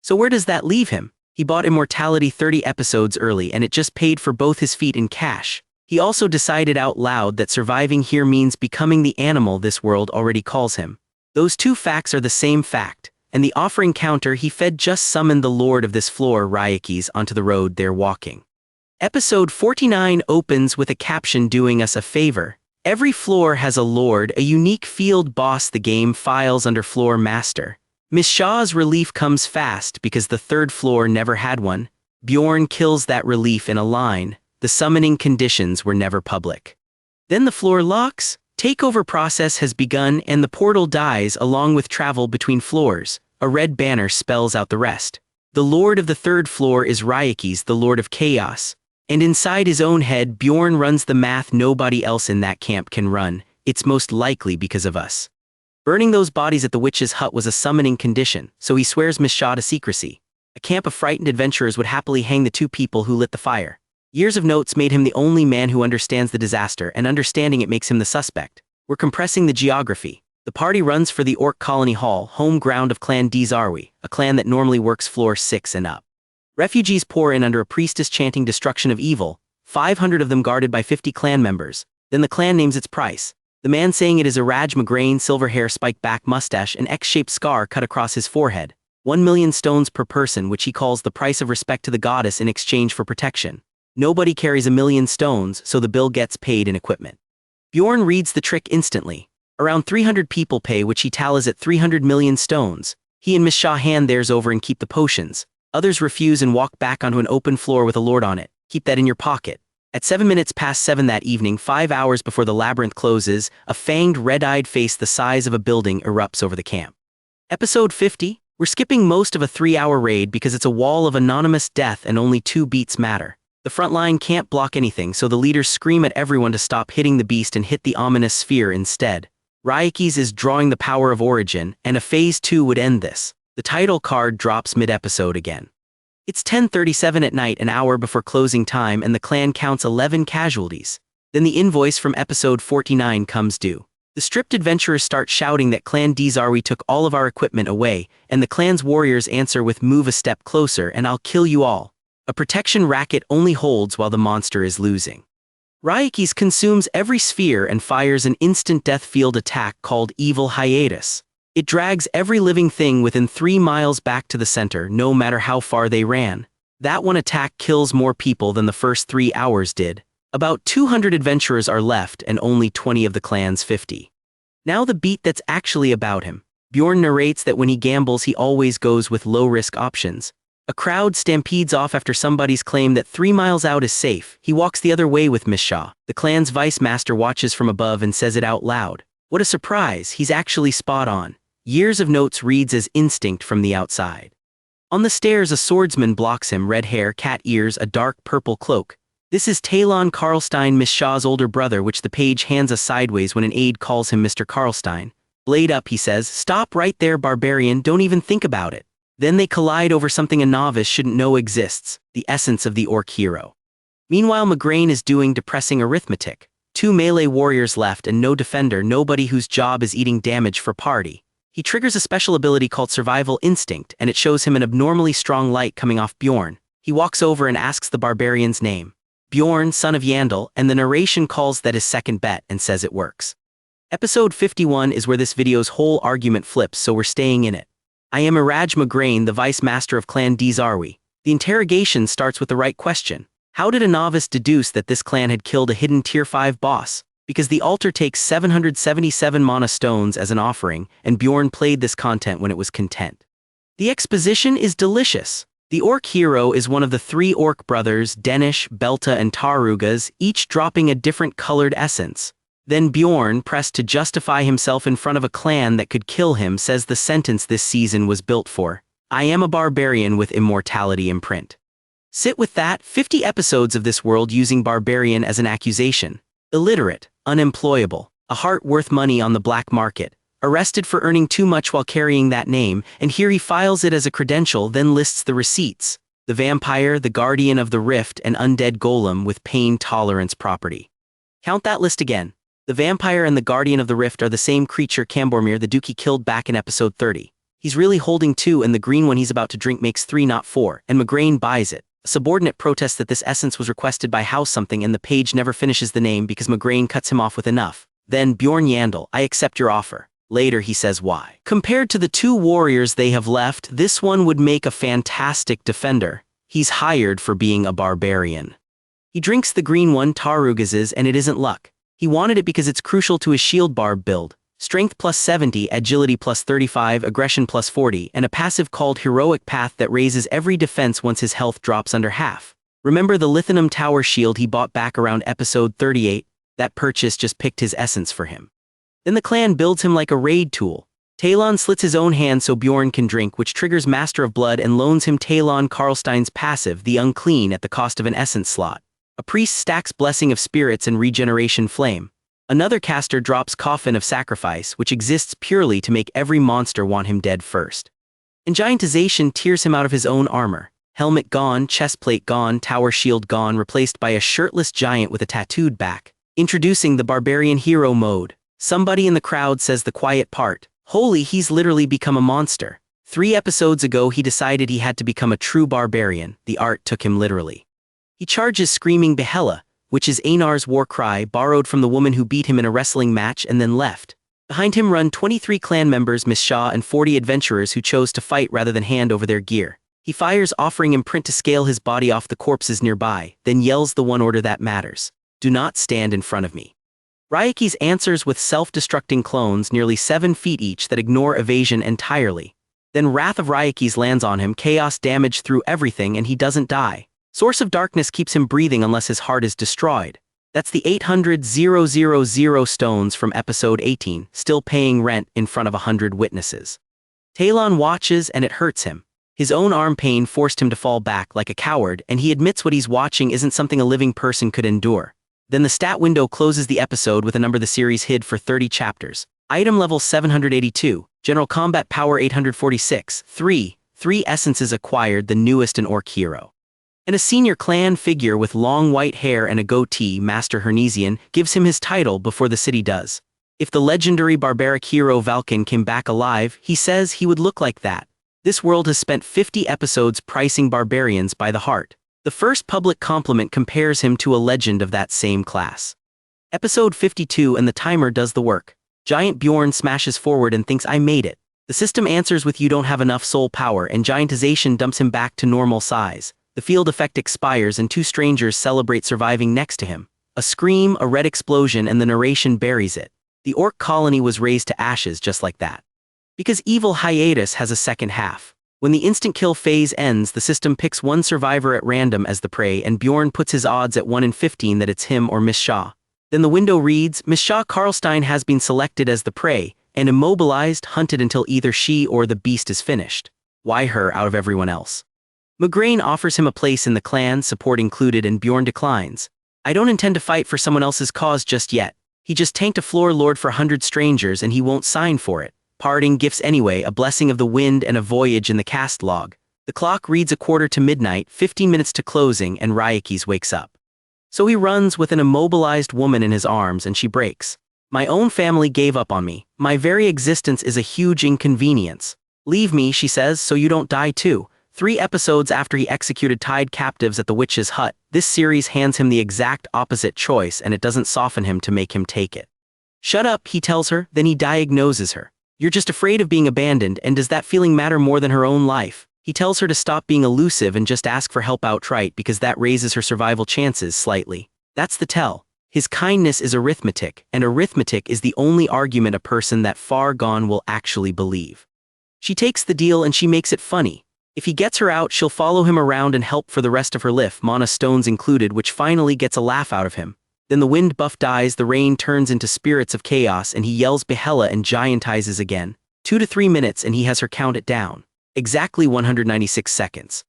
So where does that leave him? He bought Immortality 30 episodes early and it just paid for both his feet in cash. He also decided out loud that surviving here means becoming the animal this world already calls him. Those two facts are the same fact, and the offering counter he fed just summoned the lord of this floor, Ryakis, onto the road they're walking. Episode 49 opens with a caption doing us a favor. Every floor has a lord, a unique field boss. The game files under floor master. Miss Shaw's relief comes fast because the 3rd floor never had one. Bjorn kills that relief in a line. The summoning conditions were never public. Then the floor locks. Takeover process has begun and the portal dies along with travel between floors. A red banner spells out the rest. The lord of the 3rd floor is Ryakis, the lord of chaos. And inside his own head, Bjorn runs the math nobody else in that camp can run. It's most likely because of us. Burning those bodies at the witch's hut was a summoning condition, so he swears Miss Shaw to secrecy. A camp of frightened adventurers would happily hang the 2 people who lit the fire. Years of notes made him the only man who understands the disaster, and understanding it makes him the suspect. We're compressing the geography. The party runs for the Orc Colony Hall, home ground of Clan Dizarwi, a clan that normally works floor 6 and up. Refugees pour in under a priestess chanting destruction of evil, 500 of them guarded by 50 clan members. Then the clan names its price. The man saying it is a Raj Magrain, silver hair, spiked back mustache, an X-shaped scar cut across his forehead. 1 million stones per person, which he calls the price of respect to the goddess in exchange for protection. Nobody carries 1,000,000 stones, so the bill gets paid in equipment. Bjorn reads the trick instantly. Around 300 people pay, which he tallies at 300 million stones. He and Miss Shaw hand theirs over and keep the potions. Others refuse and walk back onto an open floor with a lord on it. Keep that in your pocket. At 7 minutes past 7 that evening, 5 hours before the labyrinth closes, a fanged, red-eyed face the size of a building erupts over the camp. Episode 50? We're skipping most of a 3-hour raid because it's a wall of anonymous death and only 2 beats matter. The front line can't block anything, so the leaders scream at everyone to stop hitting the beast and hit the ominous sphere instead. Raiki's is drawing the power of origin, and a phase 2 would end this. The title card drops mid-episode again. It's 10:37 at night, an hour before closing time, and the clan counts 11 casualties. Then the invoice from episode 49 comes due. The stripped adventurers start shouting that Clan Dizarwi took all of our equipment away, and the clan's warriors answer with "Move a step closer and I'll kill you all." A protection racket only holds while the monster is losing. Raiki's consumes every sphere and fires an instant death field attack called Evil Hiatus. It drags every living thing within 3 miles back to the center, no matter how far they ran. That one attack kills more people than the first 3 hours did. About 200 adventurers are left and only 20 of the clan's 50. Now the beat that's actually about him. Bjorn narrates that when he gambles he always goes with low-risk options. A crowd stampedes off after somebody's claim that 3 miles out is safe. He walks the other way with Miss Shaw. The clan's vice master watches from above and says it out loud. What a surprise, he's actually spot on. Years of notes reads as instinct from the outside. On the stairs a swordsman blocks him, red hair, cat ears, a dark purple cloak. This is Talon Karlstein, Miss Shaw's older brother, which the page hands us sideways when an aide calls him Mr. Karlstein. Blade up, he says. Stop right there, barbarian, don't even think about it. Then they collide over something a novice shouldn't know exists, the essence of the orc hero. Meanwhile Magrain is doing depressing arithmetic. 2 melee warriors left and no defender, nobody whose job is eating damage for party. He triggers a special ability called Survival Instinct, and it shows him an abnormally strong light coming off Bjorn. He walks over and asks the barbarian's name. Bjorn, son of Yandel, and the narration calls that his second bet and says it works. Episode 51 is where this video's whole argument flips, so we're staying in it. I am Iraj Magrain, the vice master of Clan Dizarwi. The interrogation starts with the right question. How did a novice deduce that this clan had killed a hidden tier 5 boss? Because the altar takes 777 mana stones as an offering, and Bjorn played this content when it was content. The exposition is delicious. The orc hero is one of the 3 orc brothers, Denish, Belta, and Tarugas, each dropping a different colored essence. Then Bjorn, pressed to justify himself in front of a clan that could kill him, says the sentence this season was built for. I am a barbarian with immortality imprint. Sit with that, 50 episodes of this world using barbarian as an accusation. Illiterate, unemployable, a heart worth money on the black market, arrested for earning too much while carrying that name, and here he files it as a credential, then lists the receipts. The vampire, the guardian of the rift, and undead golem with pain tolerance property. Count that list again. The vampire and the guardian of the rift are the same creature Cambormir the Dookie killed back in episode 30. He's really holding 2 and the green one he's about to drink makes 3 not 4, and Magrain buys it. A subordinate protests that this essence was requested by House something and the page never finishes the name because Magrain cuts him off with enough. Then Bjorn Yandel, I accept your offer. Later he says why. Compared to the 2 warriors they have left, this one would make a fantastic defender. He's hired for being a barbarian. He drinks the green one Tarugas's and it isn't luck. He wanted it because it's crucial to his shield barb build. Strength plus 70, agility plus 35, aggression plus 40, and a passive called Heroic Path that raises every defense once his health drops under half. Remember the Lithium Tower shield he bought back around episode 38? That purchase just picked his essence for him. Then the clan builds him like a raid tool. Talon slits his own hand so Bjorn can drink, which triggers Master of Blood and loans him Talon Karlstein's passive, the Unclean, at the cost of an essence slot. A priest stacks Blessing of Spirits and Regeneration Flame. Another caster drops Coffin of Sacrifice, which exists purely to make every monster want him dead first. And Giantization tears him out of his own armor. Helmet gone, chestplate gone, tower shield gone, replaced by a shirtless giant with a tattooed back. Introducing the Barbarian hero mode. Somebody in the crowd says the quiet part. Holy, he's literally become a monster. 3 episodes ago he decided he had to become a true barbarian. The art took him literally. He charges screaming Behela, which is Einar's war cry borrowed from the woman who beat him in a wrestling match and then left. Behind him run 23 clan members, Miss Shaw, and 40 adventurers who chose to fight rather than hand over their gear. He fires, offering him print to scale his body off the corpses nearby, then yells the one order that matters. Do not stand in front of me. Ryaki's answers with self-destructing clones nearly 7 feet each that ignore evasion entirely. Then Wrath of Ryaki's lands on him, chaos damage through everything, and he doesn't die. Source of Darkness keeps him breathing unless his heart is destroyed. That's the 800,000 stones from episode 18, still paying rent in front of 100 witnesses. Talon watches and it hurts him. His own arm pain forced him to fall back like a coward, and he admits what he's watching isn't something a living person could endure. Then the stat window closes the episode with a number the series hid for 30 chapters. Item level 782, General Combat Power 846, 3 essences acquired, the newest an orc hero. And a senior clan figure with long white hair and a goatee, Master Hernesian, gives him his title before the city does. If the legendary barbaric hero Valcan came back alive, he says he would look like that. This world has spent 50 episodes pricing barbarians by the heart. The first public compliment compares him to a legend of that same class. Episode 52, and the timer does the work. Giant Bjorn smashes forward and thinks, I made it. The system answers with you don't have enough soul power, and giantization dumps him back to normal size. The field effect expires and 2 strangers celebrate surviving next to him. A scream, a red explosion, and the narration buries it. The orc colony was razed to ashes just like that. Because evil hiatus has a second half. When the instant kill phase ends, the system picks 1 survivor at random as the prey, and Bjorn puts his odds at 1 in 15 that it's him or Miss Shaw. Then the window reads, Miss Shaw Karlstein has been selected as the prey, and immobilized, hunted until either she or the beast is finished. Why her out of everyone else? Migraine offers him a place in the clan, support included, and Bjorn declines. I don't intend to fight for someone else's cause just yet. He just tanked a floor lord for 100 strangers and he won't sign for it. Parting gifts anyway, a blessing of the wind and a voyage in the cast log. The clock reads 1/4 to midnight, 15 minutes to closing, and Ryakis wakes up. So he runs with an immobilized woman in his arms and she breaks. My own family gave up on me. My very existence is a huge inconvenience. Leave me, she says, so you don't die too. 3 episodes after he executed tied captives at the witch's hut, this series hands him the exact opposite choice, and it doesn't soften him to make him take it. Shut up, he tells her, then he diagnoses her. You're just afraid of being abandoned, and does that feeling matter more than her own life? He tells her to stop being elusive and just ask for help outright because that raises her survival chances slightly. That's the tell. His kindness is arithmetic, and arithmetic is the only argument a person that far gone will actually believe. She takes the deal and she makes it funny. If he gets her out, she'll follow him around and help for the rest of her life, mana stones included, which finally gets a laugh out of him. Then the wind buff dies, the rain turns into spirits of chaos, and he yells Behela and giantizes again. 2 to 3 minutes and he has her count it down. Exactly 196 seconds.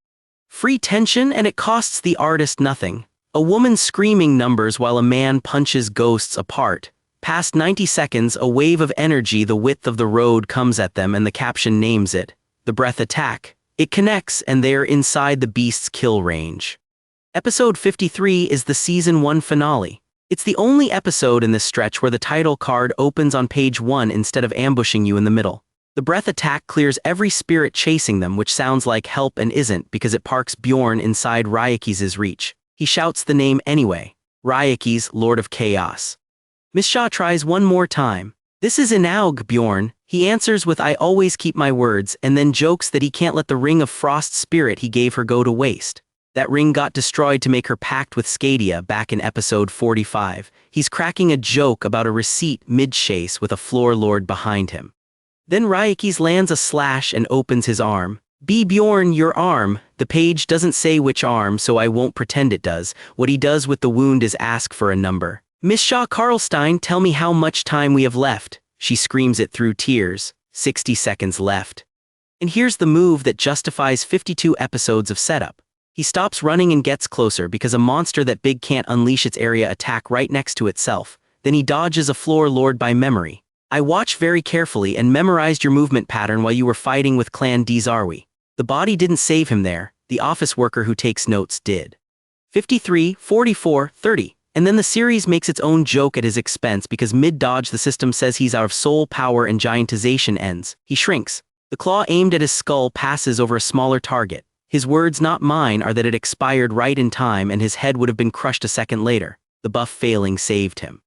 Free tension, and it costs the artist nothing. A woman screaming numbers while a man punches ghosts apart. Past 90 seconds, a wave of energy the width of the road comes at them, and the caption names it the breath attack. It connects and they're inside the beast's kill range. Episode 53 is the season 1 finale. It's the only episode in this stretch where the title card opens on page 1 instead of ambushing you in the middle. The breath attack clears every spirit chasing them, which sounds like help and isn't, because it parks Bjorn inside Ryakis' reach. He shouts the name anyway. Ryakis, Lord of Chaos. Miss Shaw tries one more time. This is Inaug, Bjorn. He answers with I always keep my words, and then jokes that he can't let the ring of frost spirit he gave her go to waste. That ring got destroyed to make her pact with Scadia back in episode 45. He's cracking a joke about a receipt mid-chase with a floor lord behind him. Then Ryakis lands a slash and opens his arm. Be Bjorn, your arm. The page doesn't say which arm, so I won't pretend it does. What he does with the wound is ask for a number. Miss Shaw Karlstein, tell me how much time we have left. She screams it through tears. 60 seconds left. And here's the move that justifies 52 episodes of setup. He stops running and gets closer because a monster that big can't unleash its area attack right next to itself. Then he dodges a floor lord by memory. I watched very carefully and memorized your movement pattern while you were fighting with Clan Dizarwi. The body didn't save him there. the office worker who takes notes did. 53, 44, 30. And then the series makes its own joke at his expense because mid-dodge the system says he's out of soul power and giantization ends. He shrinks. The claw aimed at his skull passes over a smaller target. His words, not mine, are that it expired right in time and his head would have been crushed a second later. The buff failing saved him.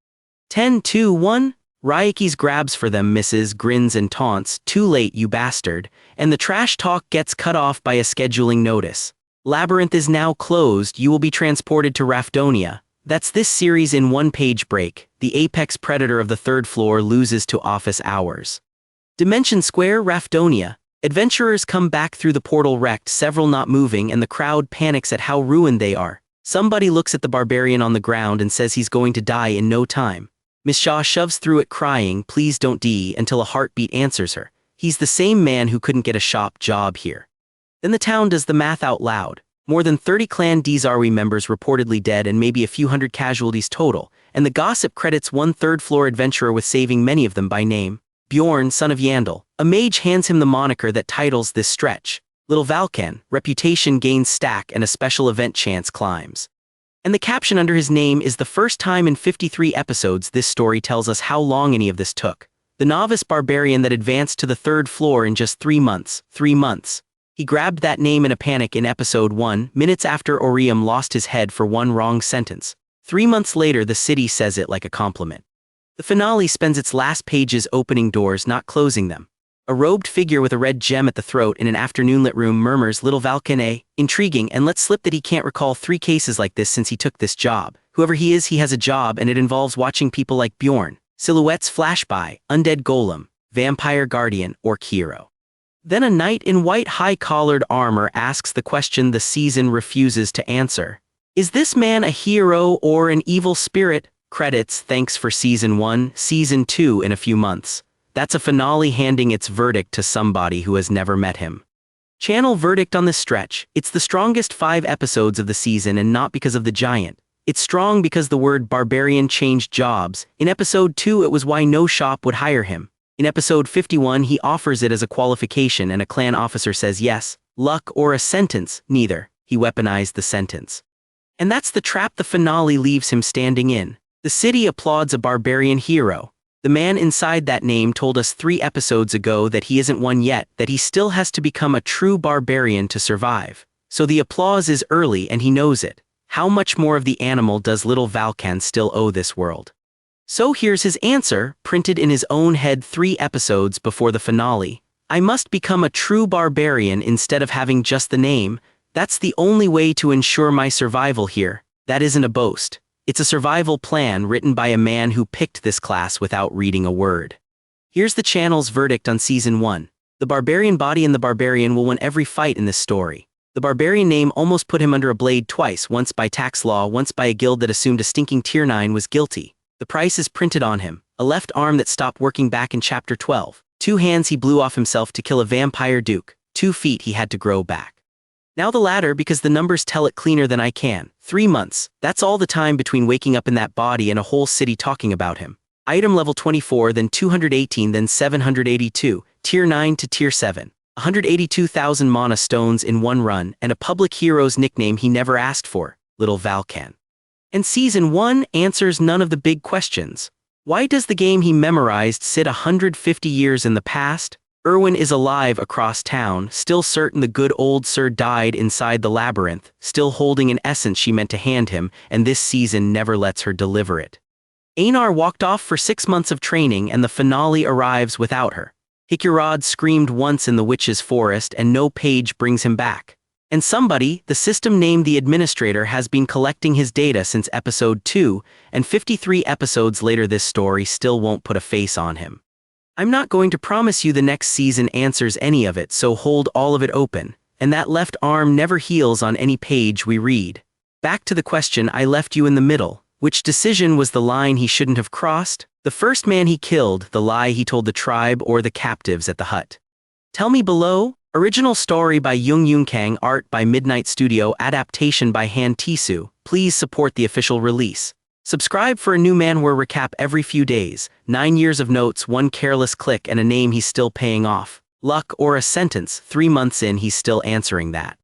10, 2, 1. Ryaki's grabs for them misses, grins and taunts, too late you bastard, and the trash talk gets cut off by a scheduling notice. Labyrinth is now closed, you will be transported to Rafdonia. That's this series in one-page break. The apex predator of the third floor loses to office hours. Dimension Square, Rafdonia. Adventurers come back through the portal wrecked, several not moving, and the crowd panics at how ruined they are. Somebody looks at the barbarian on the ground and says he's going to die in no time. Miss Shaw shoves through it crying, please don't die, until a heartbeat answers her. He's the same man who couldn't get a shop job here. Then the town does the math out loud. More than 30 Clan Dizarwi members reportedly dead and maybe a few hundred casualties total, and the gossip credits one third-floor adventurer with saving many of them by name. Bjorn, son of Yandel. A mage hands him the moniker that titles this stretch. Little Valcan, reputation gains stack and a special event chance climbs. And the caption under his name is the first time in 53 episodes this story tells us how long any of this took. The novice barbarian that advanced to the third floor in just 3 months. 3 months. He grabbed that name in a panic in episode 1, minutes after Orium lost his head for one wrong sentence. 3 months later the city says it like a compliment. The finale spends its last pages opening doors, not closing them. A robed figure with a red gem at the throat in an afternoon-lit room murmurs, little Valcan, intriguing, and lets slip that he can't recall 3 cases like this since he took this job. Whoever he is, he has a job, and it involves watching people like Bjorn. Silhouettes flash by, undead golem, vampire guardian, orc hero. Then a knight in white high-collared armor asks the question the season refuses to answer. Is this man a hero or an evil spirit? Credits, thanks for Season 1, Season 2 in a few months. That's a finale handing its verdict to somebody who has never met him. Channel verdict on this stretch. It's the strongest 5 episodes of the season and not because of the giant. It's strong because the word barbarian changed jobs. In episode 2 it was why no shop would hire him. In episode 51 he offers it as a qualification and a clan officer says yes. Luck or a sentence, neither. He weaponized the sentence. And that's the trap the finale leaves him standing in. The city applauds a barbarian hero. The man inside that name told us 3 episodes ago that he isn't one yet, that he still has to become a true barbarian to survive. So the applause is early and he knows it. How much more of the animal does little Valcan still owe this world? So here's his answer, printed in his own head 3 episodes before the finale. I must become a true barbarian instead of having just the name. That's the only way to ensure my survival here. That isn't a boast. It's a survival plan written by a man who picked this class without reading a word. Here's the channel's verdict on Season 1. The barbarian body and the barbarian will win every fight in this story. The barbarian name almost put him under a blade twice, once by tax law, once by a guild that assumed a stinking tier 9 was guilty. The price is printed on him. A left arm that stopped working back in Chapter 12. 2 hands he blew off himself to kill a vampire duke. 2 feet he had to grow back. Now the latter because the numbers tell it cleaner than I can. 3 months. That's all the time between waking up in that body and a whole city talking about him. Item level 24, then 218, then 782, tier 9 to tier 7. 182,000 mana stones in one run, and a public hero's nickname he never asked for, Little Valcan. And Season 1 answers none of the big questions. Why does the game he memorized sit 150 years in the past? Erwin is alive across town, still certain the good old sir died inside the labyrinth, still holding an essence she meant to hand him, and this season never lets her deliver it. Einar walked off for 6 months of training and the finale arrives without her. Hikurad screamed once in the witch's forest and no page brings him back. And somebody, the system named the administrator, has been collecting his data since episode 2, and 53 episodes later this story still won't put a face on him. I'm not going to promise you the next season answers any of it, so hold all of it open, and that left arm never heals on any page we read. Back to the question I left you in the middle. Which decision was the line he shouldn't have crossed? The first man he killed, the lie he told the tribe, or the captives at the hut? Tell me below. Original story by Jung Yoon-kang, art by Midnight Studio, adaptation by tae-su. Please support the official release. Subscribe for a new Manhwa recap every few days. 9 years of notes, 1 careless click, and a name he's still paying off. Luck or a sentence, 3 months in he's still answering that.